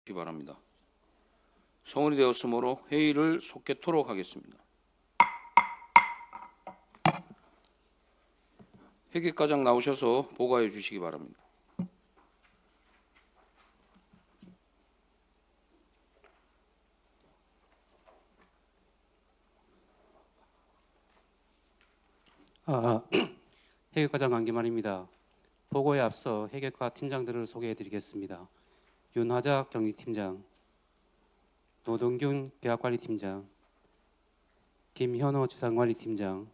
바랍니다. 성원이 되었으므로 회의를 속개토록 하겠습니다. 회계과장 나오셔서 보고해 주시기 바랍니다. 회계과장 안기만입니다. 보고에 앞서 회계과 팀장들을 소개해드리겠습니다. 윤화자 경리팀장, 노동균 계약관리팀장, 김현호 재산관리팀장,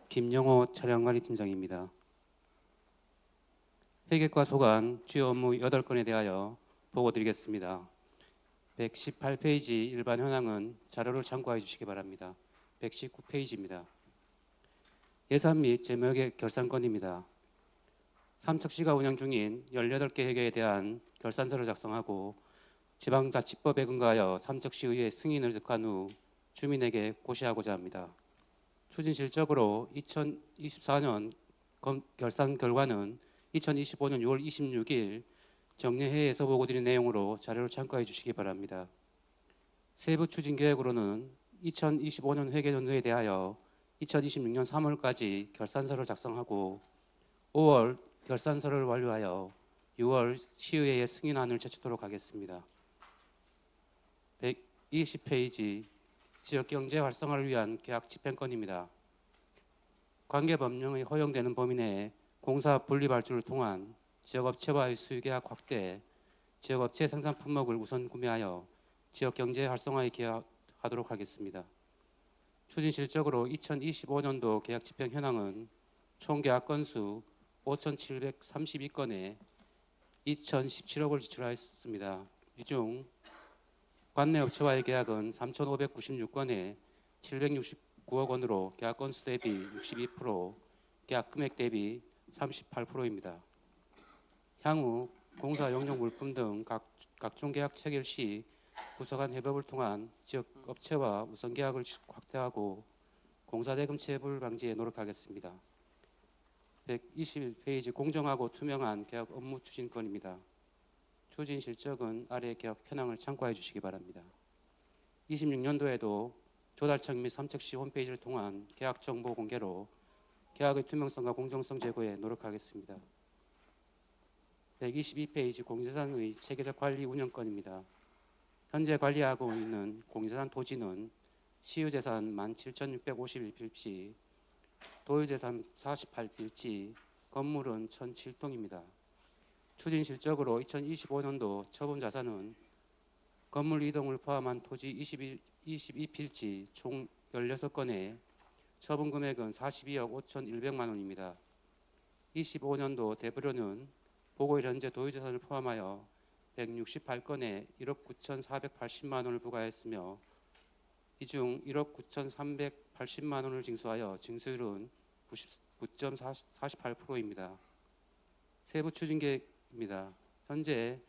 김영호 차량관리팀장입니다. 회계과 소관 주요 업무 8건에 대하여 보고드리겠습니다. 118페이지 일반 현황은 자료를 참고해 주시기 바랍니다. 119페이지입니다. 예산 및 재무회계 결산건입니다. 삼척시가 운영 중인 18개 회계에 대한 결산서를 작성하고 지방자치법에 근거하여 삼척시의회 승인을 득한 후 주민에게 고시하고자 합니다. 추진실적으로 2024년 결산 결과는 2025년 6월 26일 정례회의에서 보고드린 내용으로 자료를 참고해 주시기 바랍니다. 세부 추진 계획으로는 2025년 회계연도에 대하여 2026년 3월까지 결산서를 작성하고 5월 결산서를 완료하여 6월 시의회에 승인안을 제출하도록 하겠습니다. 120페이지 지역경제 활성화를 위한 계약 집행건입니다. 관계법령의 허용되는 범위 내에 공사 분리발주를 통한 지역업체와의 수의계약 확대, 지역업체 생산 품목을 우선 구매하여 지역경제 활성화에 기여하도록 하겠습니다. 추진실적으로 2025년도 계약 집행 현황은 총 계약 건수 5,732건에 2,017억을 지출하였습니다. 이 중 관내업체와의 계약은 3,596건에 769억 원으로 계약 건수 대비 62%, 계약 금액 대비 38%입니다. 향후 공사 용역 물품 등 각종 계약 체결 시 부서 간 협업을 통한 지역 업체와 우선 계약을 확대하고 공사 대금 체불 방지에 노력하겠습니다. 121페이지 공정하고 투명한 계약 업무 추진건입니다. 추진 실적은 아래 계약 현황을 참고해 주시기 바랍니다. 26년도에도 조달청 및 삼척시 홈페이지를 통한 계약 정보 공개로 계약의 투명성과 공정성 제고에 노력하겠습니다. 122페이지 공제산의 체계적 관리 운영건입니다. 현재 관리하고 있는 공제산 토지는 시유재산 17,651필지, 도유재산 48필지, 건물은 1,007동입니다. 추진 실적으로 2025년도 처분 자산은 건물 이동을 포함한 토지 22필지 총 16건에 처분 금액은 42억 5,100만 원입니다. 25년도 대부료는 보고일 현재 도유재산을 포함하여 168건에 1억 9,480만 원을 부과했으며 이 중 1억 9,380만 원을 징수하여 징수율은 99.48%입니다. 세부 추진 계획입니다. 현재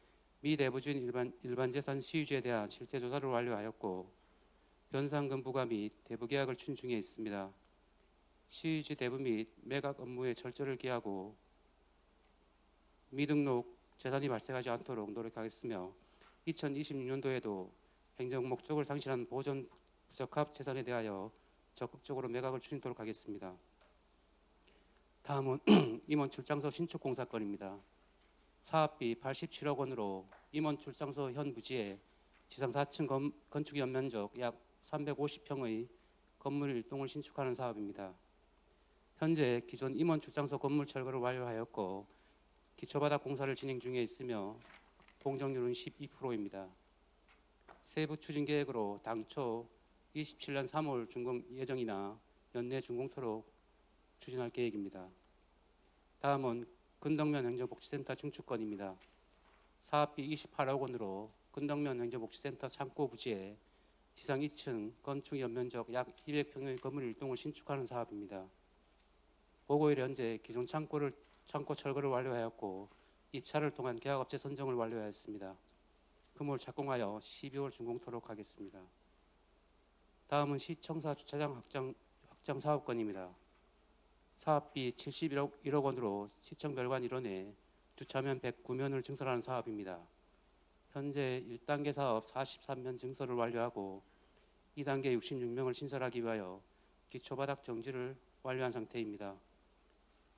미대부주인 일반 재산 시유주에 대한 실태 조사를 완료하였고 변상금 부과 및 대부 계약을 추진 중에 있습니다. 시유지 대부 및 매각 업무에 철저를 기하고 미등록 재산이 발생하지 않도록 노력하겠으며 2026년도에도 행정 목적을 상실한 보존 부적합 재산에 대하여 적극적으로 매각을 추진토록 하겠습니다. 다음은 임원 출장소 신축 공사건입니다. 사업비 87억 원으로 임원 출장소 현 부지에 지상 4층 건축 연면적 약 350평의 건물 1동을 신축하는 사업입니다. 현재 기존 임원 출장소 건물 철거를 완료하였고 기초바닥 공사를 진행 중에 있으며 공정률은 12%입니다. 세부 추진 계획으로 당초 27년 3월 준공 예정이나 연내 준공토록 추진할 계획입니다. 다음은 근덕면 행정복지센터 중축건입니다. 사업비 28억 원으로 근덕면 행정복지센터 창고 부지에 지상 2층 건축 연면적 약 200평의 건물 1동을 신축하는 사업입니다. 보고일 현재 기존 창고 철거를 완료하였고 입찰을 통한 계약업체 선정을 완료하였습니다. 금을 착공하여 12월 준공토록 하겠습니다. 다음은 시청사 주차장 확장 사업건입니다. 사업비 71억 원으로 시청 별관 1원에 주차면 109면을 증설하는 사업입니다. 현재 1단계 사업 43면 증설을 완료하고 2단계 66명을 신설하기 위하여 기초바닥 정지를 완료한 상태입니다.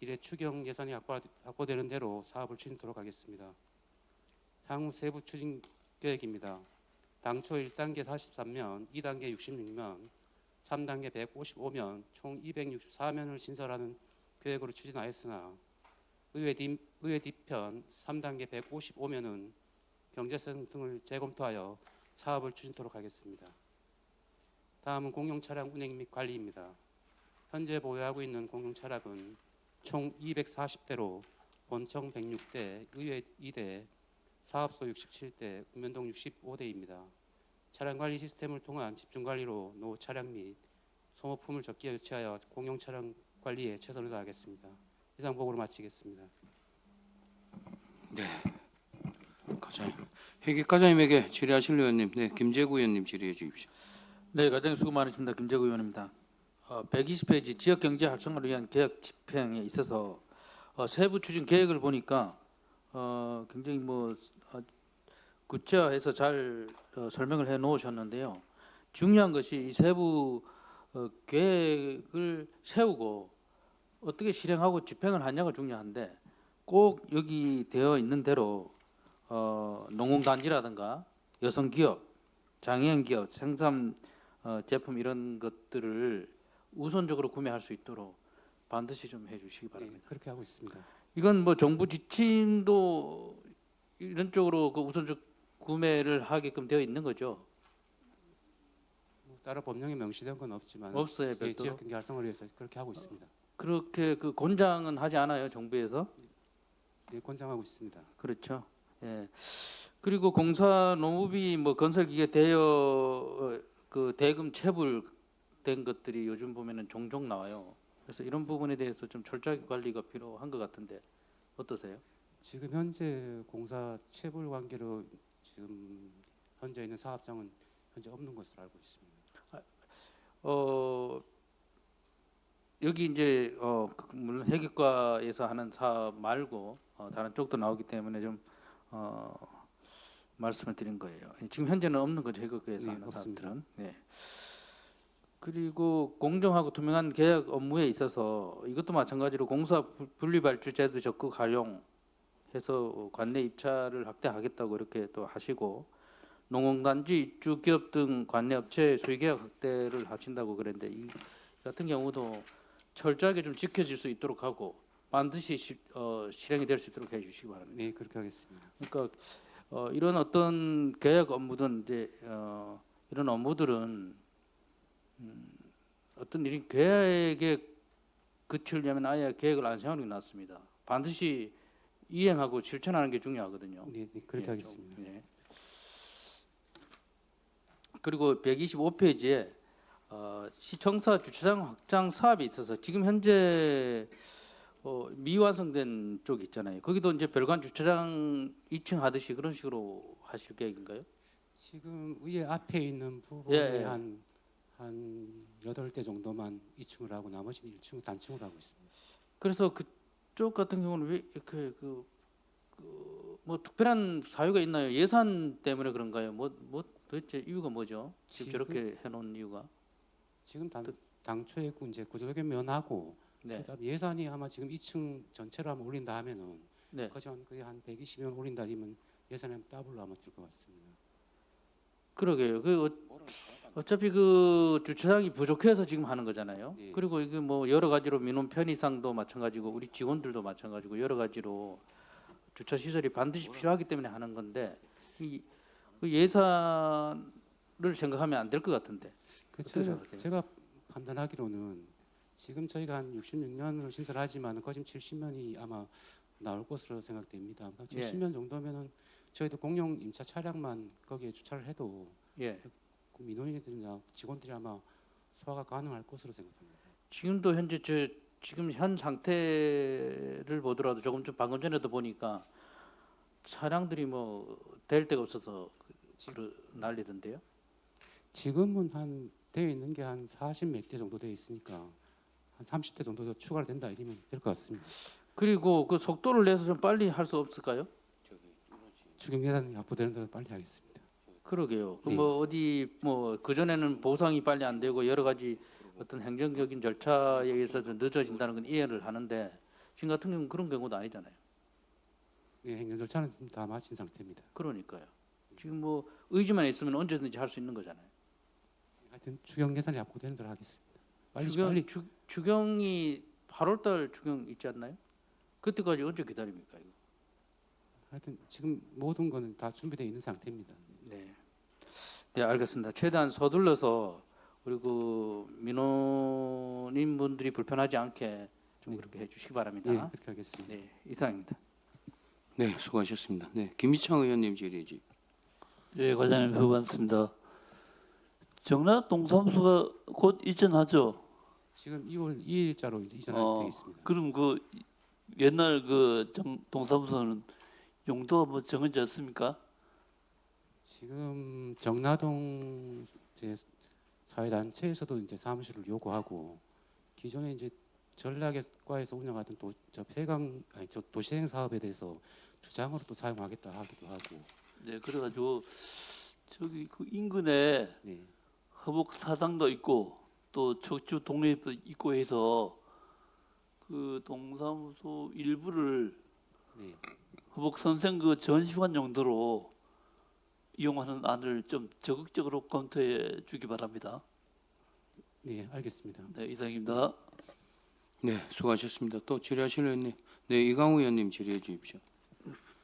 이래 추경 예산이 확보되는 대로 사업을 추진토록 하겠습니다. 향후 세부 추진 계획입니다. 당초 1단계 43면, 2단계 66면, 3단계 155면, 총 264면을 신설하는 계획으로 추진하였으나 의회 뒤편 3단계 155면은 경제성 등을 재검토하여 사업을 추진토록 하겠습니다. 다음은 공용차량 운행 및 관리입니다. 현재 보유하고 있는 공용차량은 총 240대로 본청 106대, 의회 2대, 사업소 67대, 읍면동 65대입니다. 차량 관리 시스템을 통한 집중 관리로 노후 차량 및 소모품을 적기에 유치하여 공용 차량 관리에 최선을 다하겠습니다. 이상 보고를 마치겠습니다. 회계과장님에게 질의하실 의원님, 김재구 의원님 질의해 주십시오. 네, 과장님 수고 많으십니다. 김재구 의원입니다. 120페이지 지역 경제 활성화를 위한 계획 집행에 있어서 세부 추진 계획을 보니까 굉장히 구체화해서 잘 설명을 해 놓으셨는데요. 중요한 것이 이 세부 계획을 세우고 어떻게 실행하고 집행을 하냐가 중요한데 꼭 여기 되어 있는 대로 농공단지라든가 여성기업, 장애인기업, 생산 제품 이런 것들을 우선적으로 구매할 수 있도록 반드시 좀 해주시기 바랍니다. 네, 그렇게 하고 있습니다. 이건 정부 지침도 이런 쪽으로 그 우선적 구매를 하게끔 되어 있는 거죠? 따로 법령에 명시된 건 없지만 없어요, 예, 별도로? 지역 경제 활성화를 위해서 그렇게 하고 있습니다. 그렇게 그 권장은 하지 않아요, 정부에서? 네, 권장하고 있습니다. 그렇죠. 예. 그리고 공사 노무비 건설기계 대여 그 대금 체불된 것들이 요즘 보면은 종종 나와요. 그래서 이런 부분에 대해서 좀 철저하게 관리가 필요한 것 같은데 어떠세요? 지금 현재 공사 체불 관계로 지금 현재 있는 사업장은 현재 없는 것으로 알고 있습니다. 여기 이제 물론 회계과에서 하는 사업 말고 다른 쪽도 나오기 때문에 좀 말씀을 드린 거예요. 지금 현재는 없는 거죠, 회계과에서 네, 하는 없습니다. 사업들은. 네. 그리고 공정하고 투명한 계약 업무에 있어서 이것도 마찬가지로 공사 분리발주 제도 적극 활용해서 관내 입찰을 확대하겠다고 이렇게 또 하시고 농공단지 입주 기업 등 관내 업체 수의계약 확대를 하신다고 그랬는데 이 같은 경우도 철저하게 좀 지켜질 수 있도록 하고 반드시 실행이 될 수 있도록 해주시기 바랍니다. 네, 그렇게 하겠습니다. 그러니까 이런 어떤 계약 업무든 이제 이런 업무들은 어떤 일이 계획에 그치려면 아예 계획을 안 세우는 게 낫습니다. 반드시 이행하고 실천하는 게 중요하거든요. 네, 네 그렇게 예, 하겠습니다. 예. 그리고 125페이지에 시청사 주차장 확장 사업에 있어서 지금 현재 미완성된 쪽 있잖아요. 거기도 이제 별관 주차장 2층 하듯이 그런 식으로 하실 계획인가요? 지금 위에 앞에 있는 부분에 예, 예. 한 8대 정도만 2층을 하고 나머지는 1층 단층으로 하고 있습니다. 그래서 그쪽 같은 경우는 왜 이렇게 뭐 특별한 사유가 있나요? 예산 때문에 그런가요? 뭐 도대체 이유가 뭐죠? 지금 저렇게 해놓은 이유가? 지금 당초에 이제 구조조정 면하고 네, 그다음 예산이 아마 지금 2층 전체로 한번 올린다 하면은 네. 거의 한 120명 올린다 아니면 예산이 더블로 아마 들 것 같습니다. 그러게요. 어차피 그 주차장이 부족해서 지금 하는 거잖아요. 네. 그리고 이게 뭐 여러 가지로 민원 편의상도 마찬가지고 우리 직원들도 마찬가지고 여러 가지로 주차 시설이 반드시 필요하기 때문에 하는 건데 그 예산을 생각하면 안 될 것 같은데. 어떻게 생각하세요? 제가 판단하기로는 지금 저희가 한 66년을 신설하지만 거진 70년이 아마 나올 것으로 생각됩니다. 한 70년 정도면은 저희도 공용 임차 차량만 거기에 주차를 해도 예. 그 민원인들이나 직원들이 아마 소화가 가능할 것으로 생각합니다. 지금도 현재 지금 현 상태를 보더라도 조금 좀 방금 전에도 보니까 차량들이 뭐 될 데가 없어서 난리던데요. 지금은 한 되어 있는 게 한 40 몇 대 정도 되어 있으니까 한 30대 정도 더 추가가 된다 이러면 될 것 같습니다. 그리고 그 속도를 내서 좀 빨리 할 수 없을까요? 추경 예산이 확보되는 대로 빨리 하겠습니다. 그러게요. 네. 뭐 어디 뭐 그전에는 보상이 빨리 안 되고 여러 가지 어떤 행정적인 절차에 의해서 좀 늦어진다는 건 이해를 하는데 지금 같은 경우는 그런 경우도 아니잖아요. 예, 행정 절차는 지금 다 마친 상태입니다. 그러니까요. 지금 뭐 의지만 있으면 언제든지 할 수 있는 거잖아요. 하여튼 추경 예산이 확보되는 대로 하겠습니다. 빨리 추경이 8월달 추경 있지 않나요? 그때까지 언제 기다립니까 이거? 하여튼 지금 모든 거는 다 준비되어 있는 상태입니다. 네. 네, 알겠습니다. 최대한 서둘러서 그리고 민원인 분들이 불편하지 않게 좀 네. 그렇게 해주시기 바랍니다. 네, 그렇게 하겠습니다. 네, 이상입니다. 네, 수고하셨습니다. 네, 김희창 의원님 질의지. 예, 과장님 수고하셨습니다. 정락 동사무소가 곧 이전하죠. 지금 2월 2일자로 이제 이전하게 되어 있습니다. 그럼 그 옛날 그 동사무소는 용도가 뭐 정해져 있습니까? 지금 정나동 이제 사회단체에서도 이제 사무실을 요구하고 기존에 이제 전략과에서 운영하던 저 폐강 아니 저 도시행 사업에 대해서 주장으로 또 사용하겠다 하기도 하고. 네, 그래가지고 저기 그 인근에 네, 허복 사당도 있고 또 척주 독립도 있고 해서 그 동사무소 일부를 네, 허복 선생 그 전시관 용도로 이용하는 안을 좀 적극적으로 검토해 주기 바랍니다. 네, 알겠습니다. 네, 이상입니다. 네, 수고하셨습니다. 또 질의하실 의원님. 네, 이강우 의원님 질의해 주십시오.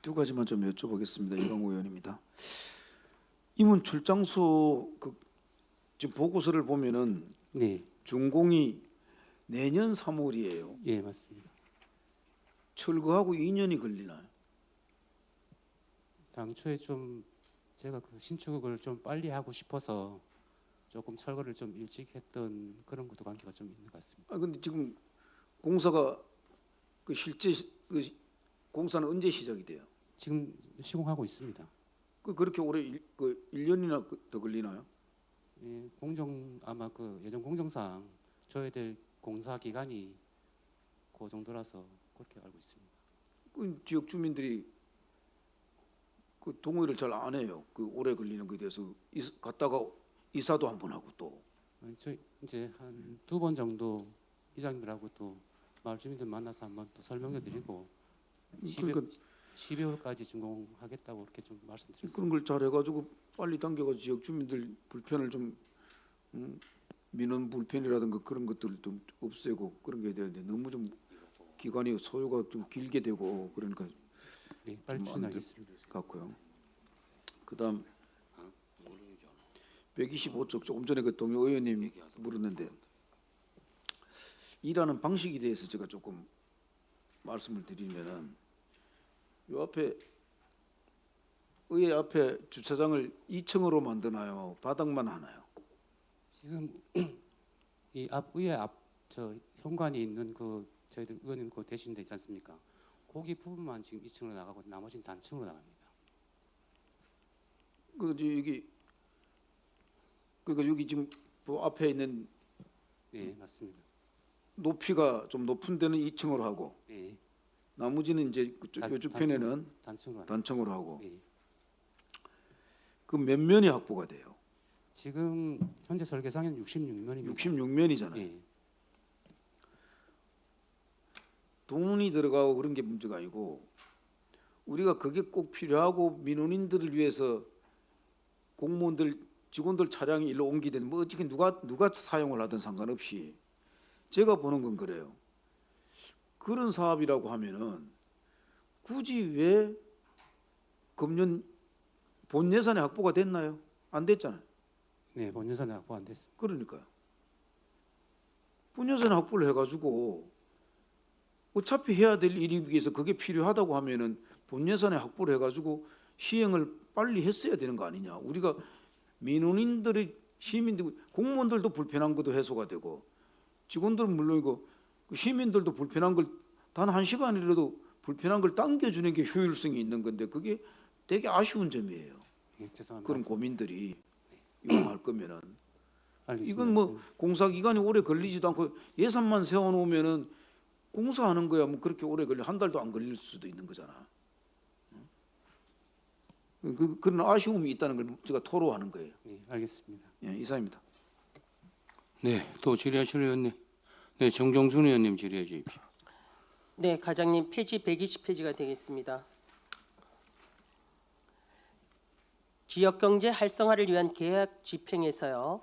두 가지만 좀 여쭤보겠습니다. 이강우 의원입니다. 임원 출장소 그 지금 보고서를 보면은 네, 준공이 내년 3월이에요. 예, 맞습니다. 철거하고 2년이 걸리나요? 당초에 좀 제가 그 신축을 좀 빨리 하고 싶어서 조금 철거를 좀 일찍 했던 그런 것도 관계가 좀 있는 것 같습니다. 아 근데 지금 공사가 그 실제 그 공사는 언제 시작이 돼요? 지금 시공하고 있습니다. 그렇게 오래 그 1년이나 더 걸리나요? 예, 아마 그 예정 공정상 줘야 될 공사 기간이 그 정도라서 그렇게 알고 있습니다. 그 지역 주민들이 그 동의를 잘 안 해요. 그 오래 걸리는 거에 대해서 갔다가 이사도 한 번 하고 또 저 이제 한 2번 정도 이장님들하고 또 마을 주민들 만나서 한번 또 설명해 드리고 그러니까 12월까지 준공하겠다고 이렇게 좀 말씀드렸습니다. 그런 걸 잘 해가지고 빨리 당겨가 지역 주민들 불편을 좀 민원 불편이라든가 그런 것들을 좀 없애고 그런 게 해야 되는데 너무 좀 기간이 소요가 좀 길게 되고 그러니까 네, 빨리 좀 추진하겠습니다. 같고요. 그다음 125쪽 조금 전에 그 동료 의원님이 물었는데 일하는 방식에 대해서 제가 조금 말씀을 드리면은 요 앞에 의회 앞에 주차장을 2층으로 만드나요? 바닥만 하나요? 지금 이 의회 앞 저 현관이 있는 그 저희들 의원님 그 대신 데 있지 않습니까? 거기 부분만 지금 2층으로 나가고 나머지는 단층으로 나갑니다. 여기 지금 그 앞에 있는 네, 맞습니다. 높이가 좀 높은 데는 2층으로 하고 네, 나머지는 이제 그쪽 요주편에는 단층으로. 단층으로 하고 네. 그 몇 면이 확보가 돼요? 지금 현재 설계상은 66면입니다. 66면이잖아요. 네, 돈이 들어가고 그런 게 문제가 아니고 우리가 그게 꼭 필요하고 민원인들을 위해서 공무원들 직원들 차량이 일로 옮기든 뭐 어떻게 누가 사용을 하든 상관없이 제가 보는 건 그래요. 그런 사업이라고 하면은 굳이 왜 금년 본 예산에 확보가 됐나요? 안 됐잖아요. 네, 본 예산에 확보 안 됐습니다. 그러니까요. 본 예산에 확보를 해가지고 어차피 해야 될 일이 위해서 그게 필요하다고 하면은 본 예산에 확보를 해가지고 시행을 빨리 했어야 되는 거 아니냐. 우리가 민원인들이 시민들 공무원들도 불편한 것도 해소가 되고 직원들은 물론이고 그 시민들도 불편한 걸 단 1시간이라도 불편한 걸 당겨주는 게 효율성이 있는 건데 그게 되게 아쉬운 점이에요. 네, 죄송합니다. 그런 고민들이 이용할 거면은 알겠습니다. 이건 뭐 공사 기간이 오래 걸리지도 않고 예산만 세워놓으면은 공사하는 거야 뭐 그렇게 오래 걸려 한 달도 안 걸릴 수도 있는 거잖아. 그런 아쉬움이 있다는 걸 제가 토로하는 거예요. 네, 알겠습니다. 예, 이상입니다. 네, 또 질의하실 의원님. 네, 정종순 의원님 질의해 주십시오. 네, 과장님 페이지 120페이지가 되겠습니다. 지역경제 활성화를 위한 계약 집행에서요.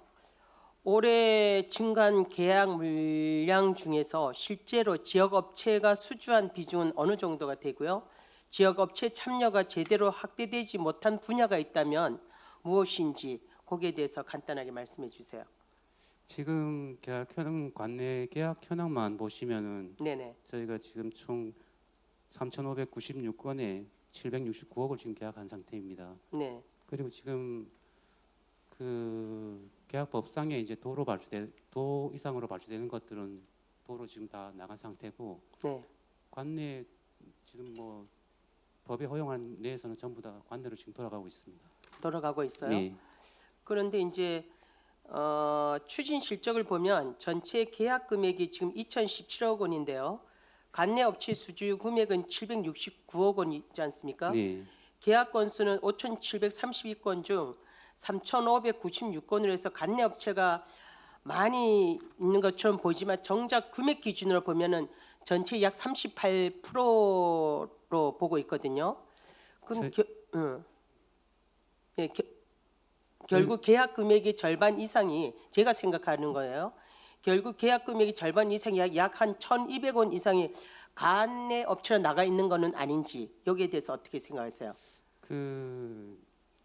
올해 증가한 계약 물량 중에서 실제로 지역업체가 수주한 비중은 어느 정도가 되고요. 지역업체 참여가 제대로 확대되지 못한 분야가 있다면 무엇인지 거기에 대해서 간단하게 말씀해 주세요. 지금 계약 현황 관내 계약 현황만 보시면은 네네. 저희가 지금 총 3,596건에 769억을 지금 계약한 상태입니다. 네. 그리고 지금 그 계약법상에 이제 도 이상으로 발주되는 것들은 도로 지금 다 나간 상태고 네. 관내 지금 뭐 법에 허용한 내에서는 전부 다 관내로 지금 돌아가고 있습니다. 돌아가고 있어요. 네. 그런데 이제 추진 실적을 보면 전체 계약 금액이 지금 2,017억 원인데요. 관내 업체 수주 금액은 769억 원 있지 않습니까? 네. 계약 건수는 5,732건 중 3,596건으로 해서 관내 업체가 많이 있는 것처럼 보이지만 정작 금액 기준으로 보면은 전체 약 38%로 보고 있거든요. 그럼 결국 계약 금액의 절반 이상이 제가 생각하는 거예요. 결국 계약 금액의 절반 이상이 약 한 1,200원 이상이 관내 업체로 나가 있는 거는 아닌지 여기에 대해서 어떻게 생각하세요? 그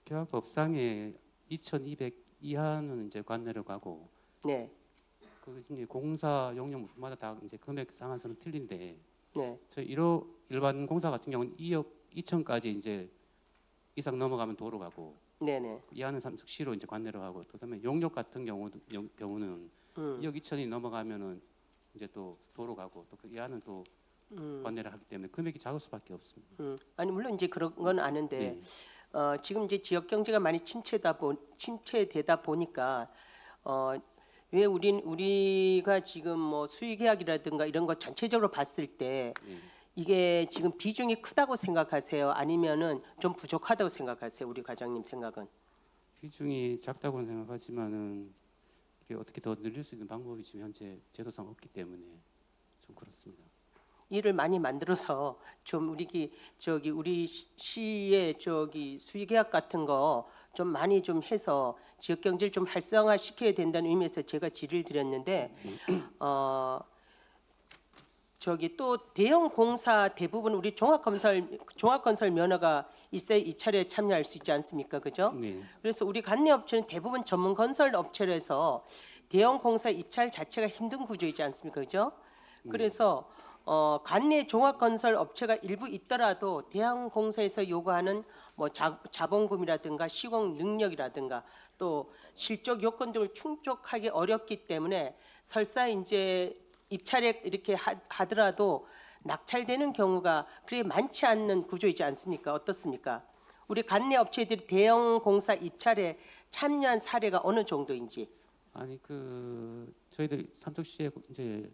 계약법상에 2,200 이하는 이제 관내로 가고 네, 그 이제 공사 용역 물품마다 다 이제 금액 상한선은 틀린데 네, 저희 일반 공사 같은 경우는 2억 2천까지 이제 이상 넘어가면 도로 가고 네, 네. 이하는 즉시로 이제 관내로 가고 또 그다음에 용역 같은 경우는 2억 2천이 넘어가면은 이제 또 도로 가고 또 그 이하는 또 관내를 하기 때문에 금액이 작을 수밖에 없습니다. 아니 물론 이제 그런 건 아는데 네. 지금 이제 지역 경제가 많이 침체되다 보니까 왜 우리가 지금 뭐 수의계약이라든가 이런 거 전체적으로 봤을 때 네. 이게 지금 비중이 크다고 생각하세요? 아니면은 좀 부족하다고 생각하세요? 우리 과장님 생각은? 비중이 작다고는 생각하지만은 이게 어떻게 더 늘릴 수 있는 방법이 지금 현재 제도상 없기 때문에 좀 그렇습니다. 일을 많이 만들어서 좀 우리 시의 수의계약 같은 거 좀 많이 좀 해서 지역 경제를 좀 활성화 시켜야 된다는 의미에서 제가 질의를 드렸는데 또 대형 공사 대부분 우리 종합건설 면허가 있어야 입찰에 참여할 수 있지 않습니까, 그죠? 네. 그래서 우리 관내 업체는 대부분 전문 건설 업체라서 대형 공사 입찰 자체가 힘든 구조이지 않습니까, 그죠? 그래서 관내 종합건설 업체가 일부 있더라도 대형 공사에서 요구하는 뭐 자본금이라든가 시공 능력이라든가 또 실적 요건 등을 충족하기 어렵기 때문에 설사 이제 입찰에 이렇게 하더라도 낙찰되는 경우가 그리 많지 않는 구조이지 않습니까? 어떻습니까? 우리 관내 업체들이 대형 공사 입찰에 참여한 사례가 어느 정도인지. 아니 그 저희들 삼척시에 이제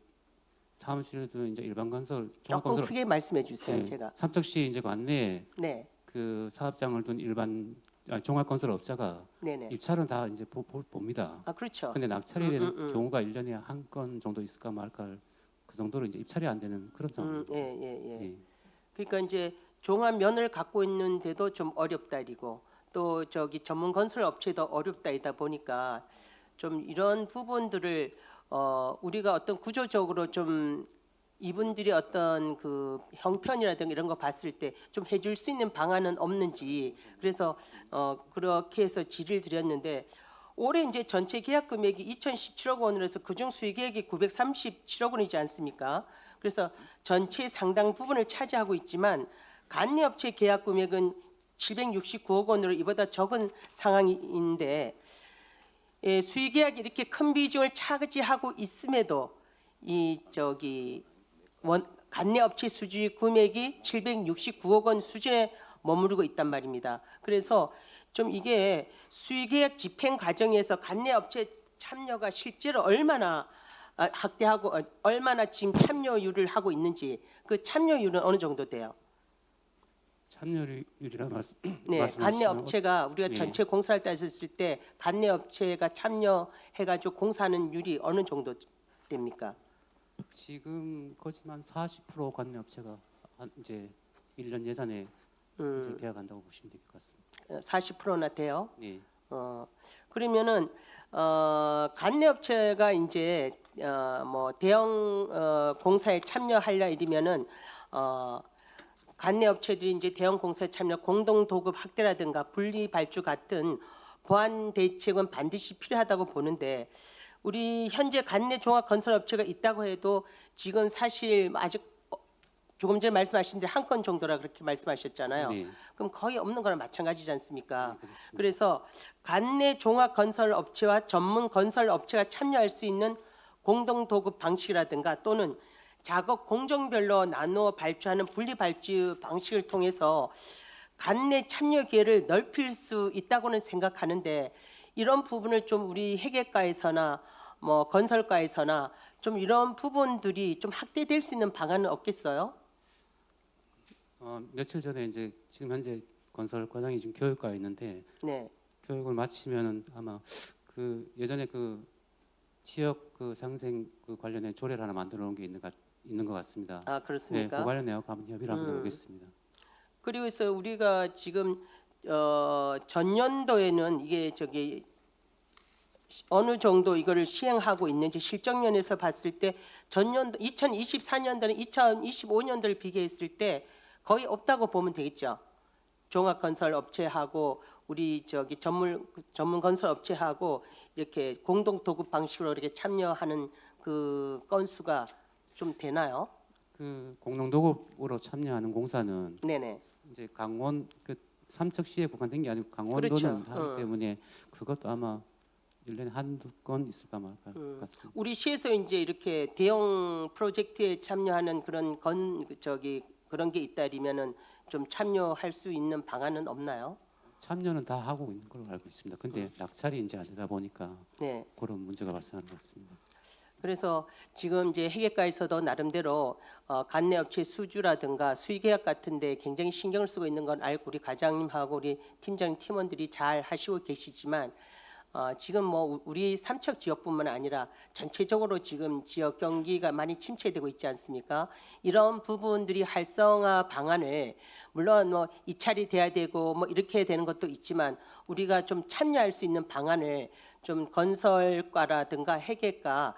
사무실도 이제 일반 건설 조금 종합건설 크게 말씀해 주세요. 네, 제가. 삼척시 이제 관내에 네, 그 사업장을 둔 일반 종합건설업자가 네네. 입찰은 다 이제 봅니다. 아 그렇죠. 근데 낙찰이 되는 경우가 1년에 한 건 정도 있을까 말까 그 정도로 이제 입찰이 안 되는 그런 상황입니다. 예. 예. 그러니까 이제 종합 면을 갖고 있는데도 좀 어렵다 이고 또 전문 건설 업체도 어렵다 이다 보니까 좀 이런 부분들을 우리가 어떤 구조적으로 좀 이분들이 어떤 그 형편이라든가 이런 거 봤을 때 좀 해줄 수 있는 방안은 없는지 그래서 그렇게 해서 질의를 드렸는데 올해 이제 전체 계약 금액이 2,017억 원으로 해서 그중 수의계획이 937억 원이지 않습니까? 그래서 전체 상당 부분을 차지하고 있지만 관내 업체 계약 금액은 769억 원으로 이보다 적은 상황인데 수의계약이 이렇게 큰 비중을 차지하고 있음에도 관내 업체 수주 금액이 769억 원 수준에 머무르고 있단 말입니다. 그래서 좀 이게 수의계약 집행 과정에서 관내 업체 참여가 실제로 얼마나 확대하고 얼마나 지금 참여율을 하고 있는지 그 참여율은 어느 정도 돼요? 참여율이라 말씀. 네, 말씀하시는 관내 업체가 우리가 네. 전체 공사를 따졌을 때 관내 업체가 참여해가지고 공사하는 율이 어느 정도 됩니까? 지금 거짓말 40% 관내 업체가 이제 1년 예산에 이제 계약한다고 보시면 될 것 같습니다. 40%나 돼요. 네. 그러면은 관내 업체가 이제 뭐 대형 공사에 참여하려 이러면은 관내 업체들이 이제 대형 공사에 참여 공동 도급 확대라든가 분리 발주 같은 보완 대책은 반드시 필요하다고 보는데 우리 현재 관내 종합 건설 업체가 있다고 해도 지금 사실 아직 조금 전에 말씀하신 대로 한 건 정도라 그렇게 말씀하셨잖아요. 네. 그럼 거의 없는 거랑 마찬가지지 않습니까? 네, 그렇습니다. 그래서 관내 종합 건설 업체와 전문 건설 업체가 참여할 수 있는 공동 도급 방식이라든가 또는 작업 공정별로 나누어 발주하는 분리 발주 방식을 통해서 관내 참여 기회를 넓힐 수 있다고는 생각하는데 이런 부분을 좀 우리 회계과에서나 뭐 건설과에서나 좀 이런 부분들이 좀 확대될 수 있는 방안은 없겠어요? 며칠 전에 이제 지금 현재 건설 과장이 지금 교육과에 있는데 네. 교육을 마치면은 아마 그 예전에 그 지역 그 상생 그 관련해 조례를 하나 만들어 놓은 게 있는 것 같습니다. 아 네, 그렇습니까? 그 관련해 갖고 한번 협의를 한번 해보겠습니다. 그리고 해서 우리가 지금 전년도에는 이게 저기 어느 정도 이거를 시행하고 있는지 실적면에서 봤을 때 전년도 2024년도는 2025년도를 비교했을 때 거의 없다고 보면 되겠죠. 종합건설 업체하고 우리 저기 전문 건설 업체하고 이렇게 공동 도급 방식으로 이렇게 참여하는 그 건수가 좀 되나요? 그 공동도급으로 참여하는 공사는 네네. 이제 강원 그 삼척시에 국한된 게 아니고 강원도는 그렇죠. 하기 때문에 그것도 아마 1년에 한두 건 있을까 말까 같습니다. 우리 시에서 이제 이렇게 대형 프로젝트에 참여하는 그런 그런 게 있다면은 좀 참여할 수 있는 방안은 없나요? 참여는 다 하고 있는 걸로 알고 있습니다. 근데 낙찰이 이제 안 되다 보니까 네. 그런 문제가 발생하는 것 같습니다. 그래서 지금 이제 회계과에서도 나름대로 관내 업체 수주라든가 수의계약 같은데 굉장히 신경을 쓰고 있는 건 알고 우리 과장님하고 우리 팀장 팀원들이 잘 하시고 계시지만 지금 뭐 우리 삼척 지역뿐만 아니라 전체적으로 지금 지역 경기가 많이 침체되고 있지 않습니까? 이런 부분들이 활성화 방안을 물론 뭐 입찰이 돼야 되고 뭐 이렇게 되는 것도 있지만 우리가 좀 참여할 수 있는 방안을 좀 건설과라든가 회계과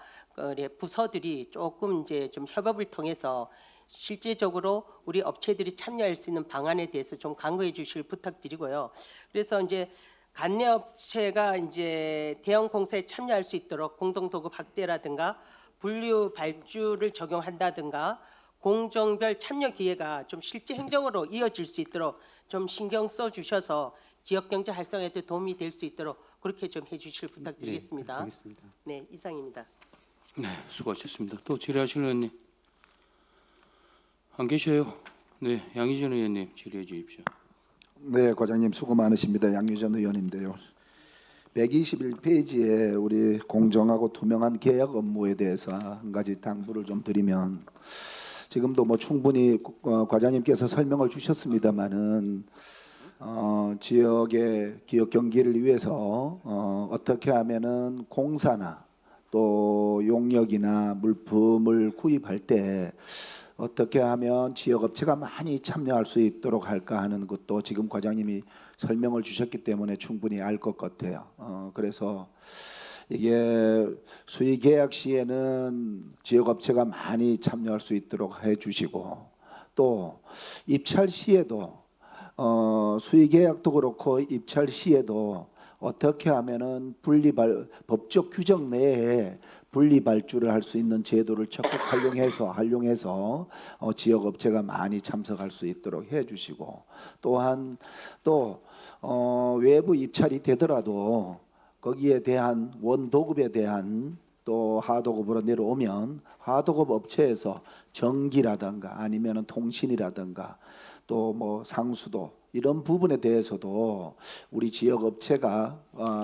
부서들이 조금 이제 좀 협업을 통해서 실제적으로 우리 업체들이 참여할 수 있는 방안에 대해서 좀 강구해 주실 부탁드리고요. 그래서 이제 관내 업체가 이제 대형 공사에 참여할 수 있도록 공동 도급 확대라든가 분류 발주를 적용한다든가 공정별 참여 기회가 좀 실제 행정으로 이어질 수 있도록 좀 신경 써 주셔서 지역 경제 활성화에 도움이 될 수 있도록 그렇게 좀 해주실 부탁드리겠습니다. 네, 알겠습니다. 네, 이상입니다. 네, 수고하셨습니다. 또 질의하실 의원님 안 계셔요? 네, 양희전 의원님 질의해 주십시오. 네, 과장님 수고 많으십니다. 양유전 의원인데요. 121페이지에 우리 공정하고 투명한 계약 업무에 대해서 한 가지 당부를 좀 드리면 지금도 뭐 충분히 과장님께서 설명을 주셨습니다마는 지역의 기업 경기를 위해서 어떻게 하면은 공사나 또 용역이나 물품을 구입할 때 어떻게 하면 지역 업체가 많이 참여할 수 있도록 할까 하는 것도 지금 과장님이 설명을 주셨기 때문에 충분히 알 것 같아요. 그래서 이게 수의 계약 시에는 지역 업체가 많이 참여할 수 있도록 해주시고 또 입찰 시에도 수의 계약도 그렇고 입찰 시에도 어떻게 하면은 법적 규정 내에 분리 발주를 할 수 있는 제도를 적극 활용해서 지역 업체가 많이 참석할 수 있도록 해주시고 또한 또 외부 입찰이 되더라도 거기에 대한 원도급에 대한 또 하도급으로 내려오면 하도급 업체에서 전기라든가 아니면은 통신이라든가 또 뭐 상수도 이런 부분에 대해서도 우리 지역 업체가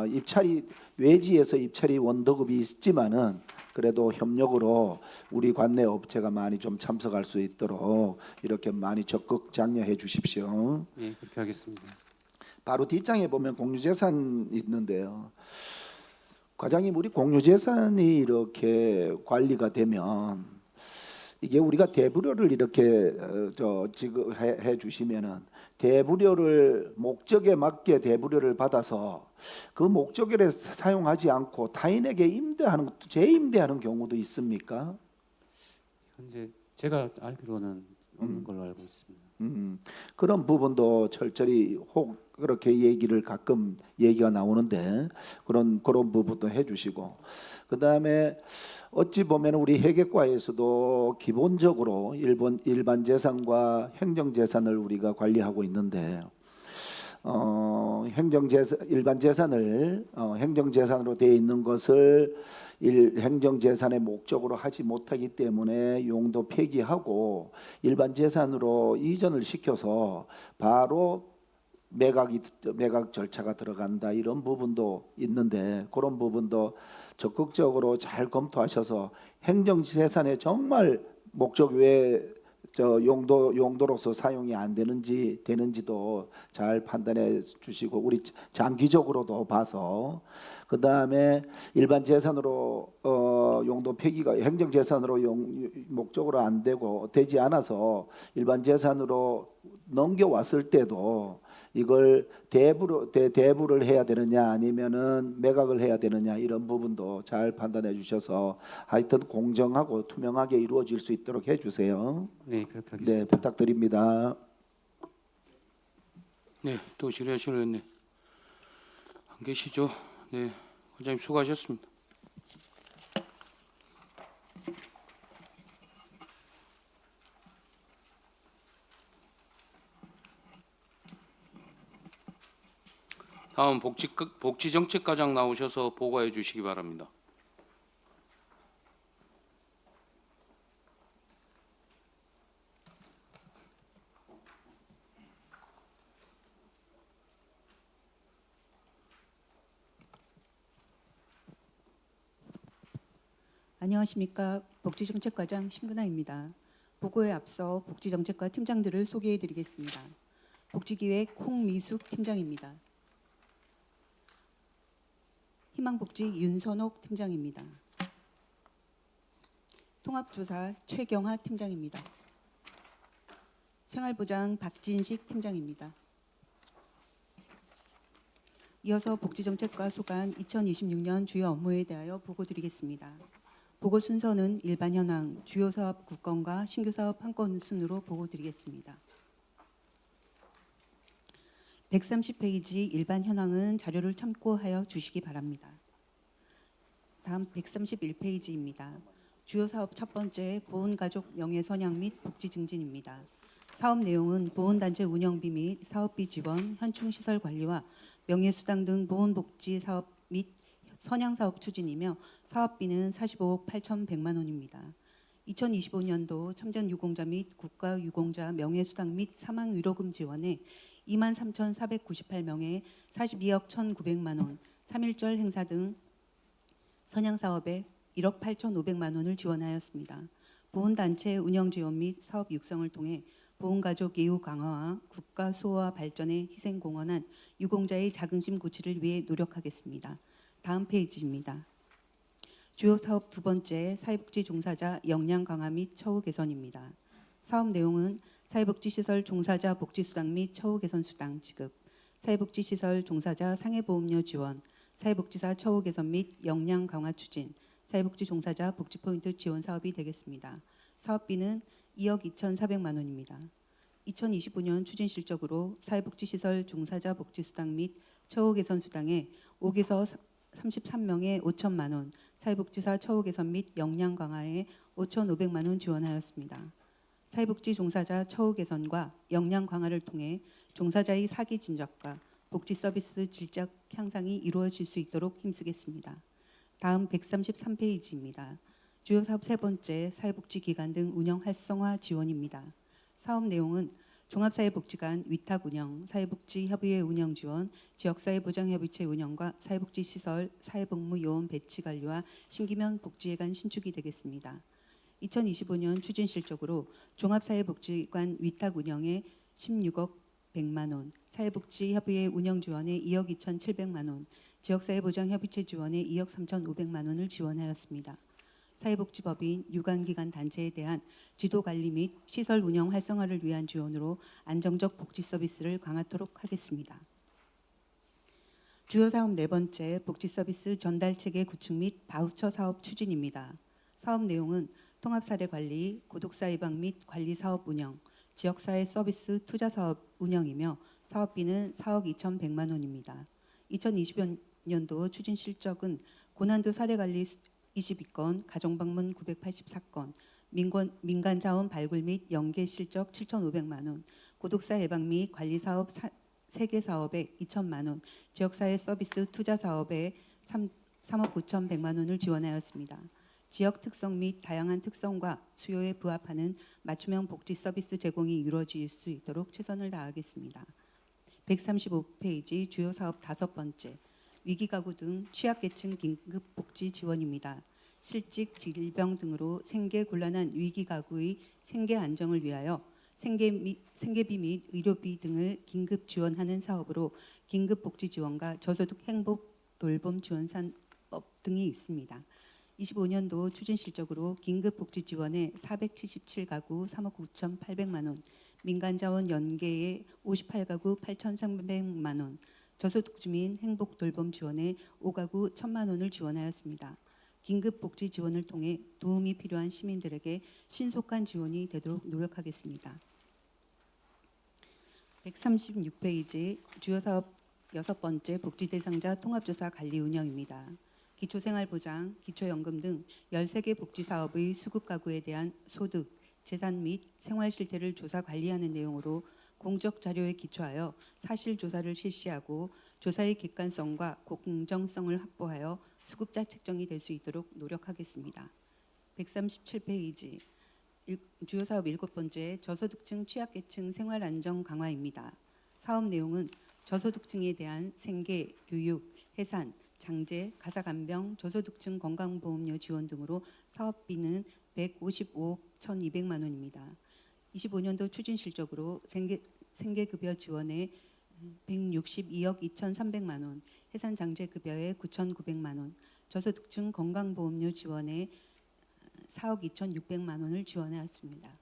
입찰이 외지에서 입찰이 원도급이 있지만은 그래도 협력으로 우리 관내 업체가 많이 좀 참석할 수 있도록 이렇게 많이 적극 장려해 주십시오. 네, 그렇게 하겠습니다. 바로 뒷장에 보면 공유재산 있는데요. 과장님, 우리 공유재산이 이렇게 관리가 되면 이게 우리가 대부료를 이렇게 지급해 주시면은 대부료를 목적에 맞게 대부료를 받아서 그 목적에 사용하지 않고 타인에게 임대하는 재임대하는 경우도 있습니까? 현재 제가 알기로는 없는 걸로 알고 있습니다. 그런 부분도 철저히 혹 그렇게 얘기를 가끔 얘기가 나오는데 그런 부분도 해주시고, 그 다음에 어찌 보면 우리 회계과에서도 기본적으로 일반 재산과 행정 재산을 우리가 관리하고 있는데 일반 재산을 행정 재산으로 되어 있는 것을 행정 재산의 목적으로 하지 못하기 때문에 용도 폐기하고 일반 재산으로 이전을 시켜서 바로 매각 절차가 들어간다, 이런 부분도 있는데 그런 부분도 적극적으로 잘 검토하셔서 행정 재산의 정말 목적 외에 용도로서 사용이 안 되는지도 잘 판단해 주시고, 우리 장기적으로도 봐서 그 다음에 일반 재산으로 용도 폐기가 행정 재산으로 목적으로 안 되지 않아서 일반 재산으로 넘겨왔을 때도 이걸 대부를 해야 되느냐 아니면은 매각을 해야 되느냐, 이런 부분도 잘 판단해 주셔서 하여튼 공정하고 투명하게 이루어질 수 있도록 해주세요. 네, 그렇게 하겠습니다. 네, 부탁드립니다. 네, 또 질의하실 의원님 안 계시죠? 네, 과장님 수고하셨습니다. 다음 복지정책과장 나오셔서 보고해 주시기 바랍니다. 안녕하십니까. 복지정책과장 심근아입니다. 보고에 앞서 복지정책과 팀장들을 소개해드리겠습니다. 복지기획 홍미숙 팀장입니다. 희망복지 윤선옥 팀장입니다. 통합조사 최경하 팀장입니다. 생활보장 박진식 팀장입니다. 이어서 복지정책과 소관 2026년 주요 업무에 대하여 보고드리겠습니다. 보고 순서는 일반 현황, 주요 사업 9건과 신규 사업 1건 순으로 보고드리겠습니다. 130페이지 일반 현황은 자료를 참고하여 주시기 바랍니다. 다음 131페이지입니다. 주요 사업 첫 번째, 보훈가족 명예선양 및 복지 증진입니다. 사업 내용은 보훈단체 운영비 및 사업비 지원, 현충시설 관리와 명예수당 등 보훈복지 사업 및 선양사업 추진이며 사업비는 45억 8,100만 원입니다. 2025년도 참전유공자 및 국가유공자 명예수당 및 사망위로금 지원에 23,498명에 42억 1,900만 원, 3.1절 행사 등 선양사업에 1억 8,500만 원을 지원하였습니다. 보훈단체 운영지원 및 사업 육성을 통해 보훈가족 예우 강화와 국가 수호와 발전에 희생공헌한 유공자의 자긍심 고취를 위해 노력하겠습니다. 다음 페이지입니다. 주요 사업 두 번째, 사회복지 종사자 역량 강화 및 처우 개선입니다. 사업 내용은 사회복지시설 종사자 복지수당 및 처우 개선 수당 지급, 사회복지시설 종사자 상해보험료 지원, 사회복지사 처우 개선 및 역량 강화 추진, 사회복지 종사자 복지포인트 지원 사업이 되겠습니다. 사업비는 2억 2,400만 원입니다. 2025년 추진 실적으로 사회복지시설 종사자 복지수당 및 처우 개선 수당에 5개서 33명에 5천만 원, 사회복지사 처우 개선 및 역량 강화에 5,500만 원 지원하였습니다. 사회복지 종사자 처우 개선과 역량 강화를 통해 종사자의 사기 진작과 복지 서비스 질적 향상이 이루어질 수 있도록 힘쓰겠습니다. 다음 133페이지입니다. 주요 사업 세 번째, 사회복지 기관 등 운영 활성화 지원입니다. 사업 내용은 종합사회복지관 위탁 운영, 사회복지협의회 운영 지원, 지역사회보장협의체 운영과 사회복지시설, 사회복무요원 배치 관리와 신기면 복지회관 신축이 되겠습니다. 2025년 추진 실적으로 종합사회복지관 위탁 운영에 16억 100만 원, 사회복지협의회 운영 지원에 2억 2,700만 원, 지역사회보장협의체 지원에 2억 3,500만 원을 지원하였습니다. 사회복지법인 유관기관 단체에 대한 지도관리 및 시설 운영 활성화를 위한 지원으로 안정적 복지 서비스를 강화하도록 하겠습니다. 주요 사업 네 번째, 복지 서비스 전달 체계 구축 및 바우처 사업 추진입니다. 사업 내용은 통합사례 관리, 고독사 예방 및 관리 사업 운영, 지역사회 서비스 투자 사업 운영이며 사업비는 4억 2,100만 원입니다. 2020년도 추진 실적은 고난도 사례 관리 22건, 가정방문 984건, 민간 자원 발굴 및 연계 실적 7,500만 원, 고독사 예방 및 관리 사업 3개 사업에 2천만 원, 지역사회 서비스 투자 사업에 3억 9,100만 원을 지원하였습니다. 지역 특성 및 다양한 특성과 수요에 부합하는 맞춤형 복지 서비스 제공이 이루어질 수 있도록 최선을 다하겠습니다. 135페이지 주요 사업 다섯 번째, 위기가구 등 취약계층 긴급복지 지원입니다. 실직, 질병 등으로 생계 곤란한 위기가구의 생계 안정을 위하여 생계비 및 의료비 등을 긴급 지원하는 사업으로 긴급복지 지원과 저소득 행복 돌봄 지원 사업 등이 있습니다. 25년도 추진 실적으로 긴급복지 지원에 477가구 3억 9,800만 원, 민간자원 연계에 58가구 8,300만 원, 저소득 주민 행복 돌봄 지원에 5가구 1,000만 원을 지원하였습니다. 긴급복지 지원을 통해 도움이 필요한 시민들에게 신속한 지원이 되도록 노력하겠습니다. 136페이지 주요 사업 여섯 번째, 복지 대상자 통합조사 관리 운영입니다. 기초생활보장, 기초연금 등 13개 복지사업의 수급가구에 대한 소득, 재산 및 생활 실태를 조사 관리하는 내용으로 공적 자료에 기초하여 사실조사를 실시하고 조사의 객관성과 공정성을 확보하여 수급자 책정이 될 수 있도록 노력하겠습니다. 137페이지 주요 사업 일곱 번째, 저소득층 취약계층 생활 안정 강화입니다. 사업 내용은 저소득층에 대한 생계, 교육, 해산, 장제, 가사간병, 저소득층 건강보험료 지원 등으로 사업비는 155억 1,200만 원입니다. 25년도 추진 실적으로 생계급여 지원에 162억 2,300만 원, 해산장제급여에 9,900만 원, 저소득층 건강보험료 지원에 4억 2,600만 원을 지원하였습니다.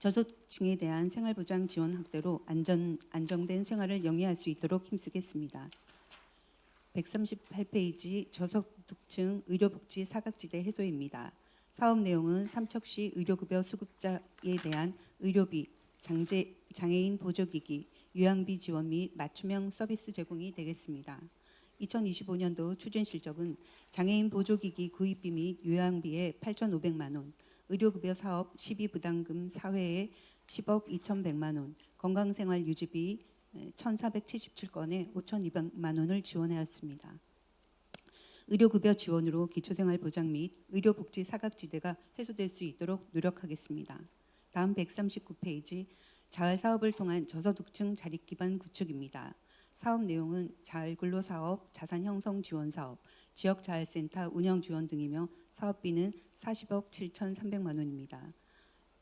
저소득층에 대한 생활보장 지원 확대로 안정된 생활을 영위할 수 있도록 힘쓰겠습니다. 138페이지 저소득층 의료복지 사각지대 해소입니다. 사업 내용은 삼척시 의료급여 수급자에 대한 의료비, 장애인 보조기기, 요양비 지원 및 맞춤형 서비스 제공이 되겠습니다. 2025년도 추진 실적은 장애인 보조기기 구입비 및 요양비에 8,500만 원, 의료급여 사업 시비 부담금 사회에 10억 2,100만 원, 건강생활 유지비 1,477건에 5,200만 원을 지원하였습니다. 의료급여 지원으로 기초생활보장 및 의료복지 사각지대가 해소될 수 있도록 노력하겠습니다. 다음 139페이지 자활사업을 통한 저소득층 자립기반 구축입니다. 사업 내용은 자활근로사업, 자산형성 지원사업, 지역자활센터 운영지원 등이며 사업비는 40억 7,300만 원입니다.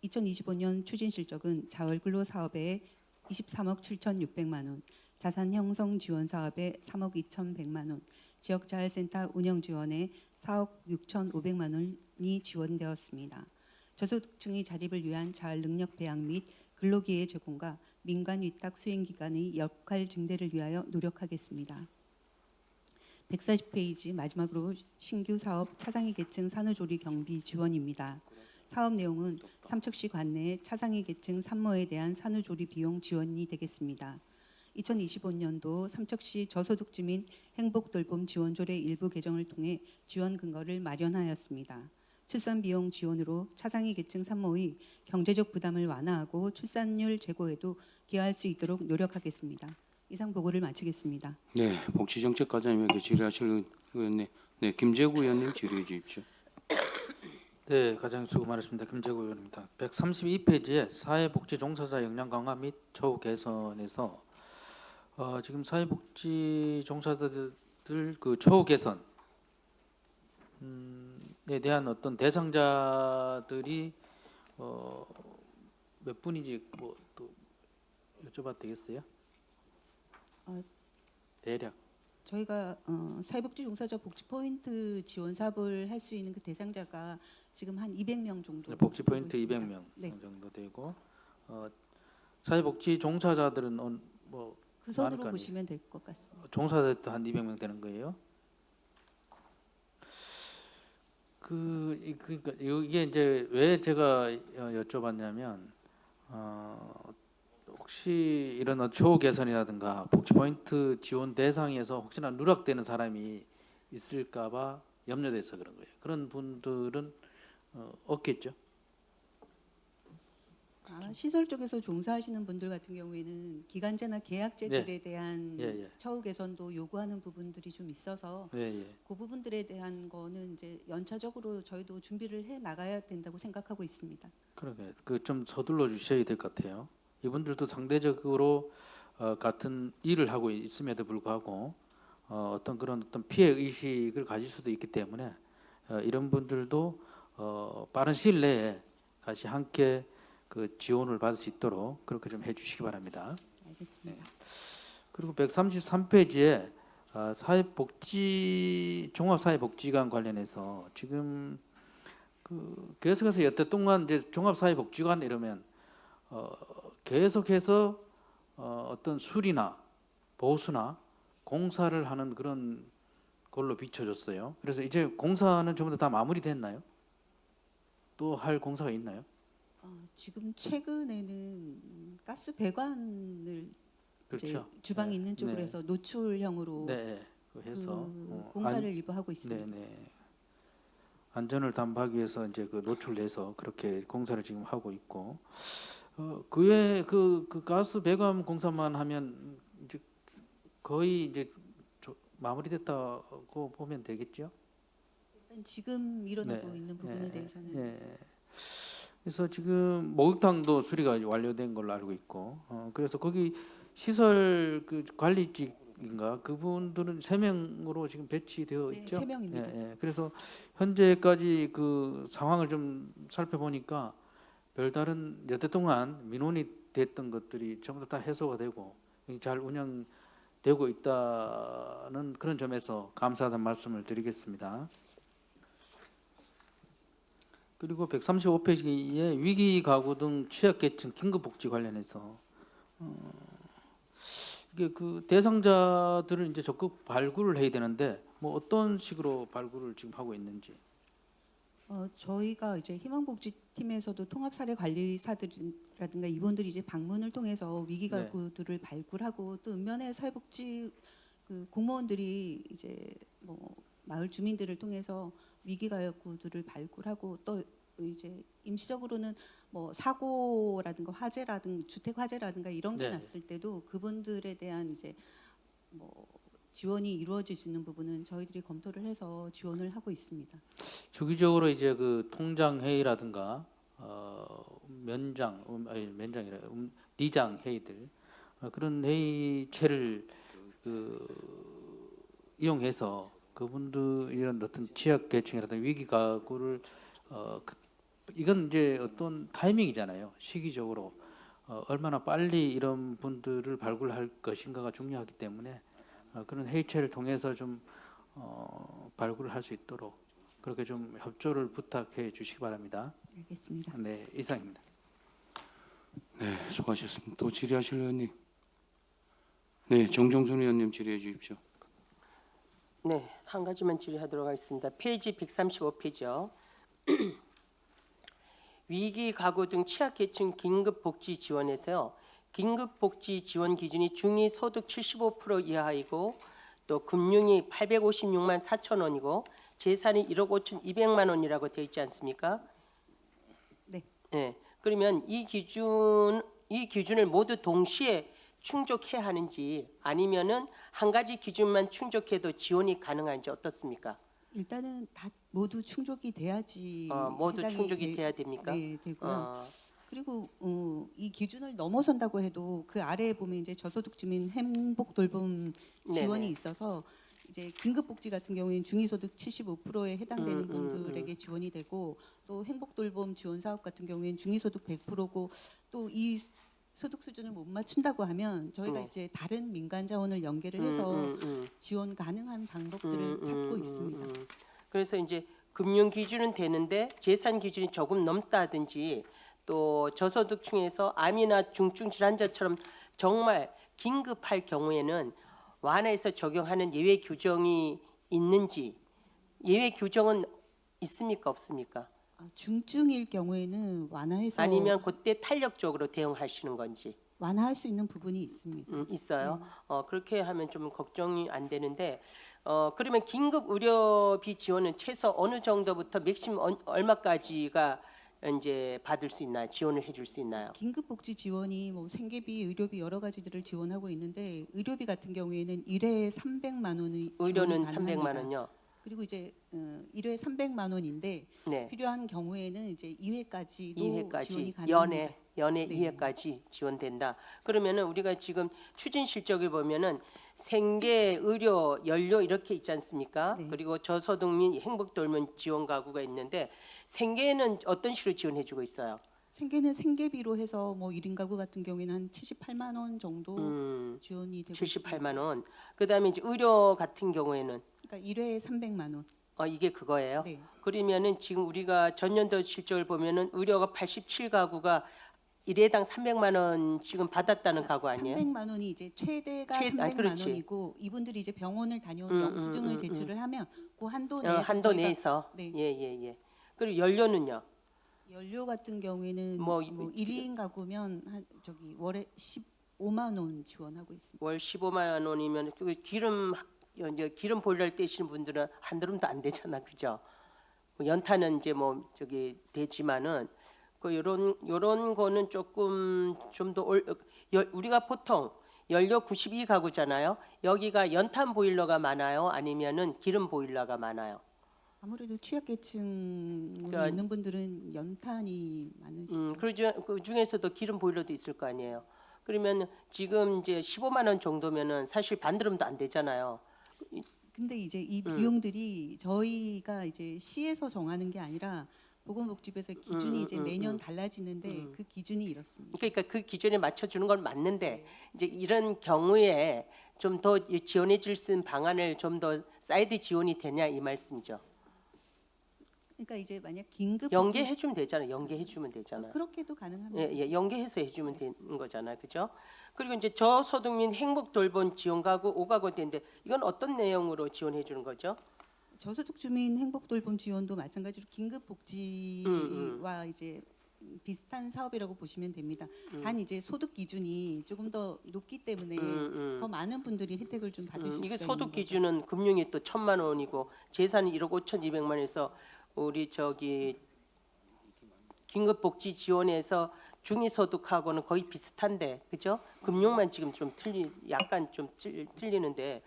2025년 추진 실적은 자활근로사업에 23억 7,600만 원, 자산형성 지원사업에 3억 2,100만 원, 지역자활센터 운영지원에 4억 6,500만 원이 지원되었습니다. 저소득층의 자립을 위한 자활능력 배양 및 근로기회 제공과 민간 위탁 수행기관의 역할 증대를 위하여 노력하겠습니다. 140페이지 마지막으로 신규 사업 차상위 계층 산후조리 경비 지원입니다. 사업 내용은 삼척시 관내 차상위 계층 산모에 대한 산후조리 비용 지원이 되겠습니다. 2025년도 삼척시 저소득 주민 행복돌봄 지원조례 일부 개정을 통해 지원 근거를 마련하였습니다. 출산 비용 지원으로 차상위 계층 산모의 경제적 부담을 완화하고 출산율 제고에도 기여할 수 있도록 노력하겠습니다. 이상 보고를 마치겠습니다. 네, 복지정책과장님에게 질의하실 의원님, 네, 김재구 의원님 질의해 주십시오. 네, 가장 수고 많으십니다. 김재구 의원입니다. 132페이지에 사회복지 종사자 역량 강화 및 처우 개선에서 지금 사회복지 종사자들 그 처우 개선에 대한 어떤 대상자들이 몇 분인지 뭐 또 여쭤봐도 되겠어요? 대략. 저희가 사회복지 종사자 복지 포인트 지원 사업을 할 수 있는 그 대상자가 지금 한 200명 정도. 복지 포인트 되고 있습니다. 200명 네. 정도 되고 사회복지 종사자들은 뭐 그 선으로 많을 거 아니에요? 보시면 될 것 같습니다. 종사자도 한 200명 되는 거예요. 그러니까 이게 이제 왜 제가 여쭤봤냐면 혹시 이런 처우 개선이라든가 복지 포인트 지원 대상에서 혹시나 누락되는 사람이 있을까봐 염려돼서 그런 거예요. 그런 분들은 없겠죠. 시설 쪽에서 종사하시는 분들 같은 경우에는 기간제나 계약제들에 대한 예. 처우 개선도 요구하는 부분들이 좀 있어서 예. 그 부분들에 대한 거는 이제 연차적으로 저희도 준비를 해 나가야 된다고 생각하고 있습니다. 그러게 그 좀 서둘러 주셔야 될 것 같아요. 이분들도 상대적으로 같은 일을 하고 있음에도 불구하고 어떤 피해 의식을 가질 수도 있기 때문에 이런 분들도 빠른 시일 내에 같이 함께 그 지원을 받을 수 있도록 그렇게 좀 해주시기 바랍니다. 알겠습니다. 그리고 133페이지에 사회복지 종합사회복지관 관련해서 지금 그 계속해서 여태 동안 이제 종합사회복지관 이러면 계속해서 어떤 수리나 보수나 공사를 하는 그런 걸로 비춰졌어요. 그래서 이제 공사는 전부 다 마무리됐나요? 또 할 공사가 있나요? 지금 최근에는 가스 배관을 이제 그렇죠. 주방이 네. 있는 쪽으로 네. 해서 노출형으로 네, 그 해서 공사를 일부 하고 있습니다. 네네. 안전을 담보하기 위해서 이제 그 노출내서 그렇게 공사를 지금 하고 있고 그외 그 가스 배관 공사만 하면 이제 거의 이제 마무리됐다고 보면 되겠죠? 일단 지금 일어나고 네. 있는 부분에 대해서는 예. 그래서 지금 목욕탕도 수리가 완료된 걸로 알고 있고 그래서 거기 시설 그 관리직인가 그분들은 3명으로 지금 배치되어 네, 있죠. 3명입니다. 예. 그래서 현재까지 그 상황을 좀 살펴보니까 별다른 여태 동안 민원이 됐던 것들이 전부 다 해소가 되고 잘 운영되고 있다는 그런 점에서 감사하다는 말씀을 드리겠습니다. 그리고 135페이지에 위기 가구 등 취약계층 긴급복지 관련해서 이게 그 대상자들을 이제 적극 발굴을 해야 되는데 뭐 어떤 식으로 발굴을 지금 하고 있는지. 저희가 이제 희망복지팀에서도 통합사례관리사들이라든가 이분들이 이제 방문을 통해서 위기 네. 가구들을 발굴하고 또 읍면의 사회복지 그 공무원들이 이제 뭐 마을 주민들을 통해서 위기 가구들을 발굴하고 또 이제 임시적으로는 뭐 사고라든가 화재라든가 주택 화재라든가 이런 게 네. 났을 때도 그분들에 대한 이제 뭐 지원이 이루어지는 부분은 저희들이 검토를 해서 지원을 하고 있습니다. 주기적으로 이제 그 통장 회의라든가 면장이라 리장 회의들 그런 회의체를 이용해서 그분들 이런 어떤 취약계층이라든가 위기 가구를 이건 이제 어떤 타이밍이잖아요. 시기적으로 얼마나 빨리 이런 분들을 발굴할 것인가가 중요하기 때문에 그런 회의체를 통해서 좀 발굴을 할 수 있도록 그렇게 좀 협조를 부탁해 주시기 바랍니다. 알겠습니다. 네, 이상입니다. 네, 수고하셨습니다. 또 질의하실 의원님. 네, 정정순 의원님 질의해 주십시오. 네, 한 가지만 질의하도록 하겠습니다. 페이지 135페이지요. 위기 가구 등 취약계층 긴급복지 지원에서요. 긴급복지 지원 기준이 중위 소득 75% 이하이고 또 금융이 856만 4천 원이고 재산이 1억 5,200만 원이라고 되어 있지 않습니까? 네. 네. 그러면 이 기준을 모두 동시에 충족해야 하는지 아니면은 한 가지 기준만 충족해도 지원이 가능한지 어떻습니까? 일단은 다 모두 충족이 돼야지 모두 해당이 충족이 돼야 됩니까? 네, 되고요. 어, 그리고 이 기준을 넘어선다고 해도 그 아래에 보면 이제 저소득 주민 행복 돌봄 지원이 네네. 있어서 이제 긴급 복지 같은 경우에는 중위소득 75%에 해당되는 분들에게 지원이 되고 또 행복 돌봄 지원 사업 같은 경우에는 중위소득 100%고 또 이 소득 수준을 못 맞춘다고 하면 저희가 네. 이제 다른 민간 자원을 연계를 해서 지원 가능한 방법들을 찾고 있습니다. 그래서 이제 금융 기준은 되는데 재산 기준이 조금 넘다든지 또 저소득층에서 암이나 중증 질환자처럼 정말 긴급할 경우에는 완화해서 적용하는 예외 규정이 있는지 예외 규정은 있습니까 없습니까? 중증일 경우에는 완화해서 아니면 그때 탄력적으로 대응하시는 건지 완화할 수 있는 부분이 있습니다. 있어요. 그렇게 하면 좀 걱정이 안 되는데 그러면 긴급 의료비 지원은 최소 어느 정도부터 맥시멈 얼마까지가 이제 받을 수 있나요? 지원을 해줄 수 있나요? 긴급복지 지원이 뭐 생계비, 의료비 여러 가지들을 지원하고 있는데 의료비 같은 경우에는 1회에 300만 원의 의료는 지원이 300만 가능합니다. 원요. 그리고 이제 1회 300만 원인데 네. 필요한 경우에는 이제 2회까지도 지원이 2회까지 가능합니다. 연애 네. 2회까지 지원된다. 그러면은 우리가 지금 추진 실적을 보면은 생계, 의료, 연료 이렇게 있지 않습니까? 네. 그리고 저소득 및 행복 돌봄 지원 가구가 있는데 생계는 어떤 식으로 지원해 주고 있어요? 생계는 생계비로 해서 뭐 1인 가구 같은 경우에는 한 78만 원 정도 지원이 되고 있습니다. 78만 원. 그다음에 이제 의료 같은 경우에는 그러니까 1회에 300만 원. 이게 그거예요. 네. 그러면은 지금 우리가 전년도 실적을 보면은 의료가 87가구가 1회당 300만 원 지금 받았다는 가구 아니에요? 300만 원이 이제 최대가 최- 300만 그렇지. 원이고 이분들이 이제 병원을 다녀온 영수증을 제출을 하면 그 한도 내에서 한도 저희가 내에서. 네. 예. 그리고 연료는요? 연료 같은 경우에는 뭐 뭐 1인 가구면 한 저기 월에 15만 원 지원하고 있습니다. 월 15만 원이면 그 기름 보일러를 떼시는 분들은 한 드럼도 안 되잖아, 그죠? 뭐 연탄은 이제 뭐 저기 되지만은 그 요런 거는 조금 좀 더 우리가 보통 연료 92가구잖아요. 여기가 연탄 보일러가 많아요, 아니면은 기름 보일러가 많아요? 아무래도 취약계층으로 그러니까- 있는 분들은 연탄이 많으시죠. 그 중에서도 기름 보일러도 있을 거 아니에요. 그러면 지금 이제 15만 원 정도면은 사실 반드름도 안 되잖아요. 근데 이제 이 비용들이 저희가 이제 시에서 정하는 게 아니라 보건복지부에서 기준이 이제 매년 달라지는데 그 기준이 이렇습니다. 그러니까 그 기준에 맞춰주는 건 맞는데 이제 이런 경우에 좀 더 지원해 줄 수 있는 방안을 좀 더 사이드 지원이 되냐 이 말씀이죠. 그러니까 이제 만약 긴급 연계해 주면 되잖아요. 연계해 주면 되잖아요. 그렇게도 가능합니다. 예, 연계해서 해주면 되는 거잖아요, 그죠? 그리고 이제 저소득 및 행복 돌봄 지원 가구 5가구 되는데 이건 어떤 내용으로 지원해 주는 거죠? 저소득 주민 행복 돌봄 지원도 마찬가지로 긴급 복지와 이제 비슷한 사업이라고 보시면 됩니다. 단 이제 소득 기준이 조금 더 높기 때문에 더 많은 분들이 혜택을 좀 받으실 수가 이게 있는 소득 거죠. 기준은 금융이 또 1,000만 원이고 재산이 1억 5,200만 원에서 우리 저기 긴급복지 지원에서 중위소득하고는 거의 비슷한데, 그죠? 금융만 지금 좀 약간 좀 틀리는데,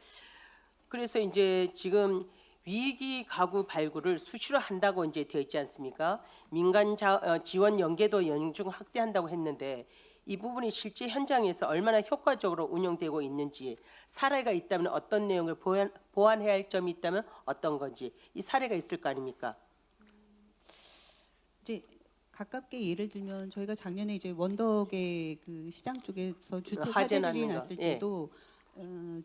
그래서 이제 지금 위기 가구 발굴을 수시로 한다고 이제 되어 있지 않습니까? 민간 지원 연계도 연중 확대한다고 했는데 이 부분이 실제 현장에서 얼마나 효과적으로 운영되고 있는지, 사례가 있다면 어떤 내용을 보완해야 할 점이 있다면 어떤 건지, 이 사례가 있을 거 아닙니까? 이제 가깝게 예를 들면 저희가 작년에 이제 원덕의 그 시장 쪽에서 주택 화재 화재들이 나는 거. 났을 예. 때도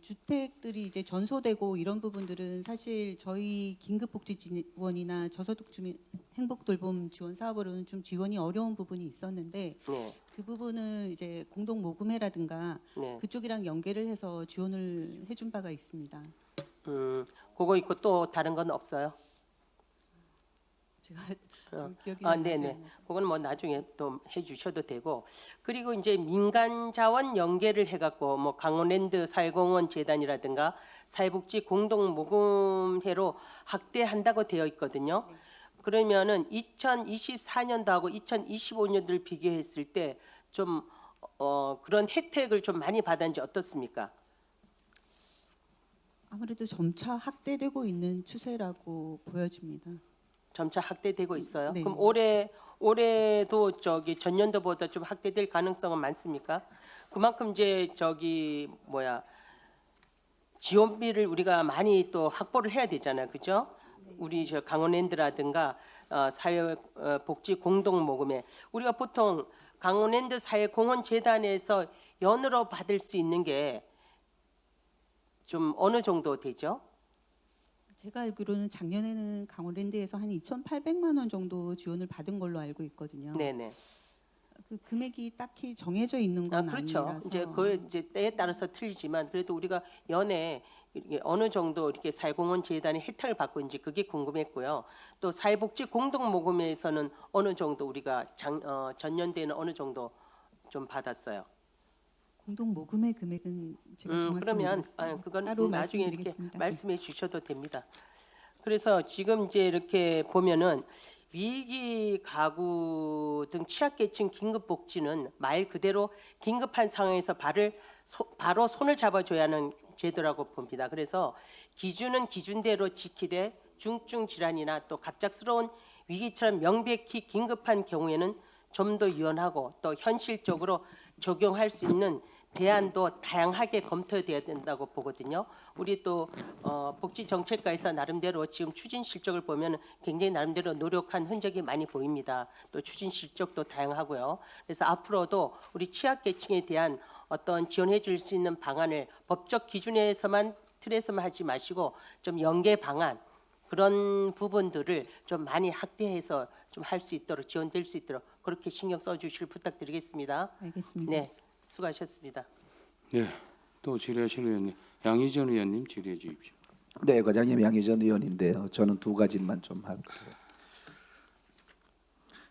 주택들이 이제 전소되고 이런 부분들은 사실 저희 긴급복지 지원이나 저소득 주민 행복돌봄 지원 사업으로는 좀 지원이 어려운 부분이 있었는데 네, 그 부분을 이제 공동 모금회라든가 네. 그쪽이랑 연계를 해서 지원을 해준 바가 있습니다. 그거 있고 또 다른 건 없어요? 제가 좀 기억이 아, 나지 네네. 않아서. 그건 뭐 나중에 또 해주셔도 되고, 그리고 이제 민간 자원 연계를 해갖고 뭐 강원랜드 사회공헌 재단이라든가 사회복지 공동 모금회로 확대한다고 되어 있거든요. 그러면은 2024년도하고 2025년도를 비교했을 때 좀 그런 혜택을 좀 많이 받았는지 어떻습니까? 아무래도 점차 확대되고 있는 추세라고 보여집니다. 점차 확대되고 있어요. 네. 그럼 올해도 저기 전년도보다 좀 확대될 가능성은 많습니까? 그만큼 이제 저기 지원비를 우리가 많이 또 확보를 해야 되잖아요, 그죠? 우리 저 강원랜드라든가 사회복지 공동 모금에 우리가 보통 강원랜드 사회공헌재단에서 연으로 받을 수 있는 게 좀 어느 정도 되죠? 제가 알기로는 작년에는 강원랜드에서 한 2,800만 원 정도 지원을 받은 걸로 알고 있거든요. 네네. 그 금액이 딱히 정해져 있는 건 그렇죠. 아니라서 이제 그 이제 때에 따라서 틀리지만 그래도 우리가 연에 이게 어느 정도 이렇게 사회공헌재단의 혜택을 받고 있는지 그게 궁금했고요. 또 사회복지 공동모금에서는 어느 정도 우리가 전년도에는 어느 정도 좀 받았어요. 공동 모금의 금액은 제가 정확히 그러면 모르겠습니다. 그건 따로 나중에 이렇게 말씀드리겠습니다. 말씀해 주셔도 됩니다. 그래서 지금 이제 이렇게 보면은 위기 가구 등 취약계층 긴급복지는 말 그대로 긴급한 상황에서 바로 손을 잡아줘야 하는 제도라고 봅니다. 그래서 기준은 기준대로 지키되 중증 질환이나 또 갑작스러운 위기처럼 명백히 긴급한 경우에는 좀 더 유연하고 또 현실적으로 적용할 수 있는 대안도 다양하게 검토돼야 된다고 보거든요. 우리 또 복지정책과에서 나름대로 지금 추진 실적을 보면 굉장히 나름대로 노력한 흔적이 많이 보입니다. 또 추진 실적도 다양하고요. 그래서 앞으로도 우리 취약계층에 대한 어떤 지원해 줄 수 있는 방안을 법적 기준에서만 틀에서만 하지 마시고 좀 연계 방안 그런 부분들을 좀 많이 확대해서 좀 할 수 있도록 지원될 수 있도록 그렇게 신경 써주실 부탁드리겠습니다. 알겠습니다. 네, 수고하셨습니다. 네, 또 질의하실 의원님 양희전 의원님 질의해 주십시오. 네, 과장님 양희전 의원인데요. 저는 두 가지만 좀 할게요.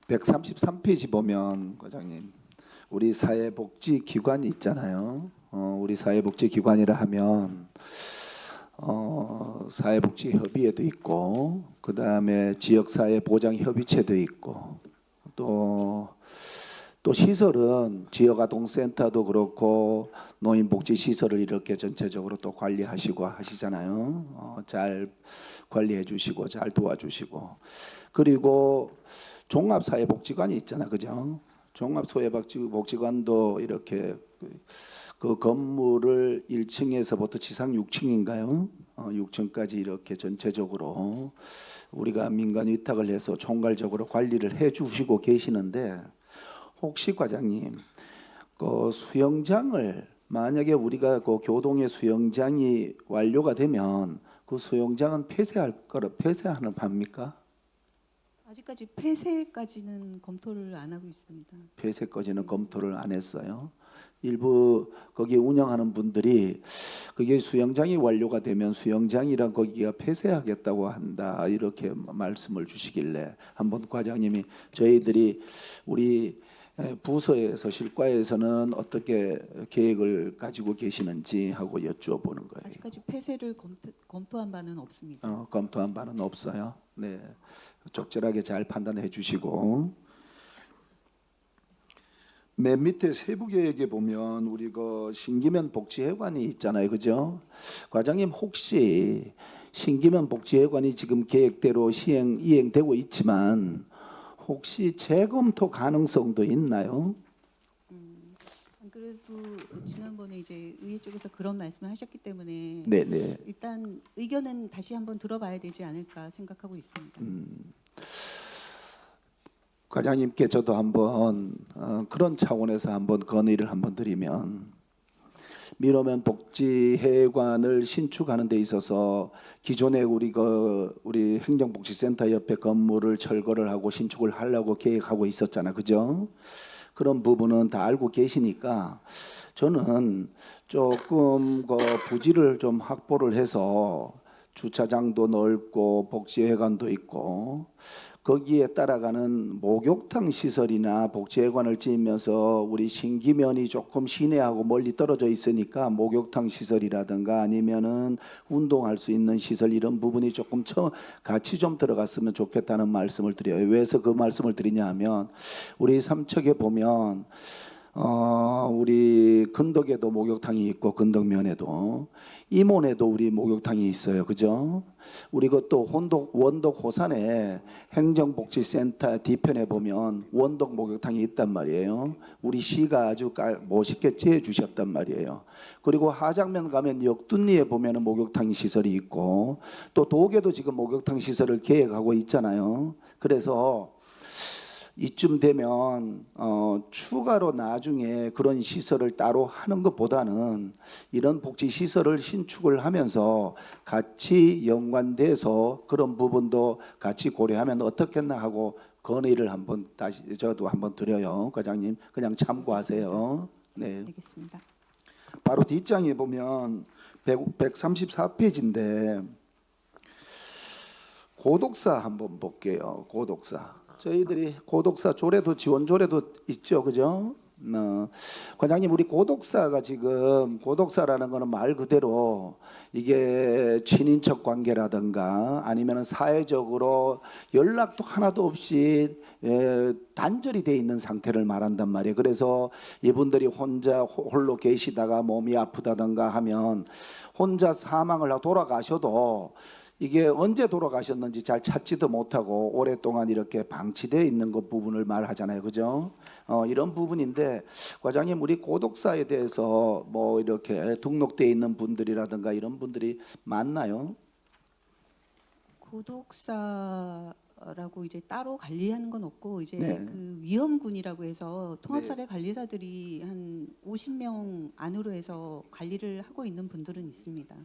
133페이지 보면 과장님 우리 사회복지기관이 있잖아요. 우리 사회복지기관이라 하면 사회복지협의회도 있고 그 다음에 지역사회보장협의체도 있고 또 시설은 지역아동센터도 그렇고 노인복지시설을 이렇게 전체적으로 또 관리하시고 하시잖아요. 잘 관리해 주시고 잘 도와주시고 그리고 종합사회복지관이 있잖아, 그죠? 종합사회복지관도 이렇게 그 건물을 1층에서부터 지상 6층인가요? 6층까지 이렇게 전체적으로 우리가 민간 위탁을 해서 총괄적으로 관리를 해주시고 계시는데 혹시 과장님 그 수영장을 만약에 우리가 그 교동의 수영장이 완료가 되면 그 수영장은 폐쇄하는 합니까? 아직까지 폐쇄까지는 검토를 안 하고 있습니다. 폐쇄까지는 검토를 안 했어요. 일부 거기 운영하는 분들이 그게 수영장이 완료가 되면 수영장이랑 거기가 폐쇄하겠다고 한다 이렇게 말씀을 주시길래 한번 과장님이 저희들이 우리 부서에서 실과에서는 어떻게 계획을 가지고 계시는지 하고 여쭈어보는 거예요. 아직까지 폐쇄를 검토한 바는 없습니다. 검토한 바는 없어요. 네, 적절하게 잘 판단해 주시고 맨 밑에 세부 계획에 보면 우리 그 신기면 복지회관이 있잖아요, 그죠? 과장님 혹시 신기면 복지회관이 지금 계획대로 이행되고 있지만 혹시 재검토 가능성도 있나요? 안 그래도 지난번에 이제 의회 쪽에서 그런 말씀을 하셨기 때문에 네네. 일단 의견은 다시 한번 들어봐야 되지 않을까 생각하고 있습니다. 과장님께 저도 한번 그런 차원에서 한번 건의를 한번 드리면 미로면 복지회관을 신축하는 데 있어서 기존에 우리 행정복지센터 옆에 건물을 철거를 하고 신축을 하려고 계획하고 있었잖아, 그죠? 그런 부분은 다 알고 계시니까 저는 조금 그 부지를 좀 확보를 해서 주차장도 넓고 복지회관도 있고 거기에 따라가는 목욕탕 시설이나 복지회관을 지으면서 우리 신기면이 조금 시내하고 멀리 떨어져 있으니까 목욕탕 시설이라든가 아니면은 운동할 수 있는 시설 이런 부분이 조금 같이 좀 들어갔으면 좋겠다는 말씀을 드려요. 왜서 그 말씀을 드리냐 하면 우리 삼척에 보면 우리 근덕에도 목욕탕이 있고 근덕면에도 임원에도 우리 목욕탕이 있어요. 그죠? 우리 그것도 원덕 호산에 행정복지센터 뒤편에 보면 원덕 목욕탕이 있단 말이에요. 우리 시가 아주 멋있게 지어 주셨단 말이에요. 그리고 하장면 가면 역둔리에 보면은 목욕탕 시설이 있고 또 도계도 지금 목욕탕 시설을 계획하고 있잖아요. 그래서 이쯤 되면 추가로 나중에 그런 시설을 따로 하는 것보다는 이런 복지 시설을 신축을 하면서 같이 연관돼서 그런 부분도 같이 고려하면 어떻겠나 하고 건의를 한번 다시 저도 한번 드려요. 과장님 그냥 참고하세요. 네. 알겠습니다. 바로 뒷장에 보면 134페이지인데 고독사 한번 볼게요. 고독사. 저희들이 고독사 조례도 지원 조례도 있죠, 그죠? 과장님 우리 고독사가 지금 고독사라는 거는 말 그대로 이게 친인척 관계라든가 아니면 사회적으로 연락도 하나도 없이 단절이 돼 있는 상태를 말한단 말이에요. 그래서 이분들이 홀로 계시다가 몸이 아프다든가 하면 혼자 사망을 하고 돌아가셔도 이게 언제 돌아가셨는지 잘 찾지도 못하고 오랫동안 이렇게 방치되어 있는 것 부분을 말하잖아요. 그죠? 이런 부분인데 과장님 우리 고독사에 대해서 뭐 이렇게 등록되어 있는 분들이라든가 이런 분들이 많나요? 고독사라고 이제 따로 관리하는 건 없고 이제 네. 그 위험군이라고 해서 통합사례 관리사들이 한 50명 안으로 해서 관리를 하고 있는 분들은 있습니다.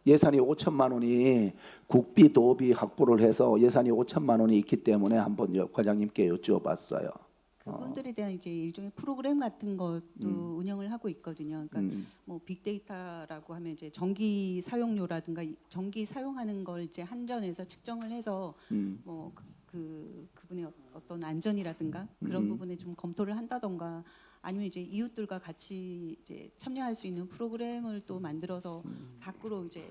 예산이 5천만 원이 국비 도비 확보를 해서 예산이 5천만 원이 있기 때문에 한번 과장님께 여쭤봤어요. 그분들에 대한 이제 일종의 프로그램 같은 것도 운영을 하고 있거든요. 그러니까 뭐 빅데이터라고 하면 이제 전기 사용료라든가 전기 사용하는 걸 이제 한전에서 측정을 해서 뭐 그분의 어떤 안전이라든가 그런 부분에 좀 검토를 한다던가 아니면 이제 이웃들과 같이 이제 참여할 수 있는 프로그램을 또 만들어서 밖으로 이제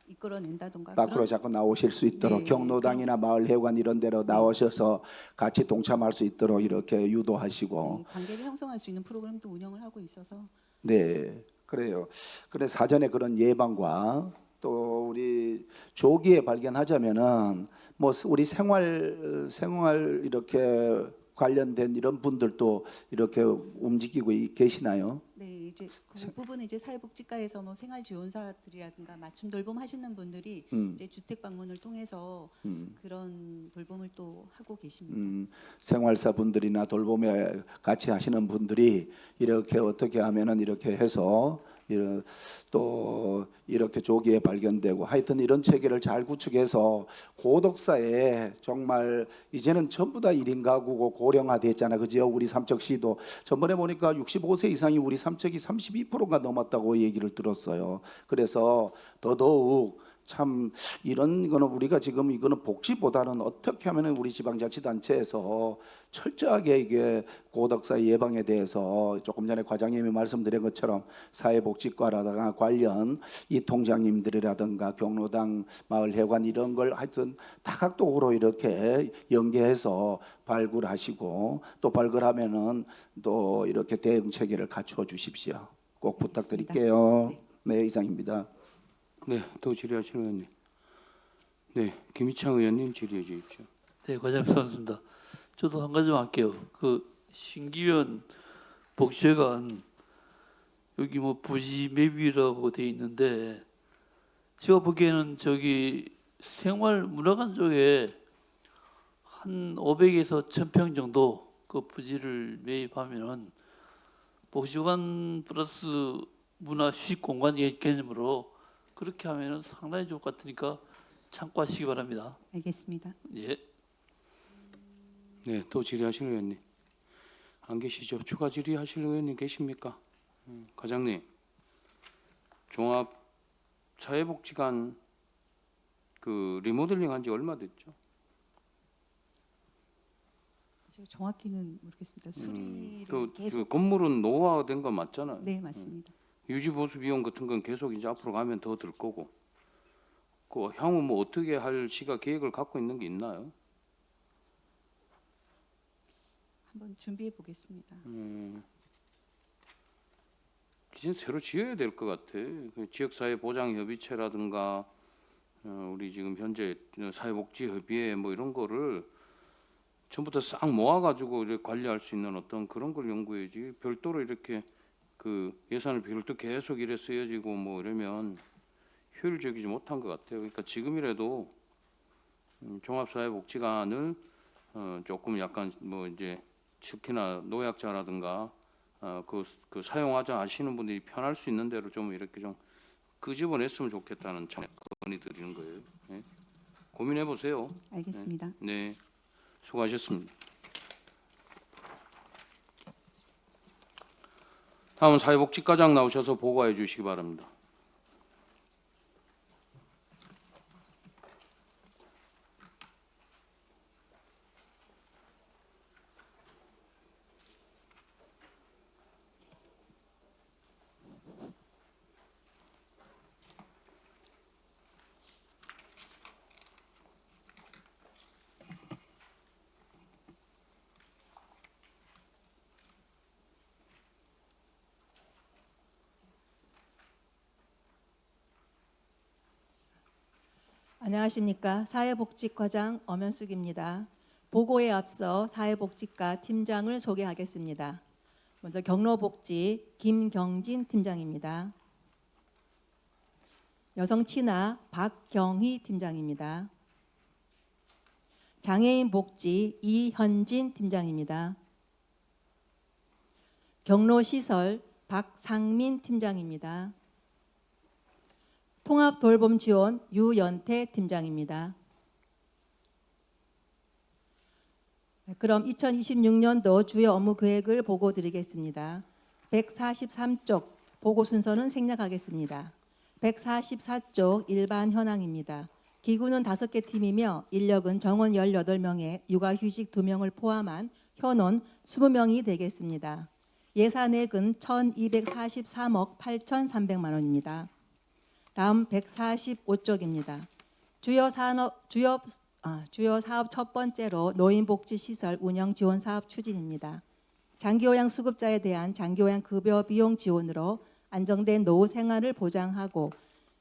이끌어낸다던가 밖으로 그런 자꾸 나오실 수 있도록 네, 경로당이나 마을회관 이런 데로 나오셔서 같이 동참할 수 있도록 이렇게 유도하시고 네, 관계를 형성할 수 있는 프로그램도 운영을 하고 있어서 네 그래요. 그래 사전에 그런 예방과 또 우리 조기에 발견하자면은 뭐 우리 생활 이렇게 관련된 이런 분들도 이렇게 움직이고 계시나요? 네, 이제 그 부분은 이제 사회복지과에서 뭐 생활지원사들이라든가 맞춤 돌봄 하시는 분들이 이제 주택 방문을 통해서 그런 돌봄을 또 하고 계십니다. 생활사 분들이나 돌봄에 같이 하시는 분들이 이렇게 어떻게 하면은 이렇게 해서 또 이렇게 조기에 발견되고 하여튼 이런 체계를 잘 구축해서 고독사에 정말 이제는 전부 다 1인 가구고 고령화됐잖아. 그죠? 우리 삼척시도 전번에 보니까 65세 이상이 우리 삼척이 32%가 넘었다고 얘기를 들었어요. 그래서 더더욱 참 이런 거는 우리가 지금 이거는 복지보다는 어떻게 하면은 우리 지방자치단체에서 철저하게 이게 고독사 예방에 대해서 조금 전에 과장님이 말씀드린 것처럼 사회복지과라든가 관련 이 통장님들이라든가 경로당 마을회관 이런 걸 하여튼 다각도로 이렇게 연계해서 발굴하시고 또 발굴하면은 또 이렇게 대응 체계를 갖춰 주십시오. 꼭 부탁드릴게요. 네, 이상입니다. 네, 또 질의하시는 의원님. 네, 김희창 의원님 질의해 주십시오. 네, 과장님 수고하셨습니다. 저도 한 가지만 할게요. 그 신기현 복지회관 여기 뭐 부지 매입이라고 돼 있는데 제가 보기에는 저기 생활문화관 쪽에 한 500에서 1000평 정도 그 부지를 매입하면은 복지관 플러스 문화 휴식 공간 개념으로 그렇게 하면은 상당히 좋을 것 같으니까 참고하시기 바랍니다. 알겠습니다. 예. 네, 또 질의하시는 의원님. 안 계시죠? 추가 질의하실 의원님 계십니까? 과장님, 종합 사회복지관 그 리모델링 한 지 얼마 됐죠? 제가 정확히는 모르겠습니다. 수리를 그 계속 건물은 노후화된 거 맞잖아요. 네 맞습니다. 유지 보수 비용 같은 건 계속 이제 앞으로 가면 더 들 거고. 그 향후 뭐 어떻게 할 시가 계획을 갖고 있는 게 있나요? 한번 준비해 보겠습니다. 이제 새로 지어야 될 것 같아. 그 지역사회 보장 협의체라든가 우리 지금 현재 사회복지 협의회 뭐 이런 거를 전부 다 싹 모아가지고 이렇게 관리할 수 있는 어떤 그런 걸 연구해야지. 별도로 이렇게 그 예산을 별도 계속 이래 쓰여지고 뭐 이러면 효율적이지 못한 것 같아요. 그러니까 지금이라도 종합사회복지관을 조금 약간 뭐 이제 특히나 노약자라든가 그 사용하자 하시는 분들이 편할 수 있는 대로 좀 이렇게 좀 끄집어냈으면 좋겠다는 건의 드리는 거예요. 네. 고민해 보세요. 알겠습니다. 네, 수고하셨습니다. 다음은 사회복지과장 나오셔서 보고해 주시기 바랍니다. 안녕하십니까. 사회복지과장 엄현숙입니다. 보고에 앞서 사회복지과 팀장을 소개하겠습니다. 먼저 경로복지 김경진 팀장입니다. 여성친화 박경희 팀장입니다. 장애인복지 이현진 팀장입니다. 경로시설 박상민 팀장입니다. 통합돌봄지원 유연태 팀장입니다. 그럼 2026년도 주요 업무 계획을 보고 드리겠습니다. 143쪽 보고 순서는 생략하겠습니다. 144쪽 일반 현황입니다. 기구는 5개 팀이며 인력은 정원 18명에 육아휴직 2명을 포함한 현원 20명이 되겠습니다. 예산액은 1,243억 8,300만 원입니다. 다음 145쪽입니다. 주요 사업 첫 번째로 노인복지시설 운영 지원 사업 추진입니다. 장기요양 수급자에 대한 장기요양 급여 비용 지원으로 안정된 노후 생활을 보장하고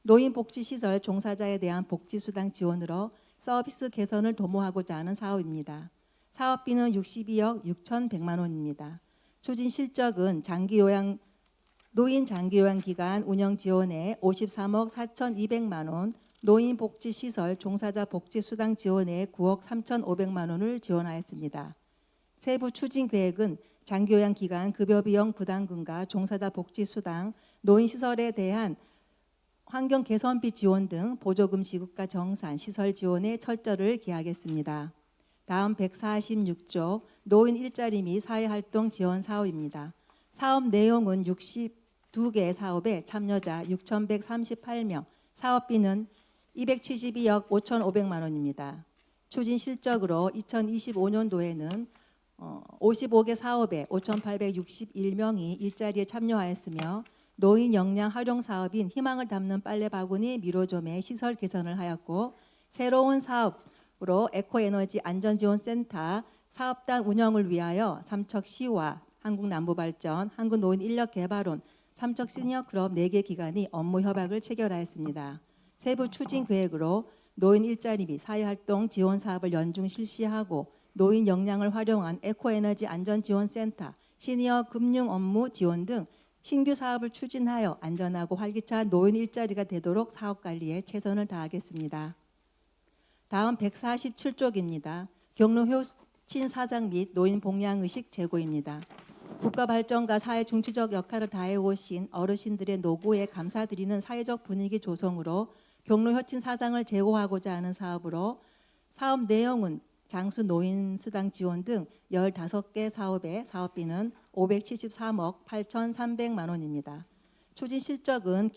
노인복지시설 종사자에 대한 복지수당 지원으로 서비스 개선을 도모하고자 하는 사업입니다. 사업비는 62억 6,100만 원입니다. 추진 실적은 노인 장기요양 기관 운영 지원에 53억 4,200만 원, 노인복지시설 종사자 복지수당 지원에 9억 3,500만 원을 지원하였습니다. 세부 추진 계획은 장기요양 기관 급여 비용 부담금과 종사자 복지수당, 노인시설에 대한 환경 개선비 지원 등 보조금 지급과 정산, 시설 지원에 철저를 기하겠습니다. 다음 146조 노인 일자리 및 사회활동 지원 사업입니다. 사업 내용은 62개 사업에 참여자 6,138명, 사업비는 272억 5,500만 원입니다. 추진 실적으로 2025년도에는 55개 사업에 5,861명이 일자리에 참여하였으며 노인 역량 활용 사업인 희망을 담는 빨래 바구니 미로점의 시설 개선을 하였고 새로운 사업으로 에코에너지 안전지원센터 사업단 운영을 위하여 삼척시와 한국남부발전, 한국노인인력개발원, 삼척 시니어클럽 4개 기관이 업무 협약을 체결하였습니다. 세부 추진 계획으로 노인 일자리 및 사회활동 지원 사업을 연중 실시하고 노인 역량을 활용한 에코에너지 안전지원센터, 시니어 금융 업무 지원 등 신규 사업을 추진하여 안전하고 활기찬 노인 일자리가 되도록 사업 관리에 최선을 다하겠습니다. 다음 147쪽입니다. 경로 효친 사장 및 노인 복양의식 제고입니다. 국가 발전과 사회 중추적 역할을 다해 오신 어르신들의 노고에 감사드리는 사회적 분위기 조성으로 경로 효친 사상을 제고하고자 하는 사업으로 사업 내용은 장수 노인 수당 지원 등 15개 사업의 사업비는 573억 8,300만 원입니다. 추진 실적은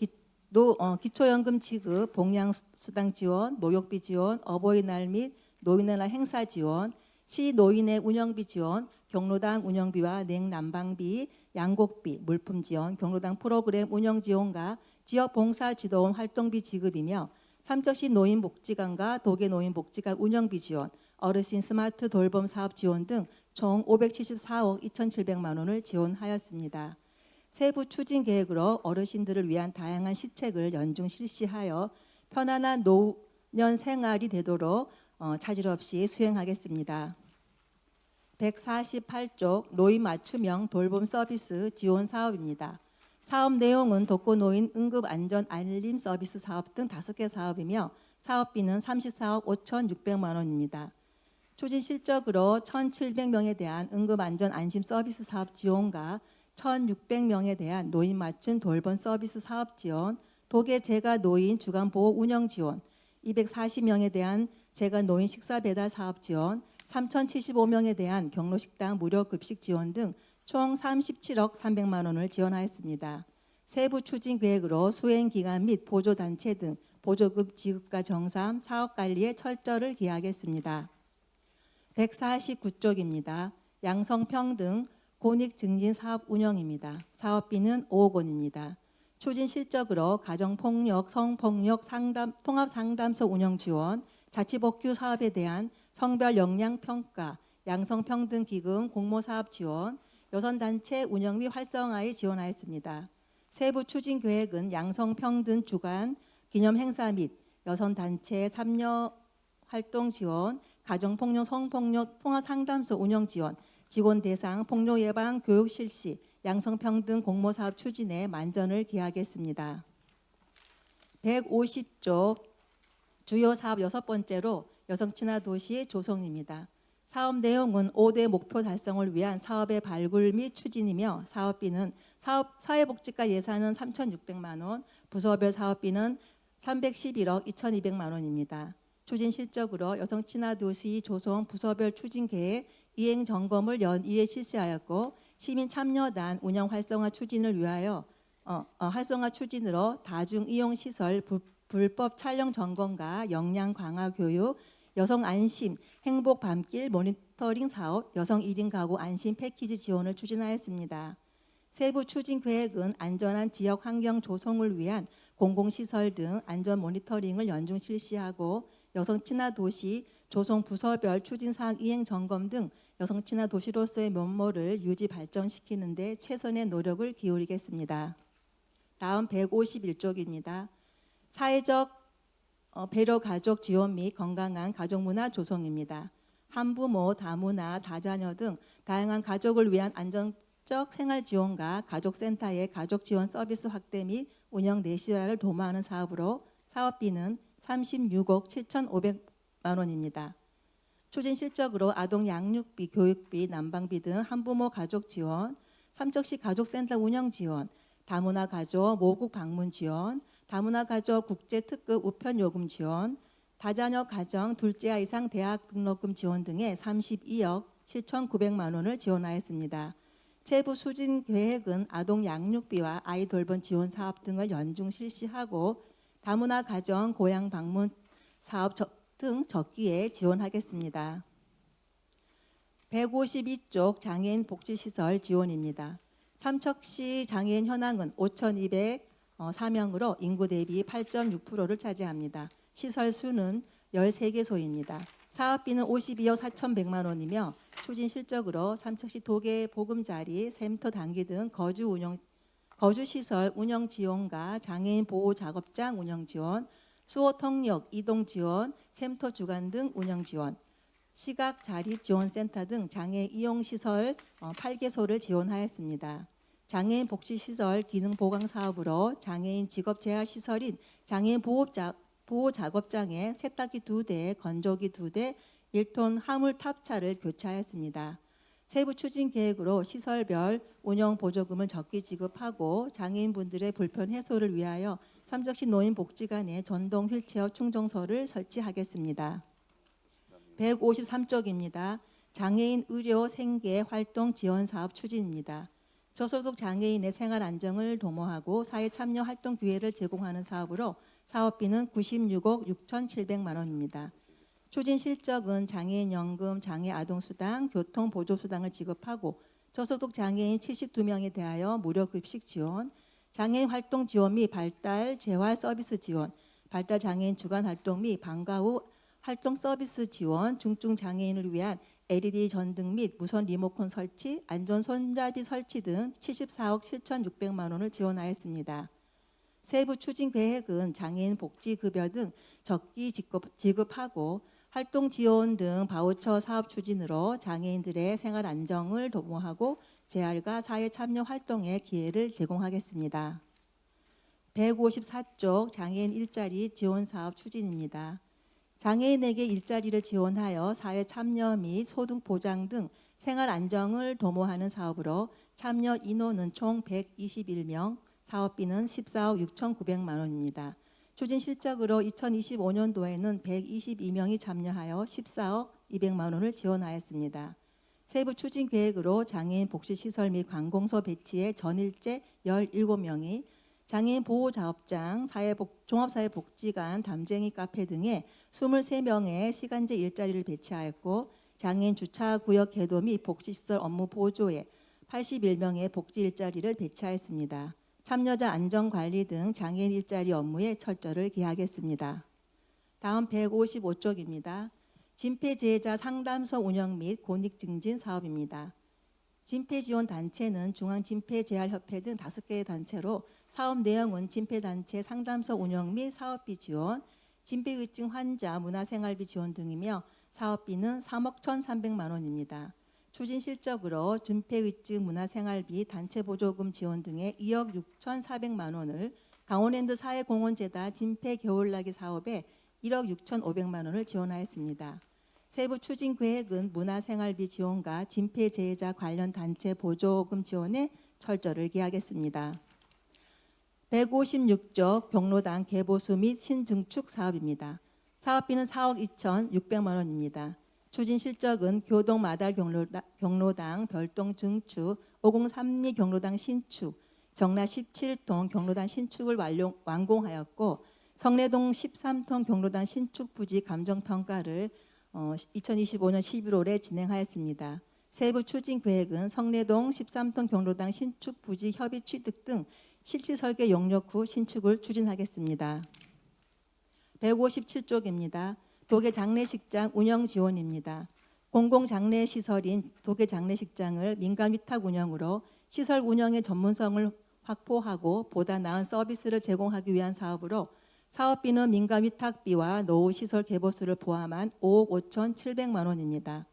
기초연금 지급, 복양 수당 지원, 목욕비 지원, 어버이날 및 노인의 행사 지원, 시 노인의 운영비 지원, 경로당 운영비와 냉난방비, 양곡비, 물품 지원, 경로당 프로그램 운영 지원과 지역 봉사 지도원 활동비 지급이며 삼척시 노인복지관과 도계 노인복지관 운영비 지원, 어르신 스마트 돌봄 사업 지원 등 총 574억 2,700만 원을 지원하였습니다. 세부 추진 계획으로 어르신들을 위한 다양한 시책을 연중 실시하여 편안한 노년 생활이 되도록 차질 없이 수행하겠습니다. 148쪽 노인 맞춤형 돌봄 서비스 지원 사업입니다. 사업 내용은 독거노인 응급안전 알림 서비스 사업 등 5개 사업이며 사업비는 34억 5,600만 원입니다. 추진 실적으로 1,700명에 대한 응급안전 안심 서비스 사업 지원과 1,600명에 대한 노인 맞춤 돌봄 서비스 사업 지원, 독일 재가 노인 주간 보호 운영 지원, 240명에 대한 재가 노인 식사 배달 사업 지원, 3,075명에 대한 경로식당 무료 급식 지원 등 총 37억 300만 원을 지원하였습니다. 세부 추진 계획으로 수행 기간 및 보조 단체 등 보조금 지급과 정산, 사업 관리에 철저를 기하겠습니다. 149쪽입니다. 양성평등 권익 증진 사업 운영입니다. 사업비는 5억 원입니다. 추진 실적으로 가정폭력, 성폭력 통합 상담소 운영 지원, 자치복귀 사업에 대한 성별 역량 평가, 양성평등 기금 공모 사업 지원, 여성단체 운영 및 활성화에 지원하였습니다. 세부 추진 계획은 양성평등 주간 기념 행사 및 여성단체 참여 활동 지원, 가정폭력, 성폭력 통합 상담소 운영 지원, 직원 대상 폭력 예방 교육 실시, 양성평등 공모 사업 추진에 만전을 기하겠습니다. 150쪽 주요 사업 6번째로 여성친화 도시 조성입니다. 사업 내용은 5대 목표 달성을 위한 사업의 발굴 및 추진이며 사업비는 사회복지과 예산은 3,600만 원, 부서별 사업비는 311억 2,200만 원입니다. 추진 실적으로 여성친화 도시 조성 부서별 추진 계획 이행 점검을 연이에 실시하였고 시민 참여단 운영 활성화 추진을 위하여 활성화 추진으로 다중 이용 시설 불법 촬영 점검과 역량 강화 교육, 여성 안심 행복 밤길 모니터링 사업, 여성 1인 가구 안심 패키지 지원을 추진하였습니다. 세부 추진 계획은 안전한 지역 환경 조성을 위한 공공시설 등 안전 모니터링을 연중 실시하고 여성 친화 도시 조성 부서별 추진 사항 이행 점검 등 여성 친화 도시로서의 면모를 유지 발전시키는 데 최선의 노력을 기울이겠습니다. 다음 151쪽입니다. 사회적 배려 가족 지원 및 건강한 가족 문화 조성입니다. 한부모, 다문화, 다자녀 등 다양한 가족을 위한 안정적 생활 지원과 가족센터의 가족 지원 서비스 확대 및 운영 내실화를 도모하는 사업으로 사업비는 36억 7,500만 원입니다. 추진 실적으로 아동 양육비, 교육비, 난방비 등 한부모 가족 지원, 삼척시 가족센터 운영 지원, 다문화 가족 모국 방문 지원, 다문화 가족 국제 특급 우편 요금 지원, 다자녀 가정 둘째 이상 대학 등록금 지원 등의 32억 7,900만 원을 지원하였습니다. 세부 추진 계획은 아동 양육비와 아이 돌봄 지원 사업 등을 연중 실시하고 다문화 가정 고향 방문 사업 등 적기에 지원하겠습니다. 152쪽 장애인 복지시설 지원입니다. 삼척시 장애인 현황은 5,204명으로 인구 대비 8.6%를 차지합니다. 시설 수는 13개소입니다. 사업비는 52억 4,100만 원이며 추진 실적으로 삼척시 도계 보금자리, 샘터 단기 등 거주시설 운영 지원과 장애인 보호 작업장 운영 지원, 수호 통역 이동 지원, 샘터 주간 등 운영 지원, 시각 자립 지원센터 등 장애 이용 시설 8개소를 지원하였습니다. 장애인 복지시설 기능 보강 사업으로 장애인 직업 재활 시설인 장애인 보호 작업장에 세탁기 2대, 건조기 2대, 1톤 화물 탑차를 교체하였습니다. 세부 추진 계획으로 시설별 운영 보조금을 적게 지급하고 장애인분들의 불편 해소를 위하여 삼척시 노인복지관에 전동 휠체어 충전소를 설치하겠습니다. 153쪽입니다. 장애인 의료 생계 활동 지원 사업 추진입니다. 저소득 장애인의 생활 안정을 도모하고 사회 참여 활동 기회를 제공하는 사업으로 사업비는 96억 6,700만 원입니다. 추진 실적은 장애인 연금, 장애 아동 수당, 교통 보조 수당을 지급하고 저소득 장애인 72명에 대하여 무료 급식 지원, 장애인 활동 지원 및 발달 재활 서비스 지원, 발달 장애인 주간 활동 및 방과 후 활동 서비스 지원, 중증 장애인을 위한 LED 전등 및 무선 리모컨 설치, 안전 손잡이 설치 등 74억 7,600만 원을 지원하였습니다. 세부 추진 계획은 장애인 복지 급여 등 적기 지급하고 활동 지원 등 바우처 사업 추진으로 장애인들의 생활 안정을 도모하고 재활과 사회 참여 활동의 기회를 제공하겠습니다. 154쪽 장애인 일자리 지원 사업 추진입니다. 장애인에게 일자리를 지원하여 사회 참여 및 소득 보장 등 생활 안정을 도모하는 사업으로 참여 인원은 총 121명, 사업비는 14억 6,900만 원입니다. 추진 실적으로 2025년도에는 122명이 참여하여 14억 200만 원을 지원하였습니다. 세부 추진 계획으로 장애인 복지시설 및 관공서 배치에 전일제 17명이, 장애인 보호자업장, 종합사회복지관, 담쟁이 카페 등에 23명의 시간제 일자리를 배치하였고, 장애인 주차구역 개도 및 복지시설 업무 보조에 81명의 복지 일자리를 배치하였습니다. 참여자 안전관리 등 장애인 일자리 업무에 철저를 기하겠습니다. 다음 155쪽입니다. 진폐지혜자 상담소 운영 및 권익 증진 사업입니다. 진폐지원단체는 중앙진폐재활협회 등 5개의 단체로 사업 내용은 진폐단체 상담소 운영 및 사업비 지원, 진폐의증 환자 문화생활비 지원 등이며 사업비는 3억 1,300만 원입니다. 추진 실적으로 진폐의증 문화생활비 단체 보조금 지원 등의 2억 6,400만 원을, 강원랜드 사회공헌재단 진폐 겨울나기 사업에 1억 6,500만 원을 지원하였습니다. 세부 추진 계획은 문화생활비 지원과 진폐재해자 관련 단체 보조금 지원에 철저를 기하겠습니다. 156조 경로당 개보수 및 신증축 사업입니다. 사업비는 4억 2,600만 원입니다. 추진 실적은 교동 마달 경로당 별동 증축, 503리 경로당 신축, 정라 17통 경로당 신축을 완공하였고, 성내동 13통 경로당 신축 부지 감정평가를 2025년 11월에 진행하였습니다. 세부 추진 계획은 성내동 13통 경로당 신축 부지 협의 취득 등 실시 설계 용역 후 신축을 추진하겠습니다. 157쪽입니다. 도계 장례식장 운영 지원입니다. 공공장례시설인 도계 장례식장을 민간 위탁 운영으로 시설 운영의 전문성을 확보하고 보다 나은 서비스를 제공하기 위한 사업으로 사업비는 민간 위탁비와 노후 시설 개보수를 포함한 5억 5,700만 원입니다.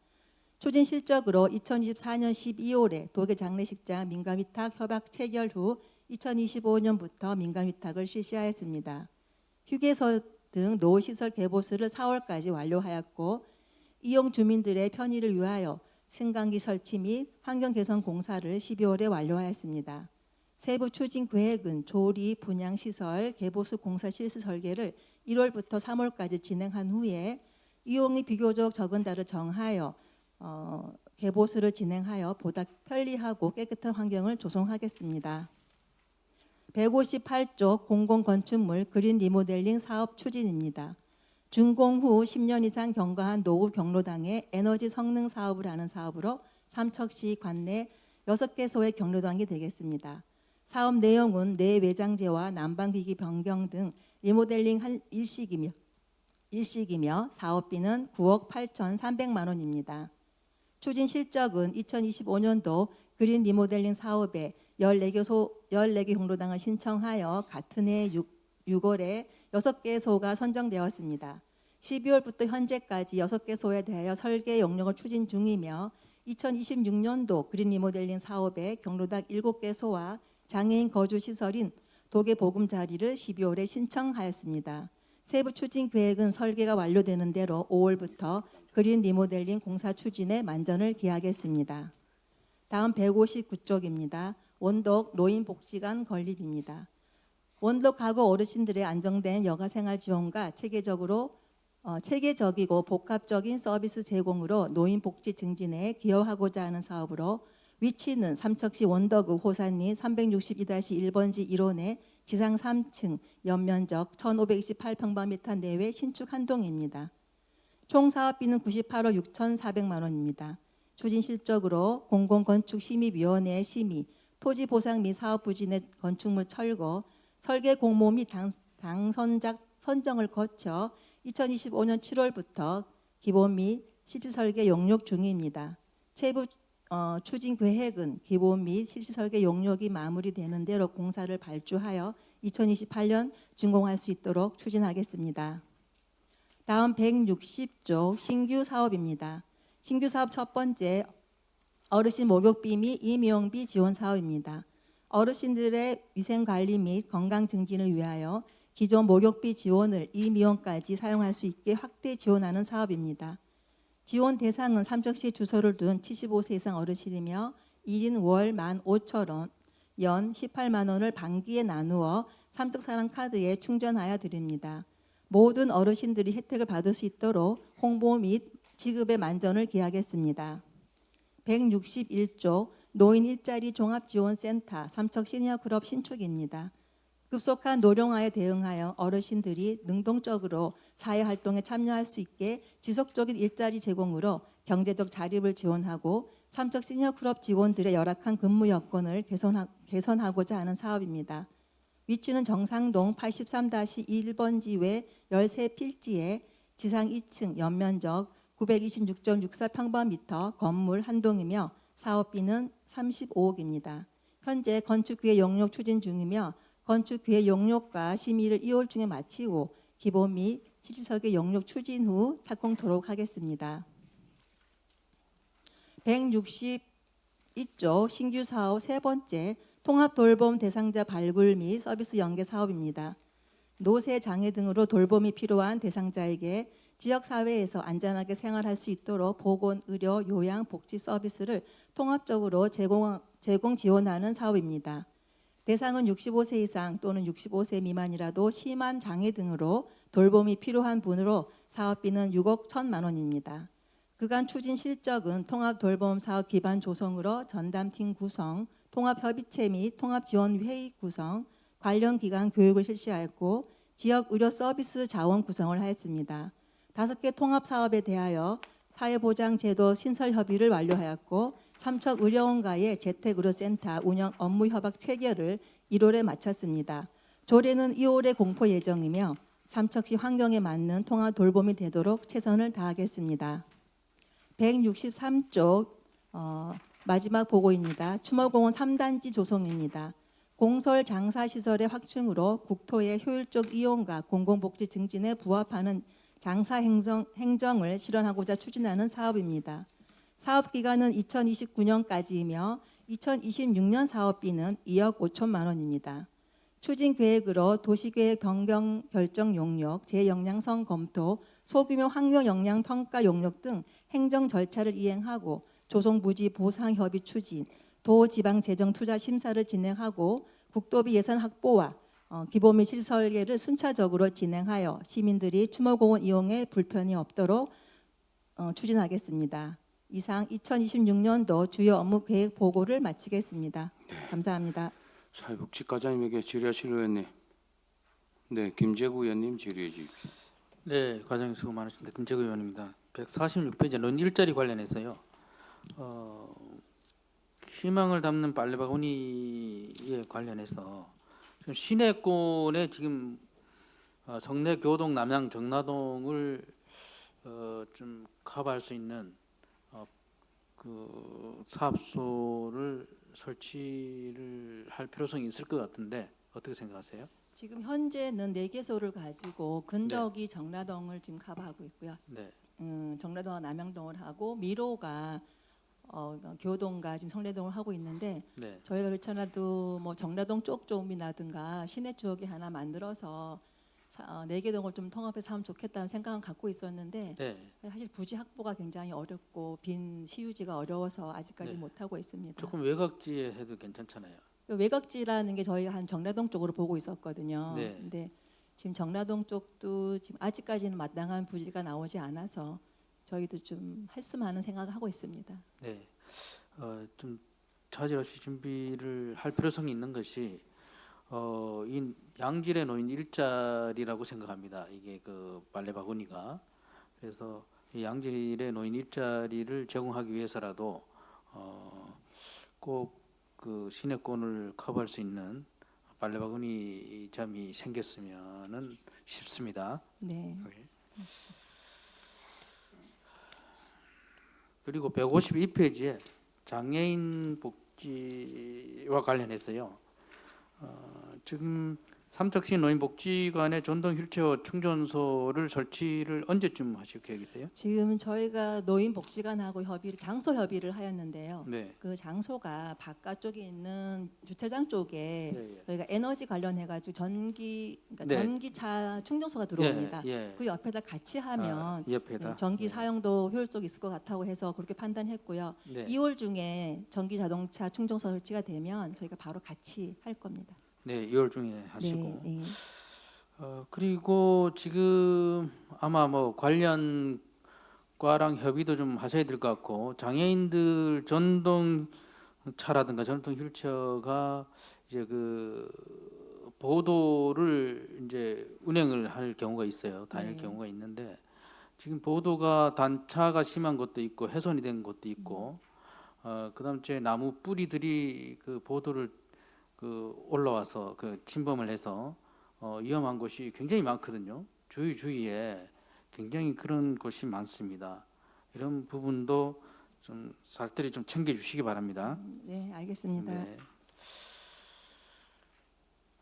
추진 실적으로 2024년 12월에 도계 장례식장 민간 위탁 협약 체결 후 2025년부터 민간 위탁을 실시하였습니다. 휴게소 등 노후시설 개보수를 4월까지 완료하였고, 이용 주민들의 편의를 위하여 승강기 설치 및 환경 개선 공사를 12월에 완료하였습니다. 세부 추진 계획은 조리, 분양 시설, 개보수 공사 실시 설계를 1월부터 3월까지 진행한 후에 이용이 비교적 적은 달을 정하여 개보수를 진행하여 보다 편리하고 깨끗한 환경을 조성하겠습니다. 158조 공공건축물 그린 리모델링 사업 추진입니다. 준공 후 10년 이상 경과한 노후 경로당의 에너지 성능 사업을 하는 사업으로 삼척시 관내 6개소의 경로당이 되겠습니다. 사업 내용은 내외장재와 난방기기 변경 등 리모델링 일식이며 사업비는 9억 8,300만 원입니다. 추진 실적은 2025년도 그린 리모델링 사업에 14개 경로당을 신청하여 같은 해 6월에 6개소가 선정되었습니다. 12월부터 현재까지 6개소에 대하여 설계 용역을 추진 중이며 2026년도 그린 리모델링 사업에 경로당 7개소와 장애인 거주시설인 도계 보금자리를 12월에 신청하였습니다. 세부 추진 계획은 설계가 완료되는 대로 5월부터 그린 리모델링 공사 추진에 만전을 기하겠습니다. 다음 159쪽입니다. 원독 노인복지관 건립입니다. 원독 가구 어르신들의 안정된 여가생활 지원과 체계적이고 복합적인 서비스 제공으로 노인복지 증진에 기여하고자 하는 사업으로 위치는 삼척시 원덕구 호산리 362-1번지 1호내 지상 3층 연면적 1,528평방미터 내외 신축 한 동입니다. 총 사업비는 98억 6,400만 원입니다. 추진 실적으로 공공건축심의위원회 심의, 토지 보상 및 사업 부진의 건축물 철거, 설계 공모 및 당선작 선정을 거쳐 2025년 7월부터 기본 및 실시 설계 용역 중입니다. 세부 추진 계획은 기본 및 실시 설계 용역이 마무리되는 대로 공사를 발주하여 2028년 준공할 수 있도록 추진하겠습니다. 다음 160쪽 신규 사업입니다. 신규 사업 첫 번째 어르신 목욕비 및 임용비 지원 사업입니다. 어르신들의 위생관리 및 건강 증진을 위하여 기존 목욕비 지원을 임용까지 사용할 수 있게 확대 지원하는 사업입니다. 지원 대상은 삼척시에 주소를 둔 75세 이상 어르신이며 1인 월 15,000원, 연 18만 원을 반기에 나누어 삼척사랑카드에 충전하여 드립니다. 모든 어르신들이 혜택을 받을 수 있도록 홍보 및 지급의 만전을 기하겠습니다. 161조 노인 일자리 종합지원센터 삼척 시니어클럽 신축입니다. 급속한 노령화에 대응하여 어르신들이 능동적으로 사회활동에 참여할 수 있게 지속적인 일자리 제공으로 경제적 자립을 지원하고 삼척 시니어클럽 직원들의 열악한 근무 여건을 개선하고자 하는 사업입니다. 위치는 정상동 83-1번지 외 13필지에 지상 2층 연면적 926.64평방미터 건물 한 동이며 사업비는 35억입니다. 현재 건축기획 용역 추진 중이며 건축기획 용역과 심의를 2월 중에 마치고 기본 및 실질설계 용역 추진 후 착공토록 하겠습니다. 162조 신규 사업 세 번째 통합 돌봄 대상자 발굴 및 서비스 연계 사업입니다. 노쇠 장애 등으로 돌봄이 필요한 대상자에게 지역사회에서 안전하게 생활할 수 있도록 보건, 의료, 요양, 복지 서비스를 통합적으로 제공 지원하는 사업입니다. 대상은 65세 이상 또는 65세 미만이라도 심한 장애 등으로 돌봄이 필요한 분으로 사업비는 6억 1천만 원입니다. 그간 추진 실적은 통합 돌봄 사업 기반 조성으로 전담팀 구성, 통합협의체 및 통합지원회의 구성, 관련 기관 교육을 실시하였고 지역 의료 서비스 자원 구성을 하였습니다. 5개 통합 사업에 대하여 사회보장제도 신설 협의를 완료하였고 삼척의료원과의 재택의료센터 운영 업무 협약 체결을 1월에 마쳤습니다. 조례는 2월에 공포 예정이며 삼척시 환경에 맞는 통합 돌봄이 되도록 최선을 다하겠습니다. 163쪽 마지막 보고입니다. 추모공원 3단지 조성입니다. 공설 장사시설의 확충으로 국토의 효율적 이용과 공공복지 증진에 부합하는 장사 행정을 실현하고자 추진하는 사업입니다. 사업 기간은 2029년까지이며 2026년 사업비는 2억 5천만 원입니다. 추진 계획으로 도시계획 변경 결정 용역, 재영향성 검토, 소규모 환경 영향 평가 용역 등 행정 절차를 이행하고 조성 부지 보상 협의 추진, 도 지방 재정 투자 심사를 진행하고 국도비 예산 확보와 기본 및 실설계를 순차적으로 진행하여 시민들이 추모공원 이용에 불편이 없도록 추진하겠습니다. 이상 2026년도 주요 업무 계획 보고를 마치겠습니다. 감사합니다. 사회복지과장님에게 질의하실 의원님. 네, 김재구 의원님 질의해 주십시오. 네, 과장님 수고 많으십니다. 김재구 의원입니다. 146페이지 노인 일자리 관련해서요. 희망을 담는 빨래바구니에 관련해서 지금 시내권에 지금 성내 교동, 남양, 정라동을 좀 커버할 수 있는 그 사업소를 설치를 할 필요성이 있을 것 같은데 어떻게 생각하세요? 지금 현재는 4개소를 가지고 근덕이 정라동을 지금 커버하고 있고요. 네. 정라동과 남양동을 하고 미로가 교동과 지금 성내동을 하고 있는데 네. 저희가 그렇잖아도 뭐 정라동 쪽 좀이라든가 시내 쪽에 하나 만들어서 4개 동을 좀 통합해서 하면 좋겠다는 생각은 갖고 있었는데 네. 사실 부지 확보가 굉장히 어렵고 빈 시유지가 어려워서 아직까지 네. 못하고 있습니다. 조금 외곽지에 해도 괜찮잖아요. 외곽지라는 게 저희가 한 정라동 쪽으로 보고 있었거든요. 네. 근데 지금 정라동 쪽도 지금 아직까지는 마땅한 부지가 나오지 않아서 저희도 좀 했으면 하는 생각을 하고 있습니다. 네, 좀 차질 없이 준비를 할 필요성이 있는 것이 이 양질의 노인 일자리라고 생각합니다. 이게 그 빨래바구니가 그래서 이 양질의 노인 일자리를 제공하기 위해서라도 꼭 그 시내권을 커버할 수 있는 빨래바구니 점이 생겼으면은 싶습니다. 네. 그리고 152페이지에 장애인 복지와 관련해서요. 지금 삼척시 노인복지관에 전동 휠체어 충전소를 설치를 언제쯤 하실 계획이세요? 지금 저희가 노인복지관하고 장소 협의를 하였는데요. 네. 그 장소가 바깥쪽에 있는 주차장 쪽에 예, 저희가 에너지 관련해가지고 그러니까 네. 전기차 충전소가 들어옵니다. 예. 그 옆에다 같이 하면 옆에다. 전기 네. 사용도 효율적이 있을 것 같다고 해서 그렇게 판단했고요. 네. 2월 중에 전기 자동차 충전소 설치가 되면 저희가 바로 같이 할 겁니다. 네, 2월 중에 하시고. 네. 그리고 지금 아마 뭐 관련 과랑 협의도 좀 하셔야 될 것 같고 장애인들 전동차라든가 전동 휠체어가 이제 그 보도를 이제 운행을 할 경우가 있어요. 다닐 네. 경우가 있는데 지금 보도가 단차가 심한 것도 있고 훼손이 된 것도 있고 그다음 제 나무 뿌리들이 그 보도를 그 올라와서 그 침범을 해서 위험한 곳이 굉장히 많거든요. 주위에 굉장히 그런 곳이 많습니다. 이런 부분도 좀 살뜰히 좀 챙겨주시기 바랍니다. 네, 알겠습니다. 네.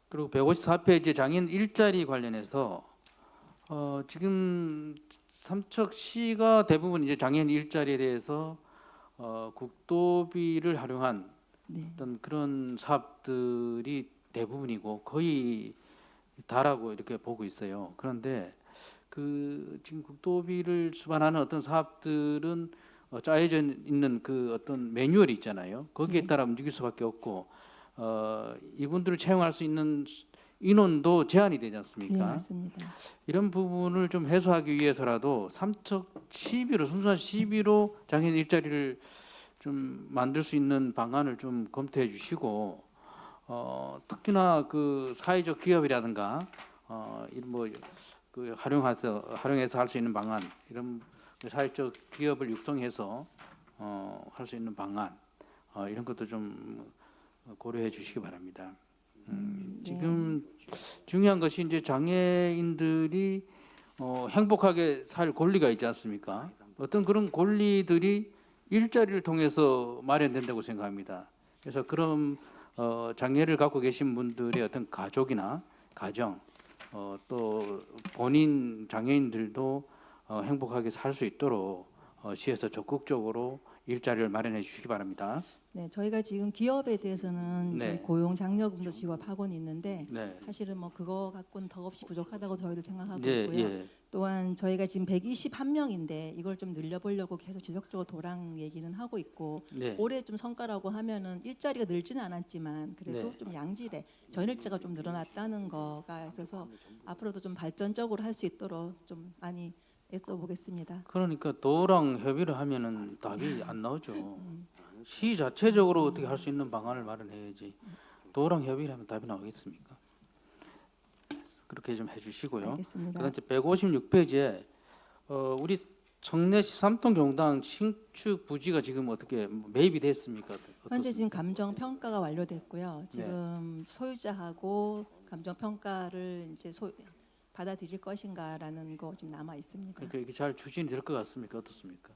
그리고 154페이지 장애인 일자리 관련해서 지금 삼척시가 대부분 이제 장애인 일자리에 대해서 국도비를 활용한 네. 어떤 그런 사업들이 대부분이고 거의 다라고 이렇게 보고 있어요. 그런데 그 지금 국도비를 수반하는 어떤 사업들은 짜여져 있는 그 어떤 매뉴얼이 있잖아요. 거기에 네. 따라 움직일 수밖에 없고 이분들을 채용할 수 있는 인원도 제한이 되지 않습니까? 네, 맞습니다. 이런 부분을 좀 해소하기 위해서라도 삼척 시비로 순수한 시비로 장애인 일자리를 좀 만들 수 있는 방안을 좀 검토해 주시고 특히나 그 사회적 기업이라든가 이런 뭐그 활용해서 할 수 있는 방안 이런 그 사회적 기업을 육성해서 할 수 있는 방안 이런 것도 좀 고려해 주시기 바랍니다. 네. 지금 중요한 것이 이제 장애인들이 행복하게 살 권리가 있지 않습니까? 어떤 그런 권리들이 일자리를 통해서 마련된다고 생각합니다. 그래서 그런 장애를 갖고 계신 분들의 어떤 가족이나 가정 또 본인 장애인들도 행복하게 살 수 있도록 시에서 적극적으로 일자리를 마련해 주시기 바랍니다. 네, 저희가 지금 기업에 대해서는 네. 저희 고용 장려금도 지급하고는 있는데 네. 사실은 뭐 그거 갖고는 덕없이 부족하다고 저희도 생각하고 예, 있고요. 예. 또한 저희가 지금 121명인데 이걸 좀 늘려보려고 계속 지속적으로 도랑 얘기는 하고 있고 네. 올해 좀 성과라고 하면은 일자리가 늘지는 않았지만 그래도 네. 좀 양질의 전일제가 좀 늘어났다는 거가 있어서 앞으로도 좀 발전적으로 할 수 있도록 좀 많이 애써 보겠습니다. 그러니까 도랑 협의를 하면은 답이 안 나오죠. 시 자체적으로 어떻게 할 수 있는 방안을 마련해야지. 도랑 협의를 하면 답이 나오겠습니까? 그렇게 좀 해주시고요. 알겠습니다. 그다음 156페이지에 우리 청내시 삼통 경당 신축 부지가 지금 어떻게 매입이 됐습니까? 현재 지금 감정 평가가 완료됐고요. 지금 소유자하고 감정 평가를 이제 받아들일 것인가라는 거 지금 남아 있습니다. 그러니까 이게 잘 추진이 될 것 같습니까? 어떻습니까?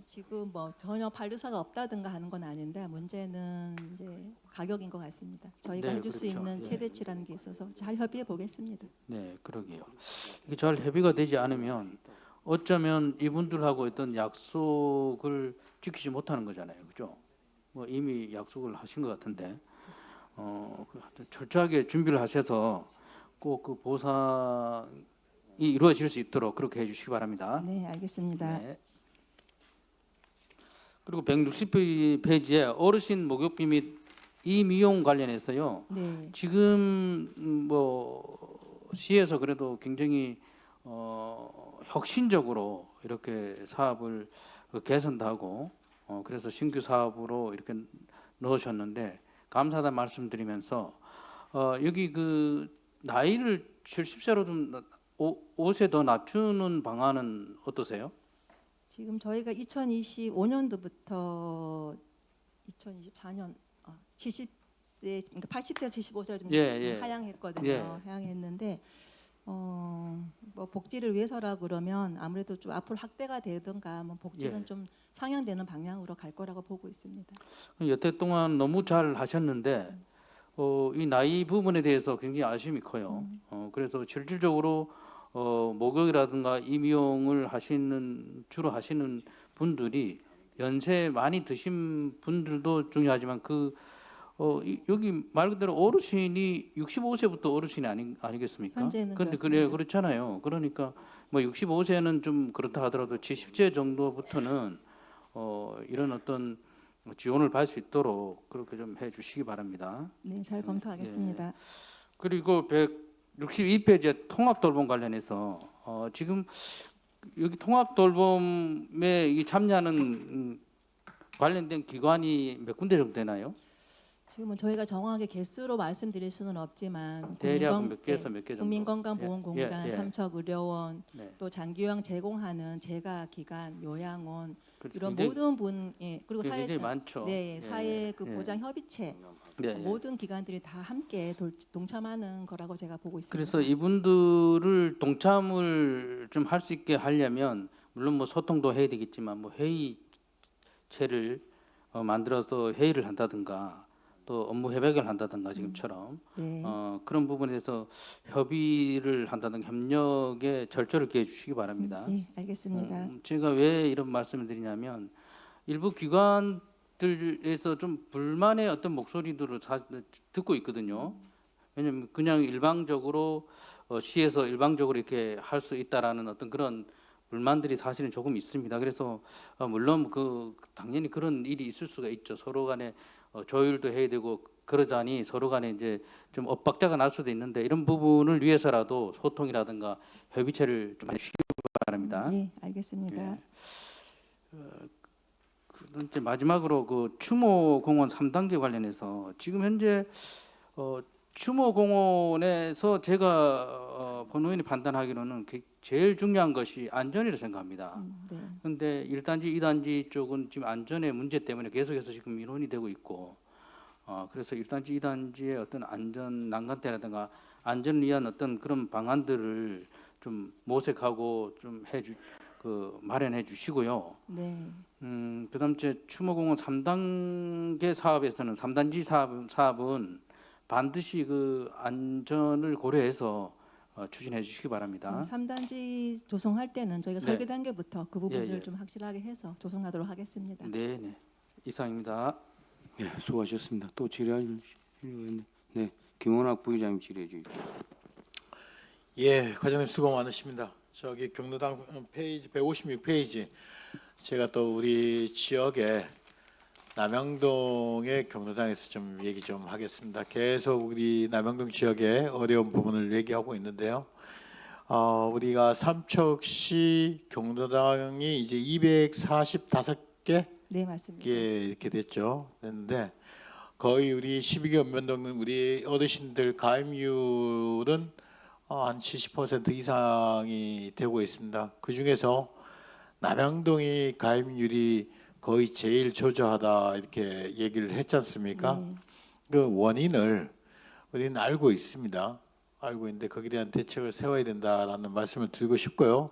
지금 뭐 전혀 반려사가 없다든가 하는 건 아닌데 문제는 이제 가격인 것 같습니다. 저희가 네, 해줄 수 그렇죠. 있는 예. 최대치라는 게 있어서 잘 협의해 보겠습니다. 네, 그러게요. 이게 잘 협의가 되지 않으면 어쩌면 이분들하고 어떤 약속을 지키지 못하는 거잖아요, 그죠? 뭐 이미 약속을 하신 것 같은데, 철저하게 준비를 하셔서 꼭 그 보상이 이루어질 수 있도록 그렇게 해주시기 바랍니다. 네, 알겠습니다. 네. 그리고 160페이지에 어르신 목욕비 및 이미용 관련해서요. 네, 지금 뭐 시에서 그래도 굉장히 혁신적으로 이렇게 사업을 개선도 하고 그래서 신규 사업으로 이렇게 넣으셨는데 감사하다 말씀드리면서 여기 그 나이를 70세로 좀 5세 더 낮추는 방안은 어떠세요? 지금 저희가 2025년도부터 2024년 70세, 그러니까 80세, 75세를 좀 예, 예. 하향했거든요. 예. 하향했는데 뭐 복지를 위해서라 그러면 아무래도 좀 앞으로 확대가 되든가 뭐 복지는 예. 좀 상향되는 방향으로 갈 거라고 보고 있습니다. 여태 동안 너무 잘 하셨는데 이 나이 부분에 대해서 굉장히 아쉬움이 커요. 그래서 실질적으로 목욕이라든가 임용을 주로 하시는 분들이 연세 많이 드신 분들도 중요하지만 여기 말 그대로 어르신이 65세부터 어르신이 아니겠습니까? 현재는 근데 그렇습니다. 그렇잖아요. 그러니까 뭐 65세는 좀 그렇다 하더라도 70세 정도부터는 이런 어떤 지원을 받을 수 있도록 그렇게 좀 해주시기 바랍니다. 네, 잘 검토하겠습니다. 그리고 162페이지에 통합돌봄 관련해서 지금 여기 통합돌봄에 이 참여하는 관련된 기관이 몇 군데 정도 되나요? 지금은 저희가 정확하게 개수로 말씀드릴 수는 없지만 대략 몇 개에서 몇 개 정도? 국민건강보험공단, 예. 삼척의료원, 네. 또 장기요양 제공하는 재가기관, 요양원 이런 굉장히- 모든 분, 예, 그리고 사회 굉장히 많죠. 네, 예. 사회 예. 보장 협의체 네, 예. 모든 기관들이 다 함께 동참하는 거라고 제가 보고 있습니다. 그래서 이분들을 동참을 좀 할 수 있게 하려면 물론 뭐 소통도 해야 되겠지만 뭐 회의체를 만들어서 회의를 한다든가 또 업무 협약을 한다든가 지금처럼 네. 그런 부분에 대해서 협의를 한다든가 협력에 절조를 기해 주시기 바랍니다. 네, 알겠습니다. 제가 왜 이런 말씀을 드리냐면 일부 기관들에서 좀 불만의 어떤 목소리들을 듣고 있거든요. 왜냐하면 그냥 일방적으로 시에서 일방적으로 이렇게 할 수 있다라는 어떤 그런 불만들이 사실은 조금 있습니다. 그래서 물론 당연히 그런 일이 있을 수가 있죠. 서로 간에 조율도 해야 되고 그러자니 서로 간에 이제 좀 엇박자가 날 수도 있는데 이런 부분을 위해서라도 소통이라든가 협의체를 좀 해주시기 바랍니다. 네, 알겠습니다. 이제 마지막으로 그 추모공원 3단계 관련해서 지금 현재 추모공원에서 제가 본의원이 판단하기로는 제일 중요한 것이 안전이라고 생각합니다. 네. 그런데 1단지, 2단지 쪽은 지금 안전의 문제 때문에 계속해서 지금 민원이 되고 있고 그래서 1단지, 2단지의 어떤 안전 난간대라든가 안전을 위한 어떤 그런 방안들을 좀 모색하고 좀 마련해 주시고요. 네. 그다음 제 추모공원 3단계 사업에서는 3단지 사업은 반드시 그 안전을 고려해서 추진해 주시기 바랍니다. 3단지 조성할 때는 저희가 네. 설계 단계부터 그 부분들을 예. 좀 확실하게 해서 조성하도록 하겠습니다. 네. 이상입니다. 네, 수고하셨습니다. 또 질의하실 의원님. 네, 김원학 부의장님 질의해 주십시오. 예, 과장님 수고 많으십니다. 저기 경로당 페이지 156페이지 제가 또 우리 지역에 남양동의 경로당에서 좀 얘기 좀 하겠습니다. 계속 우리 남양동 지역의 어려운 부분을 얘기하고 있는데요. 우리가 삼척시 경로당이 이제 245개 네, 맞습니다. 이렇게 됐죠. 됐는데 거의 우리 12개 읍면동 우리 어르신들 가입률은 한 70% 이상이 되고 있습니다. 그 중에서 남양동이 가입률이 거의 제일 저조하다 이렇게 얘기를 했지 않습니까? 네. 그 원인을 우리는 알고 있습니다. 알고 있는데 거기에 대한 대책을 세워야 된다라는 말씀을 드리고 싶고요.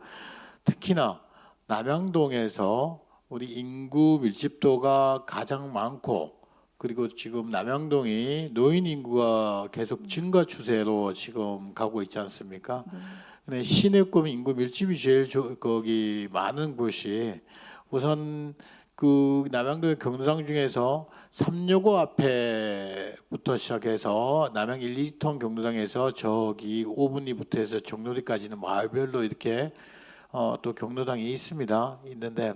특히나 남양동에서 우리 인구 밀집도가 가장 많고 그리고 지금 남양동이 노인 인구가 계속 증가 추세로 지금 가고 있지 않습니까? 근데 시내권 인구 밀집이 제일 거기 많은 곳이 우선 그 남양동의 경로당 중에서 삼여고 앞에부터 시작해서 남양 1, 2톤 경로당에서 저기 5분리부터 해서 정로리까지는 마을별로 이렇게 또 경로당이 있습니다. 있는데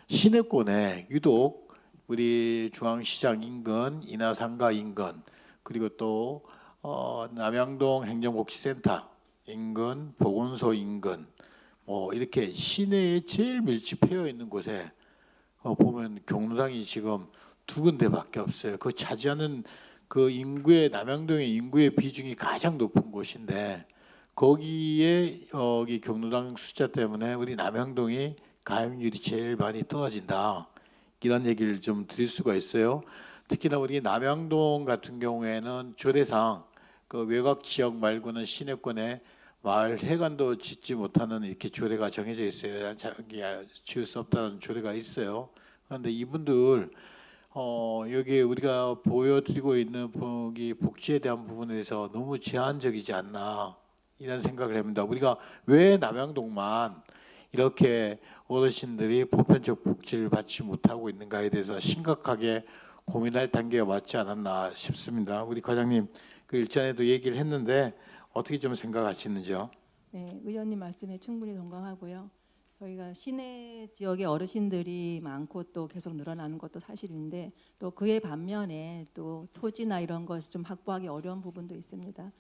시내권에 유독 우리 중앙시장 인근, 인하상가 인근 그리고 또 남양동 행정복지센터 인근, 보건소 인근 뭐 이렇게 시내에 제일 밀집되어 있는 곳에 보면 경로당이 지금 2군데밖에 없어요. 그 차지하는 그 인구의 남양동의 인구의 비중이 가장 높은 곳인데 거기에 여기 경로당 숫자 때문에 우리 남양동이 가입률이 제일 많이 떨어진다. 이런 얘기를 좀 드릴 수가 있어요. 특히나 우리 남양동 같은 경우에는 조례상 그 외곽 지역 말고는 시내권에 마을 회관도 짓지 못하는 이렇게 조례가 정해져 있어요. 자기 지을 수 없다는 조례가 있어요. 그런데 이분들 여기 우리가 보여드리고 있는 거기 복지에 대한 부분에서 너무 제한적이지 않나 이런 생각을 합니다. 우리가 왜 남양동만 이렇게 어르신들이 보편적 복지를 받지 못하고 있는가에 대해서 심각하게 고민할 단계가 맞지 않았나 싶습니다. 우리 과장님 그 일전에도 얘기를 했는데 어떻게 좀 생각하시는지요? 네, 의원님 말씀에 충분히 동감하고요. 저희가 시내 지역의 어르신들이 많고 또 계속 늘어나는 것도 사실인데 또 그에 반면에 또 토지나 이런 것을 좀 확보하기 어려운 부분도 있습니다.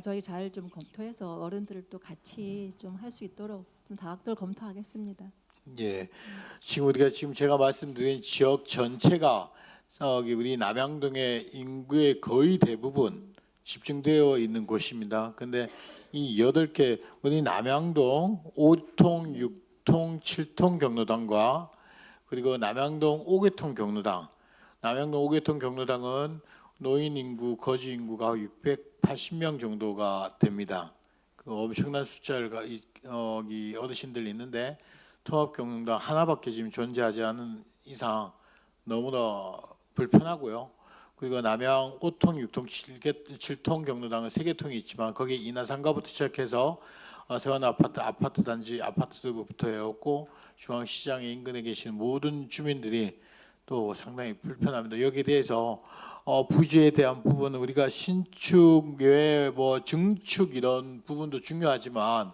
저희 잘 좀 검토해서 어른들도 같이 좀 할 수 있도록 좀 다각도로 검토하겠습니다. 예, 지금 우리가 지금 제가 말씀드린 지역 전체가 우리 남양동의 인구의 거의 대부분 집중되어 있는 곳입니다. 근데 이 8개 우리 남양동 5통, 6통, 7통 경로당과 그리고 남양동 5개통 경로당. 남양동 5개통 경로당은 노인 인구, 거주 인구가 680명 정도가 됩니다. 그 엄청난 숫자가 여기 어르신들이 있는데 통합 경로당 하나밖에 지금 존재하지 않은 이상 너무나 불편하고요. 그리고 남양 5통, 6통, 7통 경로당은 3개 통이 있지만 거기에 인하상가부터 시작해서 세원 아파트 단지 아파트부터 해왔고 중앙시장의 인근에 계시는 모든 주민들이 또 상당히 불편합니다. 여기에 대해서 부지에 대한 부분은 우리가 신축 외에 뭐 증축 이런 부분도 중요하지만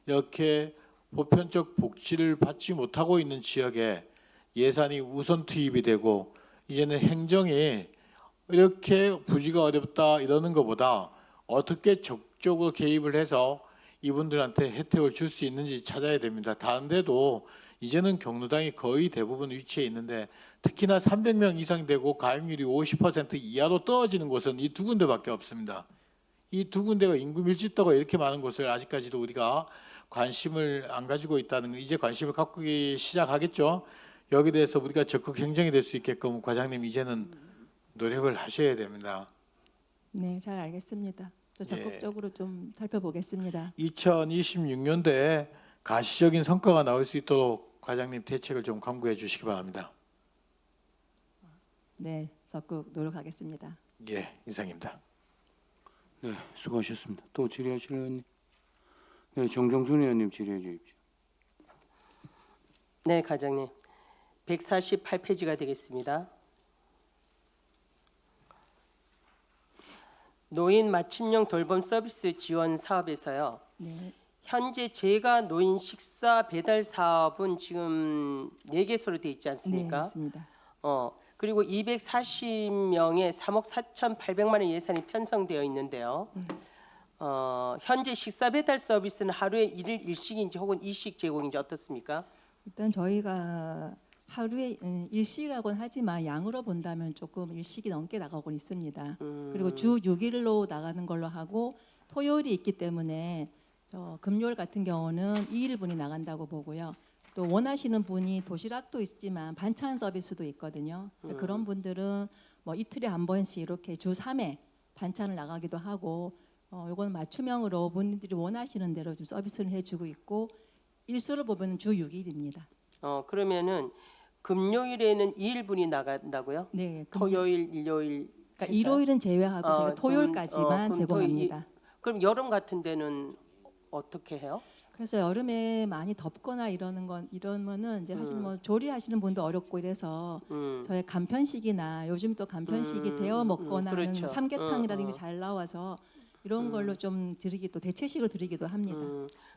이렇게 보편적 복지를 받지 못하고 있는 지역에 예산이 우선 투입이 되고 이제는 행정이 이렇게 부지가 어렵다 이러는 것보다 어떻게 적극적으로 개입을 해서 이분들한테 혜택을 줄 수 있는지 찾아야 됩니다. 다른 데도 이제는 경로당이 거의 대부분 위치해 있는데 특히나 300명 이상 되고 가입률이 50% 이하로 떨어지는 곳은 이 2군데밖에 없습니다. 이 2군데가 인구 밀집도가 이렇게 많은 곳을 아직까지도 우리가 관심을 안 가지고 있다는 거 이제 관심을 갖고 시작하겠죠. 여기에 대해서 우리가 적극 행정이 될 수 있게끔 과장님 이제는 노력을 하셔야 됩니다. 네, 잘 알겠습니다. 또 적극적으로 좀 살펴보겠습니다. 2026년도에 가시적인 성과가 나올 수 있도록 과장님 대책을 좀 강구해 주시기 바랍니다. 네, 적극 노력하겠습니다. 예, 이상입니다. 네, 수고하셨습니다. 또 질의하실 의원님. 네, 정정순 의원님 질의해 주십시오. 네, 과장님. 148페이지가 되겠습니다. 노인 맞춤형 돌봄 서비스 지원 사업에서요. 네, 현재 제가 노인 식사 배달 사업은 지금 4개소로 돼 있지 네, 않습니까? 맞습니다. 그리고 240명에 3억 4,800만 원 예산이 편성되어 있는데요. 현재 식사 배달 서비스는 하루에 1일 일식인지 혹은 2식 제공인지 어떻습니까? 일단 저희가 하루에 일식이라고는 하지만 양으로 본다면 조금 일식이 넘게 나가고 있습니다. 그리고 주 6일로 나가는 걸로 하고 토요일이 있기 때문에 금요일 같은 경우는 2일분이 나간다고 보고요. 또 원하시는 분이 도시락도 있지만 반찬 서비스도 있거든요. 그런 분들은 뭐 이틀에 한 번씩 이렇게 주 3회 반찬을 나가기도 하고 이건 맞춤형으로 본인들이 원하시는 대로 좀 서비스를 해주고 있고 일수를 보면 주 6일입니다. 그러면은 금요일에는 2일분이 나간다고요? 네, 토요일, 일요일. 그러니까 해서? 일요일은 제외하고 저희가 토요일까지만 그럼 제공합니다. 그럼 여름 같은 데는 어떻게 해요? 그래서 여름에 많이 덥거나 이러면은 이제 사실 뭐 조리하시는 분도 어렵고 이래서 저희 간편식이나 요즘 또 간편식이 데워 먹거나 하는 그렇죠. 삼계탕이라든지 잘 나와서 이런 걸로 좀 또 대체식으로 드리기도 합니다.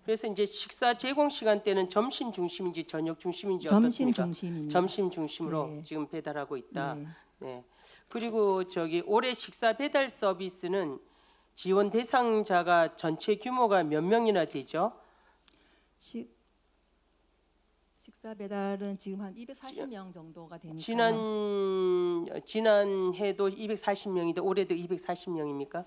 그래서 이제 식사 제공 시간대는 점심 중심인지 저녁 중심인지 점심 어떻습니까? 중심입니다. 점심 중심으로 네. 지금 배달하고 있다. 네. 네. 그리고 올해 식사 배달 서비스는 지원 대상자가 전체 규모가 몇 명이나 되죠? 식사 배달은 지금 한 240명 정도가 되니까 지난 해도 240명인데 올해도 240명입니까?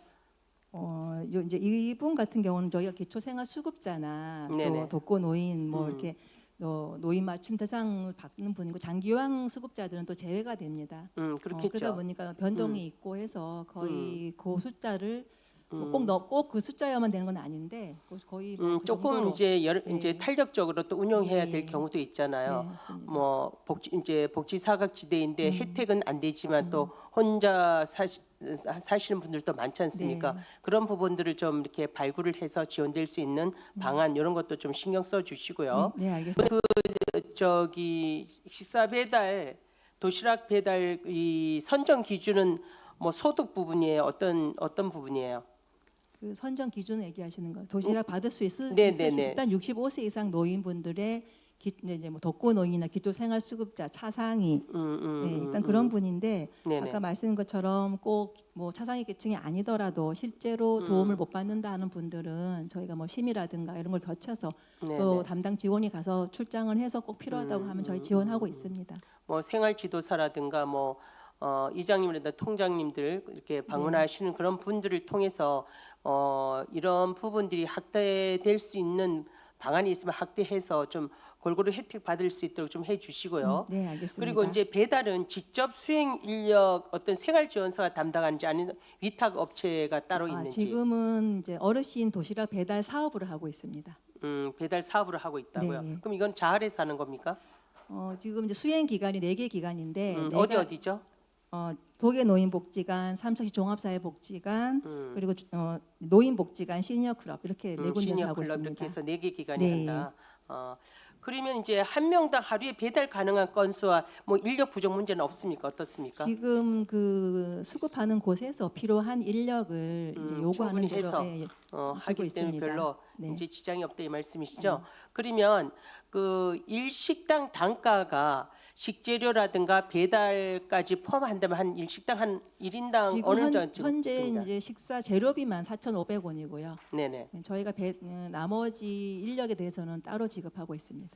이제 이분 같은 경우는 저희가 기초생활수급자나 네네. 또 독거노인 뭐 이렇게 노인 맞춤 대상을 받는 분이고 장기요양 수급자들은 또 제외가 됩니다. 그렇겠죠. 그러다 보니까 변동이 있고 해서 거의 그 숫자를 꼭 그 숫자여만 되는 건 아닌데 거의 뭐그 조금 정도로. 이제 네. 이제 탄력적으로 또 운영해야 예. 될 경우도 있잖아요. 네, 맞습니다. 뭐 복지 사각지대인데 혜택은 안 되지만 또 혼자 사시는 분들도 많지 않습니까? 네. 그런 부분들을 좀 이렇게 발굴을 해서 지원될 수 있는 방안 이런 것도 좀 신경 써 주시고요. 네, 알겠습니다. 저기 식사 배달, 도시락 배달 이 선정 기준은 뭐 소득 부분이에요. 어떤 부분이에요? 그 선정 기준 얘기하시는 거. 도시락 받을 수 네, 있으신 네, 네. 일단 65세 이상 노인분들의 이제 뭐 독거노인이나 기초생활수급자 차상위 네, 일단 그런 분인데 네네. 아까 말씀드린 것처럼 꼭 뭐 차상위 계층이 아니더라도 실제로 도움을 못 받는다 하는 분들은 저희가 뭐 심의라든가 이런 걸 거쳐서 네네. 또 담당 직원이 가서 출장을 해서 꼭 필요하다고 하면 저희 지원하고 있습니다. 뭐 생활 지도사라든가 뭐 이장님이라든가 통장님들 이렇게 방문하시는 그런 분들을 통해서 이런 부분들이 확대될 수 있는 방안이 있으면 확대해서 좀 골고루 혜택 받을 수 있도록 좀 해주시고요. 네, 알겠습니다. 그리고 이제 배달은 직접 수행 인력 어떤 생활 지원사가 담당하는지 아니면 위탁 업체가 따로 있는지. 지금은 이제 어르신 도시락 배달 사업을 하고 있습니다. 배달 사업을 하고 있다고요. 네. 그럼 이건 자활에서 하는 겁니까? 지금 이제 수행 기간이 4개 기간인데 어디죠? 도계노인복지관, 삼척시 종합사회복지관, 그리고 노인복지관, 시니어클럽 이렇게 네 군데서 하고 시니어 클럽 있습니다. 이렇게 해서 4개 기관이 네. 한다. 그러면 이제 한 명당 하루에 배달 가능한 건수와 뭐 인력 부족 문제는 없습니까? 어떻습니까? 지금 그 수급하는 곳에서 필요한 인력을 이제 요구하는 충분히 대로 해서, 주고 하기 때문에 있습니다. 별로 네. 이제 지장이 없다 이 말씀이시죠? 그러면 그 일식당 단가가 식재료라든가 배달까지 포함한다면 한 일식당 한 1인당 지금 어느 정도 현재 됩니까? 이제 식사 재료비만 4,500원이고요. 네네. 저희가 나머지 인력에 대해서는 따로 지급하고 있습니다.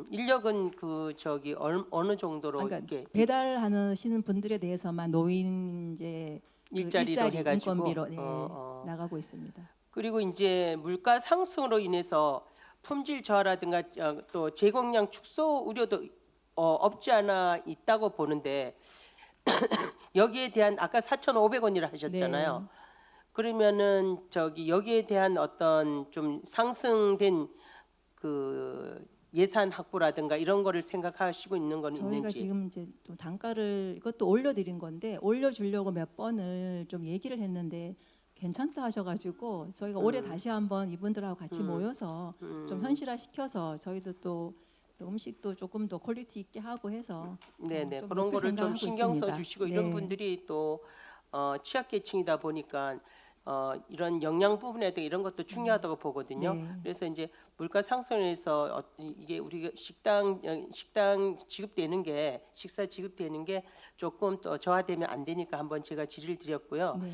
인력은 그 저기 어느 정도로 그러니까 이렇게 배달하시는 분들에 대해서만 노인 이제 그 일자리로 해가지고 인건비로 나가고 있습니다. 그리고 이제 물가 상승으로 인해서 품질 저하라든가 또 제공량 축소 우려도 없지 않아 있다고 보는데 여기에 대한 아까 4,500원이라 하셨잖아요. 네. 그러면은 저기 여기에 대한 어떤 좀 상승된 그 예산 확보라든가 이런 거를 생각하시고 있는 건 저희가 있는지. 지금 이제 또 단가를 이것도 올려드린 건데 올려주려고 몇 번을 좀 얘기를 했는데 괜찮다 하셔가지고 저희가 올해 다시 한번 이분들하고 같이 모여서 좀 현실화시켜서 저희도 또 음식도 조금 더 퀄리티 있게 하고 해서 네네 좀 그런 높이 거를 좀 생각하고 신경 써 있습니다. 주시고 이런 네. 분들이 또 취약계층이다 보니까 이런 영양 부분에 대해 이런 것도 중요하다고 보거든요. 네. 그래서 이제 물가 상승에서 이게 우리가 식당 지급되는 게 식사 지급되는 게 조금 더 저하되면 안 되니까 한번 제가 질의를 드렸고요. 네.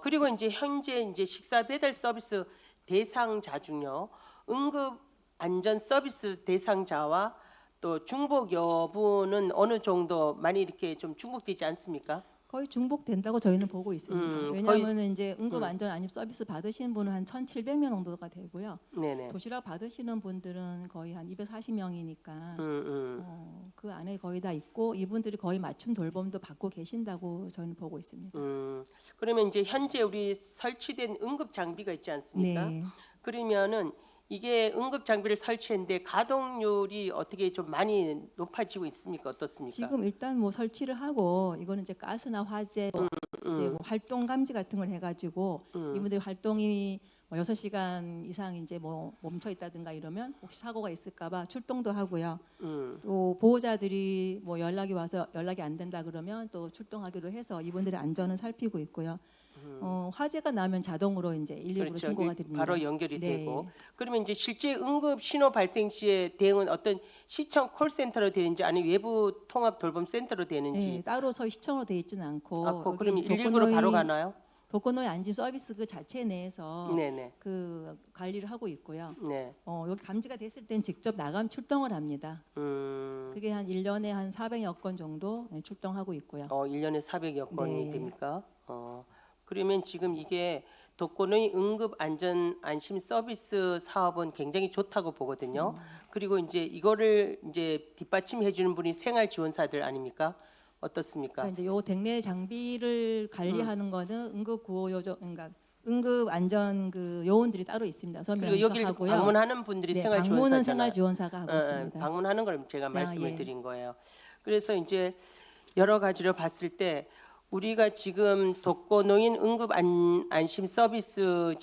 그리고 이제 현재 이제 식사 배달 서비스 대상자 중요 응급 안전 서비스 대상자와 또 중복 여부는 어느 정도 많이 이렇게 좀 중복되지 않습니까? 거의 중복된다고 저희는 보고 있습니다. 거의- 왜냐하면 이제 응급 안전 안입 서비스 받으시는 분은 한 1,700명 정도가 되고요. 네네. 도시락 받으시는 분들은 거의 한 240명이니까 그 안에 거의 다 있고 이분들이 거의 맞춤 돌봄도 받고 계신다고 저희는 보고 있습니다. 그러면 이제 현재 우리 설치된 응급 장비가 있지 않습니까? 네. 그러면은 이게 응급 장비를 설치했는데 가동률이 어떻게 좀 많이 높아지고 있습니까? 어떻습니까? 지금 일단 뭐 설치를 하고 이거는 이제 가스나 화재 이제 뭐 활동 감지 같은 걸 해가지고 이분들 활동이 뭐 6시간 이상 이제 뭐 멈춰 있다든가 이러면 혹시 사고가 있을까봐 출동도 하고요. 또 보호자들이 뭐 연락이 와서 연락이 안 된다 그러면 또 출동하기도 해서 이분들의 안전을 살피고 있고요. 화재가 나면 자동으로 이제 119로 그렇죠. 신고가 됩니다. 바로 연결이 네. 되고. 그러면 이제 실제 응급 신호 발생 시에 대응은 어떤 시청 콜센터로 되는지 아니면 외부 통합 돌봄 센터로 되는지. 네, 따로서 시청으로 돼 있지는 않고 여기 그러면 이제 119로 바로 가나요? 독거노인 안심 서비스 그 자체 내에서 네네. 그 관리를 하고 있고요. 네. 여기 감지가 됐을 땐 직접 나감 출동을 합니다. 그게 한 1년에 한 400여 건 정도 출동하고 있고요. 1년에 400여 건이 네. 됩니까? 그러면 지금 이게 독거노인 응급 안전 안심 서비스 사업은 굉장히 좋다고 보거든요. 그리고 이제 이거를 이제 뒷받침해 주는 분이 생활 지원사들 아닙니까? 어떻습니까? 그러니까 이제 요 댁내 장비를 관리하는 거는 응급 구호 요정 그러니까 응급 안전 그 요원들이 따로 있습니다. 그리고 서명서 여기를 하고요. 방문하는 분들이 네, 생활 방문은 지원사잖아요. 생활지원사가 하고 있습니다. 방문하는 걸 제가 네, 말씀을 예. 드린 거예요. 그래서 이제 여러 가지로 봤을 때 우리가 지금 독거노인 응급 안심 서비스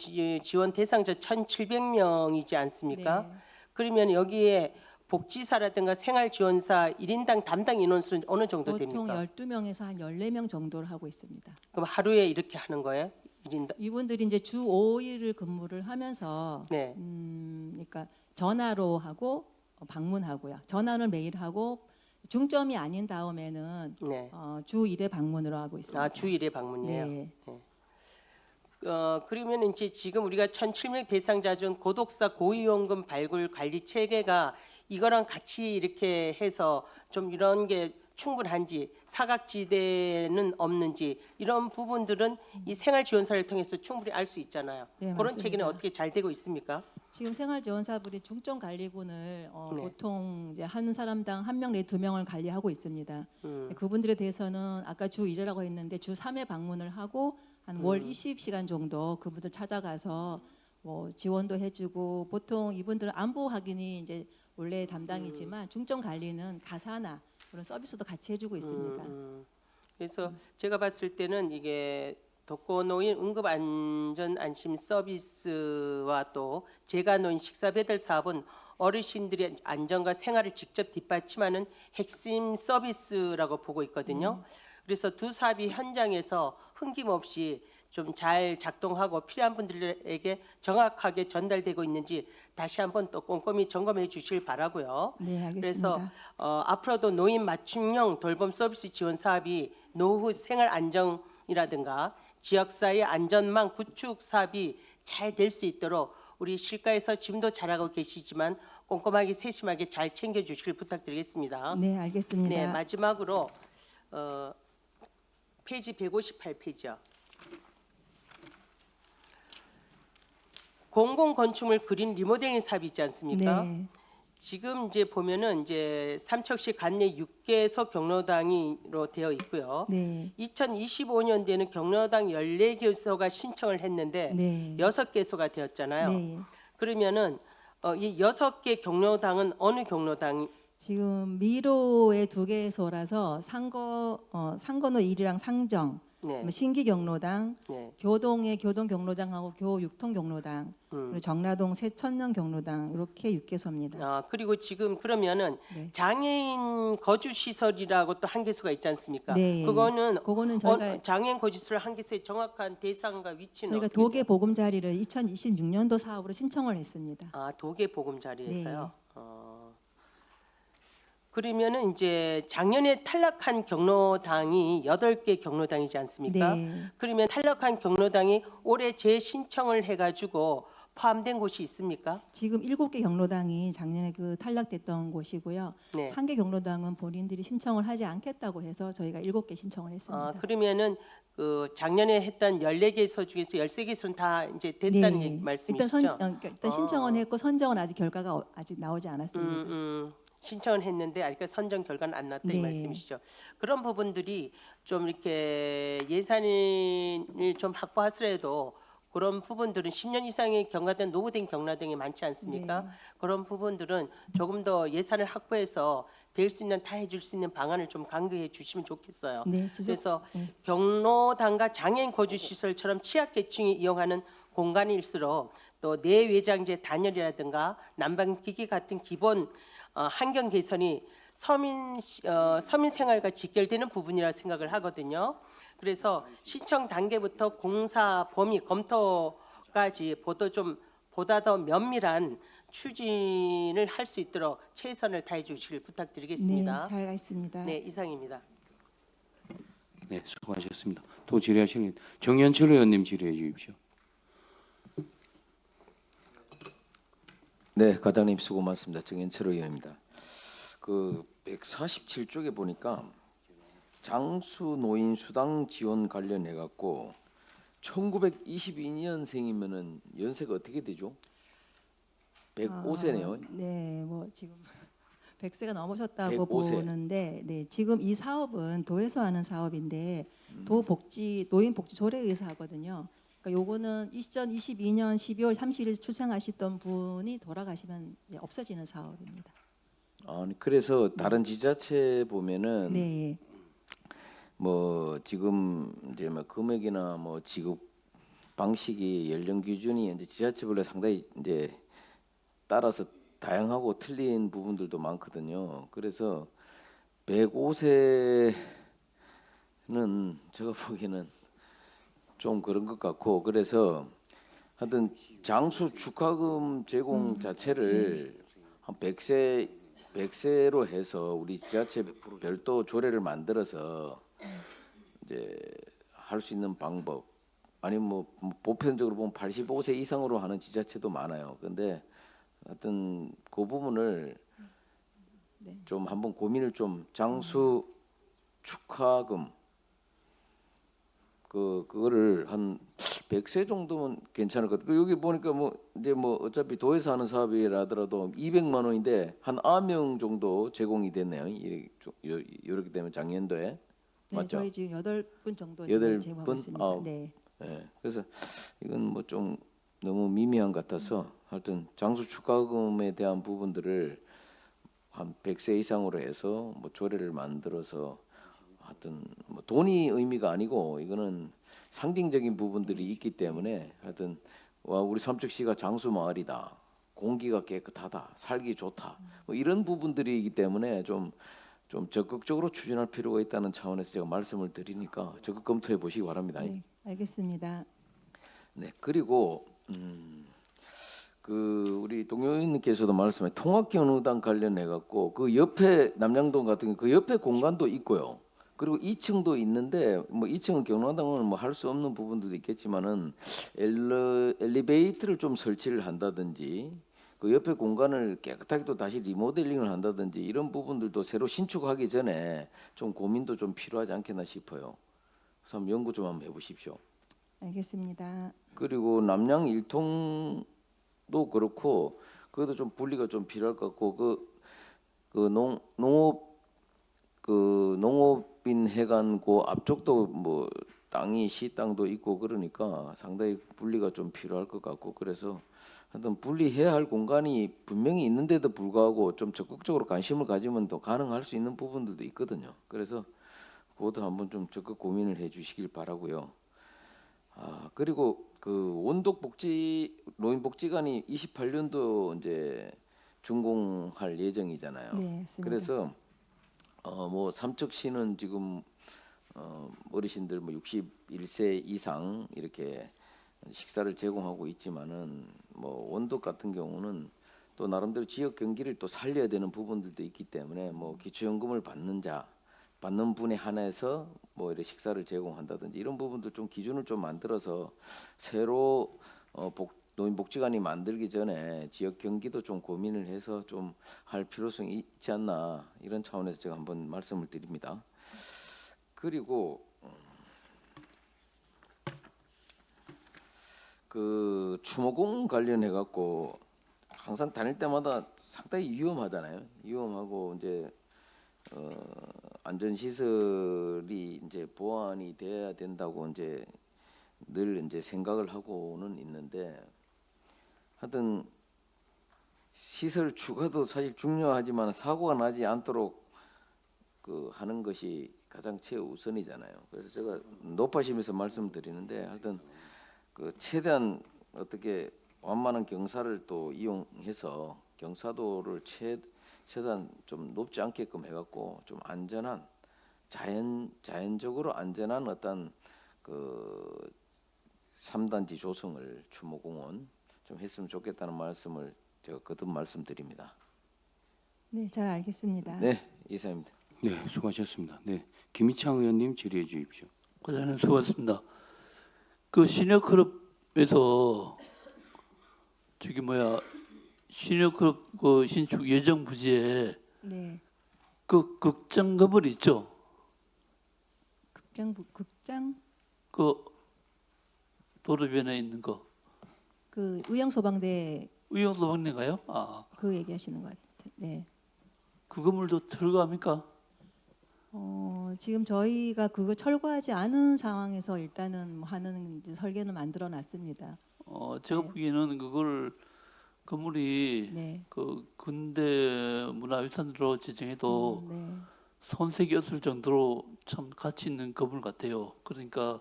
지원 대상자 1,700명이지 않습니까? 네. 그러면 여기에 복지사라든가 생활지원사 1인당 담당 인원수는 어느 정도 보통 됩니까? 12명에서 한 14명 정도를 하고 있습니다. 그럼 하루에 이렇게 하는 거예요? 1인당? 이분들이 이제 주 5일을 근무를 하면서 네. 그러니까 전화로 하고 방문하고요. 전화는 매일 하고 중점이 아닌 다음에는 네. 주 1회 방문으로 하고 있습니다. 주 1회 방문이에요. 네. 그러면 이제 지금 우리가 1,700 대상자 중 고독사 고위험금 발굴 관리 체계가 이거랑 같이 이렇게 해서 좀 이런 게 충분한지 사각지대는 없는지 이런 부분들은 이 생활지원사를 통해서 충분히 알 수 있잖아요. 네, 그런 맞습니다. 체계는 어떻게 잘 되고 있습니까? 지금 생활지원사분이 중점관리군을 네. 보통 이제 한 사람당 1명 내지 2명을 관리하고 있습니다. 음. 그분들에 대해서는 아까 주 1회라고 했는데 주 3회 방문을 하고 한 월 20시간 정도 그분들 찾아가서 뭐 지원도 해주고 보통 이분들은 안부 확인이 이제 원래 담당이지만 중점 관리는 가사나 그런 서비스도 같이 해주고 있습니다. 그래서 제가 봤을 때는 이게 독거노인 응급안전 안심 서비스와 또 재가노인 식사배달 사업은 어르신들의 안전과 생활을 직접 뒷받침하는 핵심 서비스라고 보고 있거든요. 그래서 두 사업이 현장에서 흥김없이 좀 잘 작동하고 필요한 분들에게 정확하게 전달되고 있는지 다시 한번 또 꼼꼼히 점검해 주실 바라고요. 네, 알겠습니다. 그래서 앞으로도 노인 맞춤형 돌봄 서비스 지원 사업이 노후 생활 안정이라든가 지역사회 안전망 구축 사업이 잘 될 수 있도록 우리 실가에서 지금도 잘하고 계시지만 꼼꼼하게 세심하게 잘 챙겨주시길 부탁드리겠습니다. 네, 알겠습니다. 네, 마지막으로 페이지 158페이지요. 공공건축물 그린 리모델링 사업이 있지 않습니까? 네. 지금 이제 보면은 이제 삼척시 관내 6개소 경로당으로 되어 있고요. 네. 2025년도에는 경로당 14개소가 신청을 했는데 네. 6개소가 되었잖아요. 네. 그러면은 이 6개 경로당은 어느 경로당? 지금 미로의 2개소라서 상건호 1이랑 상정, 네. 신기 경로당, 네. 교동의 교동 경로당하고 교육통 경로당, 그리고 정라동 새천년 경로당 이렇게 6개소입니다. 그리고 지금 그러면은 네. 장애인 거주 시설이라고 또 한 개소가 있지 않습니까? 네. 그거는 저희가 장애인 거주 시설 한 개소의 정확한 대상과 위치는 저희가 어떻게 도계 보금자리를 2026년도 사업으로 신청을 했습니다. 도계 보금자리에서요. 네. 그러면은 이제 작년에 탈락한 경로당이 8개 경로당이지 않습니까? 네. 그러면 탈락한 경로당이 올해 재신청을 해가지고 포함된 곳이 있습니까? 지금 7개 경로당이 작년에 그 탈락됐던 곳이고요. 네. 한 개 경로당은 본인들이 신청을 하지 않겠다고 해서 저희가 7개 신청을 했습니다. 그러면은 그 작년에 했던 14개소 중에서 13개소는 다 이제 됐다는 네. 말씀이시죠? 일단 신청은 했고 선정은 아직 결과가 아직 나오지 않았습니다. 신청을 했는데 아직까지 선정 결과는 안 났다 이 네. 말씀이시죠. 그런 부분들이 좀 이렇게 예산을 좀 확보하더라도 그런 부분들은 10년 이상의 경과된 노후된 경로당이 많지 않습니까? 네. 그런 부분들은 조금 더 예산을 확보해서 될 수 있는 다 해줄 수 있는 방안을 좀 강구해 주시면 좋겠어요. 네, 그래서 네. 경로당과 장애인 거주 시설처럼 취약계층이 이용하는 공간일수록 또 내외장재 단열이라든가 난방기기 같은 기본 환경 개선이 서민 생활과 직결되는 부분이라 생각을 하거든요. 그래서 신청 단계부터 공사 범위 검토까지 보다 더 면밀한 추진을 할 수 있도록 최선을 다해 주시길 네, 부탁드리겠습니다. 잘 알겠습니다. 네, 이상입니다. 네, 수고하셨습니다. 또 질의하실 정현철 의원님 질의해 주십시오. 네, 과장님 수고 많습니다. 정현철 의원입니다. 그 147쪽에 보니까 장수 노인 수당 지원 관련해 갖고 1922년생이면은 연세가 어떻게 되죠? 105세네요. 네, 뭐 지금 100세가 넘으셨다고 105세. 보는데, 네, 지금 이 사업은 도에서 하는 사업인데 도복지 노인복지 조례에 의해서 하거든요. 그러니까 요거는 2022년 12월 30일 추정하시던 분이 돌아가시면 이제 없어지는 사업입니다. 아니 그래서 다른 지자체 보면은 네. 뭐 지금 이제 뭐 금액이나 뭐 지급 방식이 연령 기준이 이제 지자체별로 상당히 이제 따라서 다양하고 틀린 부분들도 많거든요. 그래서 105세는 제가 보기에는 좀 그런 것 같고, 그래서 하여튼 장수 축하금 제공 자체를 한 100세로 해서 우리 지자체 별도 조례를 만들어서 이제 할 수 있는 방법, 아니면 뭐 보편적으로 보면 85세 이상으로 하는 지자체도 많아요. 근데 하여튼 그 부분을 네. 좀 한번 고민을 좀, 장수 축하금 그거를 한 100세 정도면 괜찮을 것 같아요. 여기 보니까 뭐 이제 뭐 어차피 도에서 하는 사업이라더라도 200만 원인데 한 9명 정도 제공이 됐네요. 이렇게 되면 작년도에. 네, 맞죠? 저희 지금 8분 정도 여덟 지금 제공하고 분? 있습니다. 아홉. 네. 예. 그래서 이건 뭐 좀 너무 미미한 것 같아서 하여튼 장수 축하금에 대한 부분들을 한 100세 이상으로 해서 뭐 조례를 만들어서 하여튼 뭐 돈이 의미가 아니고 이거는 상징적인 부분들이 있기 때문에 하여튼 와 우리 삼척시가 장수 마을이다, 공기가 깨끗하다, 살기 좋다, 뭐 이런 부분들이기 때문에 좀 적극적으로 추진할 필요가 있다는 차원에서 제가 말씀을 드리니까 적극 검토해 보시기 바랍니다. 네, 알겠습니다. 네, 그리고 그 우리 동료님께서도 말씀해 통합경로당 관련해 갖고 그 옆에 남양동 같은 그 옆에 공간도 있고요. 그리고 2층도 있는데 뭐 2층은 경로당은 뭐 할 수 없는 부분들도 있겠지만은 엘리베이터를 좀 설치를 한다든지 그 옆에 공간을 깨끗하게 또 다시 리모델링을 한다든지 이런 부분들도 새로 신축하기 전에 좀 고민도 좀 필요하지 않겠나 싶어요. 그래서 한번 연구 좀 한번 해보십시오. 알겠습니다. 그리고 남양 일통도 그렇고 그것도 좀 분리가 좀 필요할 것 같고 농업인 해관고 앞쪽도 뭐 땅이 시 땅도 있고 그러니까 상당히 분리가 좀 필요할 것 같고, 그래서 하여튼 분리해야 할 공간이 분명히 있는데도 불구하고 좀 적극적으로 관심을 가지면 더 가능할 수 있는 부분들도 있거든요. 그래서 그것도 한번 좀 적극 고민을 해주시길 바라고요. 그리고 그 노인복지관이 28년도 이제 준공할 예정이잖아요. 네, 맞습니다. 그래서 뭐 삼척시는 지금 어르신들 뭐 61세 이상 이렇게 식사를 제공하고 있지만은 뭐 원독 같은 경우는 또 나름대로 지역 경기를 또 살려야 되는 부분들도 있기 때문에 뭐 기초연금을 받는 분에 한해서 뭐 이렇게 식사를 제공한다든지 이런 부분도 좀 기준을 좀 만들어서 새로 노인복지관이 만들기 전에 지역 경기도 좀 고민을 해서 좀 할 필요성이 있지 않나, 이런 차원에서 제가 한번 말씀을 드립니다. 그리고 그 추모공 관련해 갖고 항상 다닐 때마다 상당히 위험하잖아요. 위험하고 이제 안전 시설이 이제 보완이 돼야 된다고 이제 늘 이제 생각을 하고는 있는데, 하여튼 시설 추가도 사실 중요하지만 사고가 나지 않도록 그 하는 것이 가장 최우선이잖아요. 그래서 제가 높아심에서 말씀드리는데 하여튼 그 최대한 어떻게 완만한 경사를 또 이용해서 경사도를 최대한 좀 높지 않게끔 해갖고 좀 안전한 자연적으로 안전한 어떤 그 3단지 조성을 추모공원 좀 했으면 좋겠다는 말씀을 제가 거듭 말씀드립니다. 네, 잘 알겠습니다. 네, 이상입니다. 네, 수고하셨습니다. 네, 김희창 의원님 질의해 주십시오. 과장님 수고하셨습니다. 그 시니어클럽에서 저기 시니어클럽 그 신축 예정 부지에 네, 그 극장 건물 있죠? 극장 그 도로변에 있는 거 그 의형소방대 의용소방대가요? 그 얘기하시는 것 같아요. 네, 그 건물도 들어갑니까? 지금 저희가 그거 철거하지 않은 상황에서 일단은 뭐 하는 이제 설계는 만들어 놨습니다. 제가 네. 보기에는 그걸 건물이 네. 그 근대 문화유산으로 지정해도 네. 손색이 없을 정도로 참 가치 있는 건물 같아요. 그러니까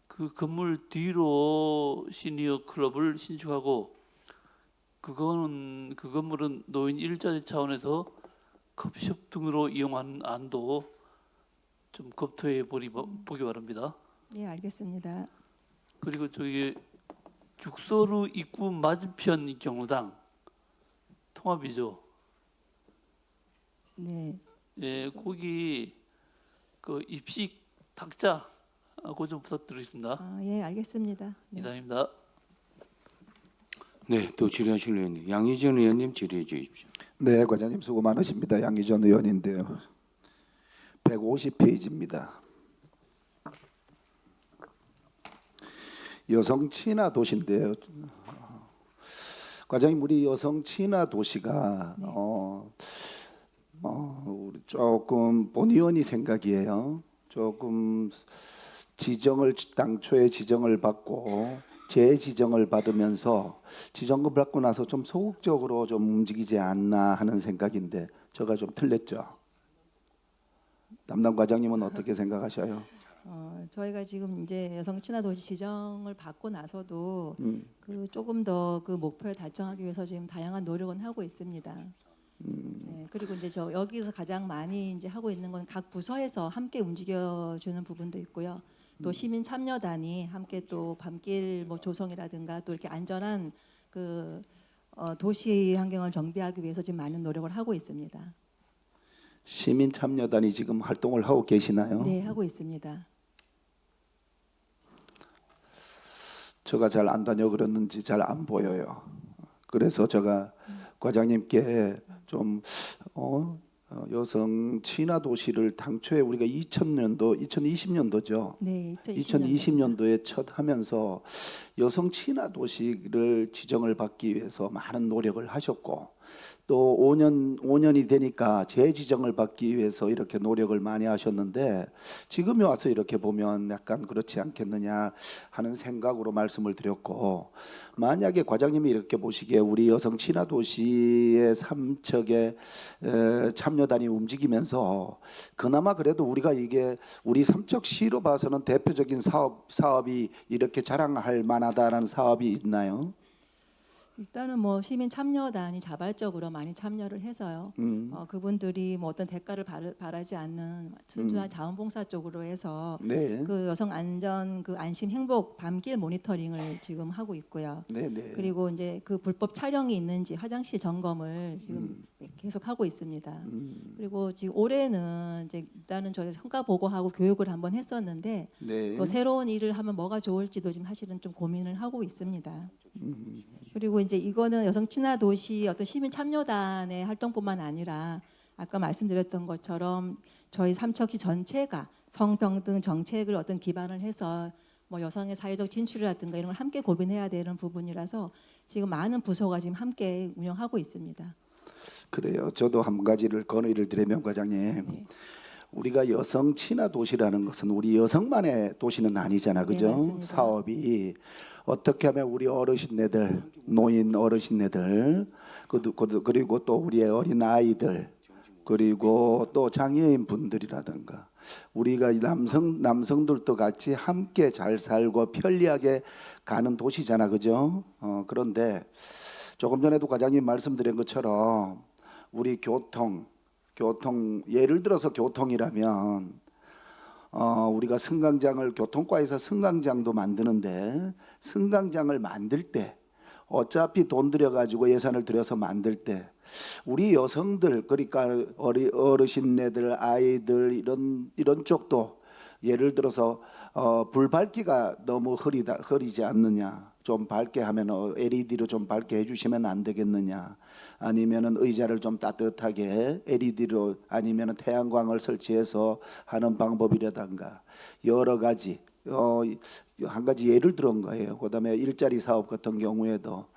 그 건물 뒤로 시니어 클럽을 신축하고 그 건물은 노인 일자리 차원에서 커피숍 등으로 이용하는 안도 좀 검토해 보기 바랍니다. 예, 알겠습니다. 그리고 저기 죽소르 입구 맞은편 경로당 통합이죠. 네. 예, 거기 그 입식 탁자 그거 좀 부탁드리겠습니다. 예, 알겠습니다. 네. 이상입니다. 네, 또 질의하실 의원님 양희전 의원님 질의해 주십시오. 네, 과장님 수고 많으십니다. 양기전 의원인데요. 150페이지입니다. 여성 친화 도시인데요. 과장님, 우리 여성 친화 도시가 네. 우리 조금 본의원이 생각이에요. 조금 당초에 지정을 받고 재지정을 받으면서 지정을 받고 나서 좀 소극적으로 좀 움직이지 않나 하는 생각인데 제가 좀 틀렸죠. 담당 과장님은 어떻게 생각하셔요? 저희가 지금 이제 여성 친화 도시 지정을 받고 나서도 음. 그 조금 더 그 목표에 달성하기 위해서 지금 다양한 노력은 하고 있습니다. 네, 그리고 이제 여기서 가장 많이 이제 하고 있는 건 각 부서에서 함께 움직여주는 부분도 있고요. 또 시민 참여단이 함께 또 밤길 뭐 조성이라든가 또 이렇게 안전한 그 도시 환경을 정비하기 위해서 지금 많은 노력을 하고 있습니다. 시민 참여단이 지금 활동을 하고 계시나요? 네, 하고 있습니다. 제가 잘 안 다녀 그랬는지 잘 안 보여요. 그래서 제가 과장님께 좀 여성 친화 도시를 당초에 우리가 2020년도죠. 네, 2020년도에 첫 하면서 여성 친화 도시를 지정을 받기 위해서 많은 노력을 하셨고 또 5년이 되니까 재지정을 받기 위해서 이렇게 노력을 많이 하셨는데 지금에 와서 이렇게 보면 약간 그렇지 않겠느냐 하는 생각으로 말씀을 드렸고 만약에 과장님이 이렇게 보시기에 우리 여성 친화 도시의 삼척의 참여단이 움직이면서 그나마 그래도 우리가 이게 우리 삼척시로 봐서는 대표적인 사업이 이렇게 자랑할 만하다라는 사업이 있나요? 일단은 뭐 시민 참여단이 자발적으로 많이 참여를 해서요. 그분들이 뭐 어떤 대가를 바라지 않는 순수한 자원봉사 쪽으로 해서 네. 그 여성 안전 그 안심 행복 밤길 모니터링을 지금 하고 있고요. 네. 그리고 이제 그 불법 촬영이 있는지 화장실 점검을 지금 계속 하고 있습니다. 그리고 지금 올해는 이제 일단은 저희 성과 보고하고 교육을 한번 했었는데 네. 또 새로운 일을 하면 뭐가 좋을지도 지금 사실은 좀 고민을 하고 있습니다. 그리고 이제 이거는 여성 친화 도시 어떤 시민 참여단의 활동뿐만 아니라 아까 말씀드렸던 것처럼 저희 삼척시 전체가 성평등 정책을 어떤 기반을 해서 뭐 여성의 사회적 진출이라든가 이런 걸 함께 고민해야 되는 부분이라서 지금 많은 부서가 지금 함께 운영하고 있습니다. 그래요. 저도 한 가지를 건의를 드리면 과장님. 네. 우리가 여성 친화 도시라는 것은 우리 여성만의 도시는 아니잖아, 그죠? 네, 맞습니다. 사업이 어떻게 하면 우리 어르신네들, 노인 어르신네들, 그리고 또 우리의 어린 아이들, 그리고 또 장애인 분들이라든가 우리가 남성들도 같이 함께 잘 살고 편리하게 가는 도시잖아, 그죠? 그런데 조금 전에도 과장님 말씀드린 것처럼 우리 교통 예를 들어서 교통이라면 우리가 승강장을 교통과에서 승강장도 만드는데 승강장을 만들 때 어차피 돈 들여가지고 예산을 들여서 만들 때 우리 여성들 그러니까 어르신네들 아이들 이런 쪽도 예를 들어서 불 밝기가 너무 흐리지 않느냐 좀 밝게 하면 LED로 좀 밝게 해주시면 안 되겠느냐 아니면은 의자를 좀 따뜻하게 LED로 아니면은 태양광을 설치해서 하는 방법이라든가 여러 가지 한 가지 예를 들은 거예요. 그다음에 일자리 사업 같은 경우에도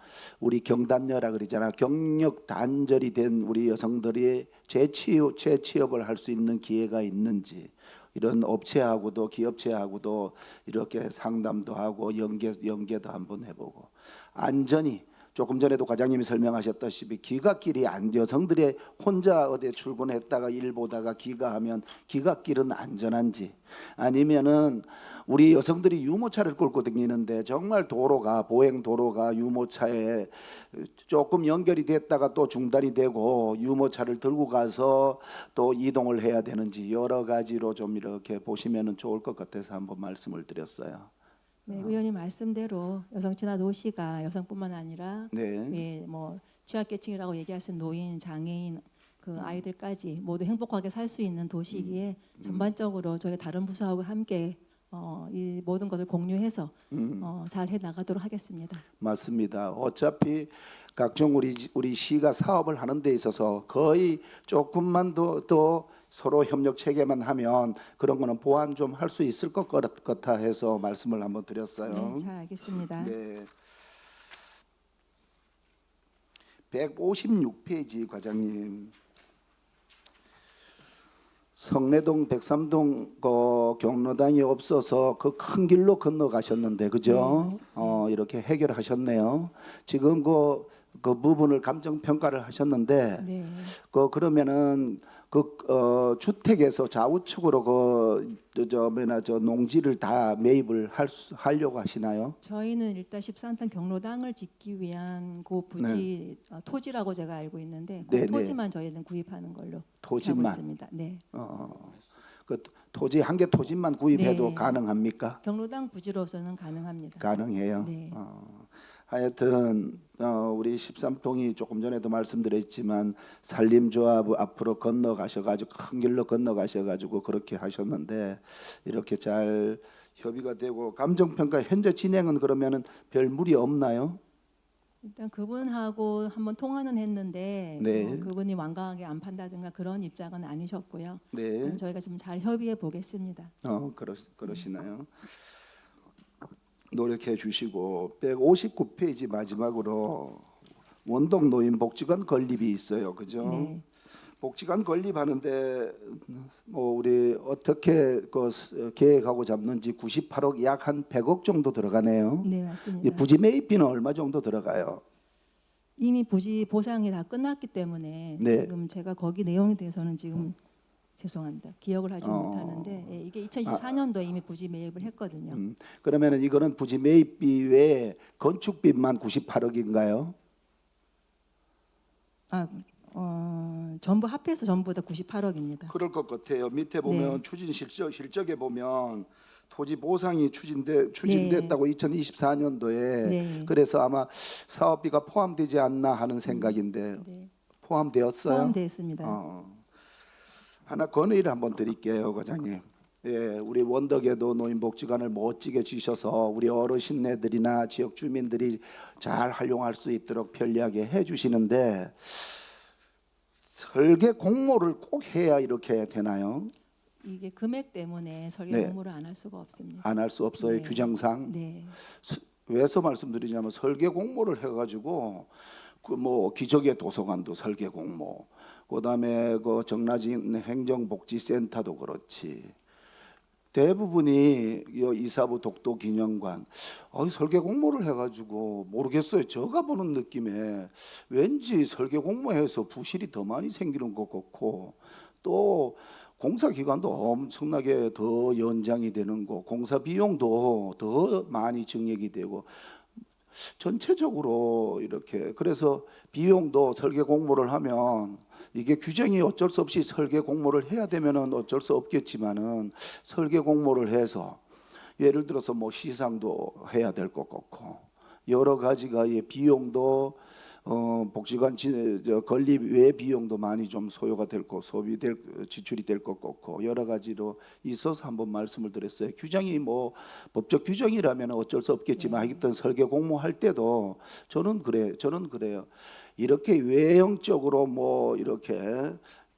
우리 경단녀라 그러잖아. 경력 단절이 된 우리 여성들이 재취업을 할 수 있는 기회가 있는지, 이런 업체하고도 기업체하고도 이렇게 상담도 하고 연계도 한번 해보고, 안전히 조금 전에도 과장님이 설명하셨다시피 기갓길이 여성들이 혼자 어디 출근했다가 일 보다가 귀가하면 기갓길은 안전한지, 아니면은 우리 여성들이 유모차를 끌고 다니는데 정말 보행 도로가 유모차에 조금 연결이 됐다가 또 중단이 되고 유모차를 들고 가서 또 이동을 해야 되는지, 여러 가지로 좀 이렇게 보시면은 좋을 것 같아서 한번 말씀을 드렸어요. 네, 의원님 말씀대로 여성 친화 도시가 여성뿐만 아니라 네. 예, 뭐 취약계층이라고 얘기하신 노인, 장애인, 그 아이들까지 모두 행복하게 살 수 있는 도시이기에 전반적으로 저희 다른 부서하고 함께 이 모든 것을 공유해서 잘 해 나가도록 하겠습니다. 맞습니다. 어차피 각종 우리 시가 사업을 하는 데 있어서 거의 조금만 더 서로 협력 체계만 하면 그런 거는 보완 좀 할 수 있을 것 같아 해서 말씀을 한번 드렸어요. 네, 잘 알겠습니다. 네. 156페이지 과장님. 성내동 백삼동 경로당이 없어서 그 큰 길로 건너가셨는데 그죠? 네, 이렇게 해결하셨네요. 지금 그 부분을 감정 평가를 하셨는데 네. 그러면은 주택에서 좌우측으로 저 농지를 다 매입을 하려고 하시나요? 저희는 일단 13탄 경로당을 짓기 위한 그 부지 토지라고 제가 알고 있는데 그 네, 네. 토지만 저희는 구입하는 걸로 하고 토지만. 있습니다. 네. 그 토지 한 개 토지만 구입해도 네. 가능합니까? 경로당 부지로서는 가능합니다. 가능해요. 네. 하여튼 우리 13통이 조금 전에도 말씀드렸지만 산림조합 앞으로 건너가셔가지고 큰 길로 건너가셔가지고 그렇게 하셨는데 이렇게 잘 협의가 되고, 감정평가 현재 진행은 그러면은 별 무리 없나요? 일단 그분하고 한번 통화는 했는데 네. 그분이 완강하게 안 판다든가 그런 입장은 아니셨고요. 네. 저희가 좀 잘 협의해 보겠습니다. 그러시나요? 노력해 주시고 159페이지 마지막으로 원동 노인복지관 건립이 있어요, 그죠? 네. 복지관 건립하는데 뭐 우리 어떻게 계획하고 잡는지 98억 약 한 100억 정도 들어가네요. 네, 이 맞습니다. 부지 매입비는 얼마 정도 들어가요? 이미 부지 보상이 다 끝났기 때문에 네. 지금 제가 거기 내용에 대해서는 지금 죄송합니다. 기억을 하지 어. 못하는데 이게 2024년도에 이미 부지 매입을 했거든요. 그러면은 이거는 부지 매입비 외에 건축비만 98억인가요? 전부 합해서 전부 다 98억입니다. 그럴 것 같아요. 밑에 보면 네. 추진 실적에 보면 토지 보상이 추진됐다고 2024년도에 네. 그래서 아마 사업비가 포함되지 않나 하는 생각인데 네. 포함되었어요? 포함되어 있습니다. 하나 건의를 한번 드릴게요, 과장님. 예, 우리 원덕에도 노인복지관을 멋지게 지셔서 우리 어르신네들이나 지역 주민들이 잘 활용할 수 있도록 편리하게 해주시는데 설계 공모를 꼭 해야 이렇게 되나요? 이게 금액 때문에 설계 네. 공모를 안 할 수가 없습니다. 안 할 수 없어요, 네. 규정상. 네. 왜서 말씀드리냐면 설계 공모를 해가지고 그 뭐 기적의 도서관도 설계 공모, 그다음에 그 정라진 행정복지센터도 그렇지. 대부분이 이사부 독도기념관 설계 공모를 해가지고 모르겠어요. 제가 보는 느낌에 왠지 설계 공모해서 부실이 더 많이 생기는 것 같고 또 공사 기간도 엄청나게 더 연장이 되는 거, 공사 비용도 더 많이 증액이 되고 전체적으로 이렇게 그래서 비용도 설계 공모를 하면 이게 규정이 어쩔 수 없이 설계 공모를 해야 되면은 어쩔 수 없겠지만은 설계 공모를 해서 예를 들어서 뭐 시상도 해야 될 것 같고 여러 가지가 비용도 복지관 건립 외 비용도 많이 좀 소요가 될 거 지출이 될 것 같고 여러 가지로 있어서 한번 말씀을 드렸어요. 규정이 뭐 법적 규정이라면 어쩔 수 없겠지만 하여튼 설계 공모할 때도 저는 그래요. 이렇게 외형적으로 뭐 이렇게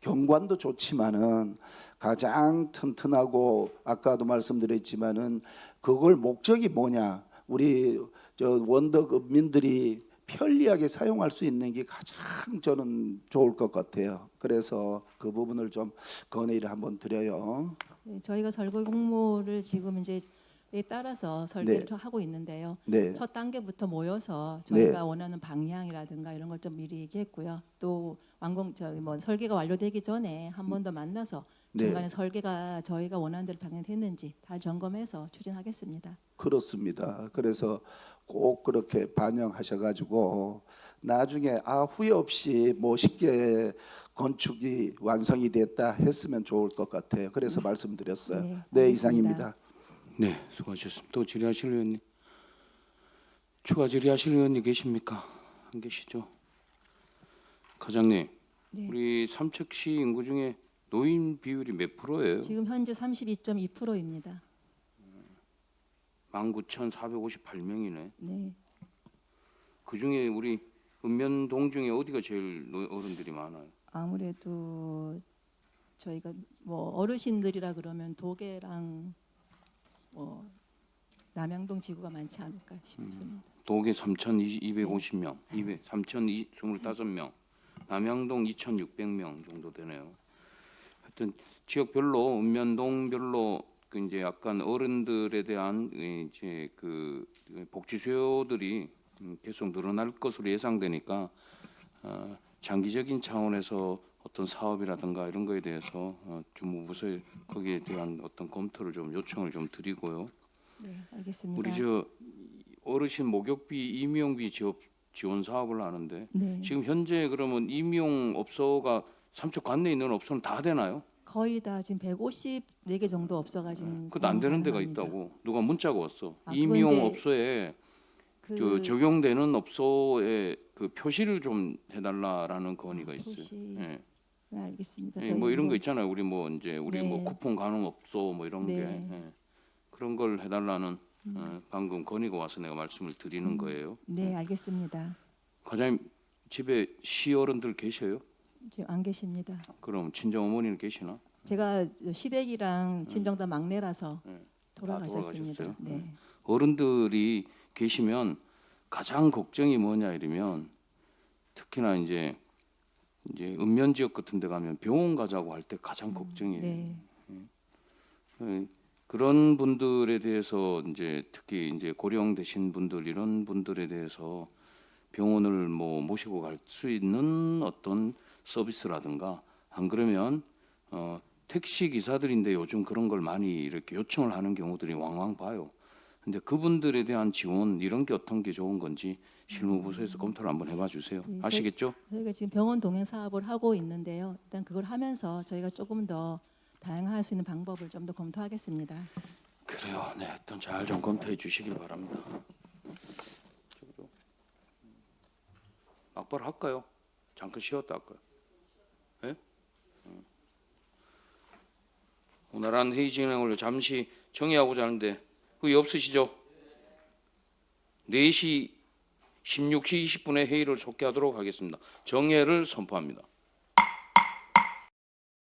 경관도 좋지만은 가장 튼튼하고 아까도 말씀드렸지만은 그걸 목적이 뭐냐, 우리 원덕민들이 편리하게 사용할 수 있는 게 가장 저는 좋을 것 같아요. 그래서 그 부분을 좀 건의를 한번 드려요. 네, 저희가 설계 공모를 지금 이제 에 따라서 설계를 하고 있는데요. 네, 첫 단계부터 모여서 네. 저희가 원하는 방향이라든가 이런 걸 좀 미리 얘기했고요. 또 설계가 완료되기 전에 한 번 더 만나서 네. 중간에 설계가 저희가 원하는 대로 방향됐는지 다 점검해서 추진하겠습니다. 그렇습니다. 그래서 꼭 그렇게 반영하셔가지고 나중에 후회 없이 멋있게 건축이 완성이 됐다 했으면 좋을 것 같아요. 그래서 말씀드렸어요. 네, 네, 알겠습니다. 이상입니다. 네, 수고하셨습니다. 또 질의하실 의원님, 추가 질의하실 의원님 계십니까? 안 계시죠? 과장님, 네. 우리 삼척시 인구 중에 노인 비율이 몇 프로예요? 지금 현재 32.2%입니다. 19,458명이네. 네. 그 중에 우리 읍면동 중에 어디가 제일 어른들이 많아요? 아무래도 저희가 뭐 어르신들이라 그러면 도계랑 뭐 남양동 지구가 많지 않을까 싶습니다. 도계 3,250명, 3,025명, 남양동 2,600명 정도 되네요. 하여튼 지역별로 읍면동별로 그 이제 약간 어른들에 대한 이제 그 복지 수요들이 계속 늘어날 것으로 예상되니까 장기적인 차원에서 어떤 사업이라든가 이런 거에 대해서 주무부서에 거기에 대한 어떤 검토를 좀 요청을 좀 드리고요. 네, 알겠습니다. 우리 저 어르신 목욕비 임용비 지원 사업을 하는데 네. 지금 현재 그러면 임용 업소가 삼척 관내에 있는 업소는 다 되나요? 거의 다 지금 154개 정도 업소가 지금 그것도 안 되는 데가 가능합니다. 있다고 누가 문자가 왔어. 그건 임용 이제 업소에 그 적용되는 업소에 그 표시를 좀 해달라라는 건의가 있어요. 표시. 예. 네, 알겠습니다. 예, 저희 뭐 이런 거 있잖아요. 우리 뭐 이제 우리 네. 뭐 쿠폰 가능 업소 뭐 이런 게 네. 예. 그런 걸 해달라는 방금 건의가 와서 내가 말씀을 드리는 거예요. 네, 알겠습니다. 과장님 집에 시어른들 계셔요? 지금 안 계십니다. 그럼 친정 어머니는 계시나? 제가 시댁이랑 친정다 막내라서 네. 돌아가셨습니다. 돌아가셨어요? 네. 어른들이 계시면 가장 걱정이 뭐냐 이러면 특히나 이제 읍면 지역 같은 데 가면 병원 가자고 할 때 가장 걱정이에요. 네. 그런 분들에 대해서 이제 특히 이제 고령되신 분들 이런 분들에 대해서 병원을 뭐 모시고 갈 수 있는 어떤 서비스라든가 안 그러면 택시 기사들인데 요즘 그런 걸 많이 이렇게 요청을 하는 경우들이 왕왕 봐요. 근데 그분들에 대한 지원 이런 게 어떤 게 좋은 건지 실무부서에서 검토를 한번 해봐 주세요. 네, 아시겠죠? 저희가 지금 병원 동행 사업을 하고 있는데요. 일단 그걸 하면서 저희가 조금 더 다양할 수 있는 방법을 좀 더 검토하겠습니다. 그래요. 네, 일단 잘 좀 검토해 주시길 바랍니다. 막바로 할까요? 잠깐 쉬었다 할까요? 예? 오늘한 회의 진행을 잠시 정의하고자 하는데 그게 없으시죠? 4시 16시 20분에 회의를 속개하도록 하겠습니다. 정회를 선포합니다.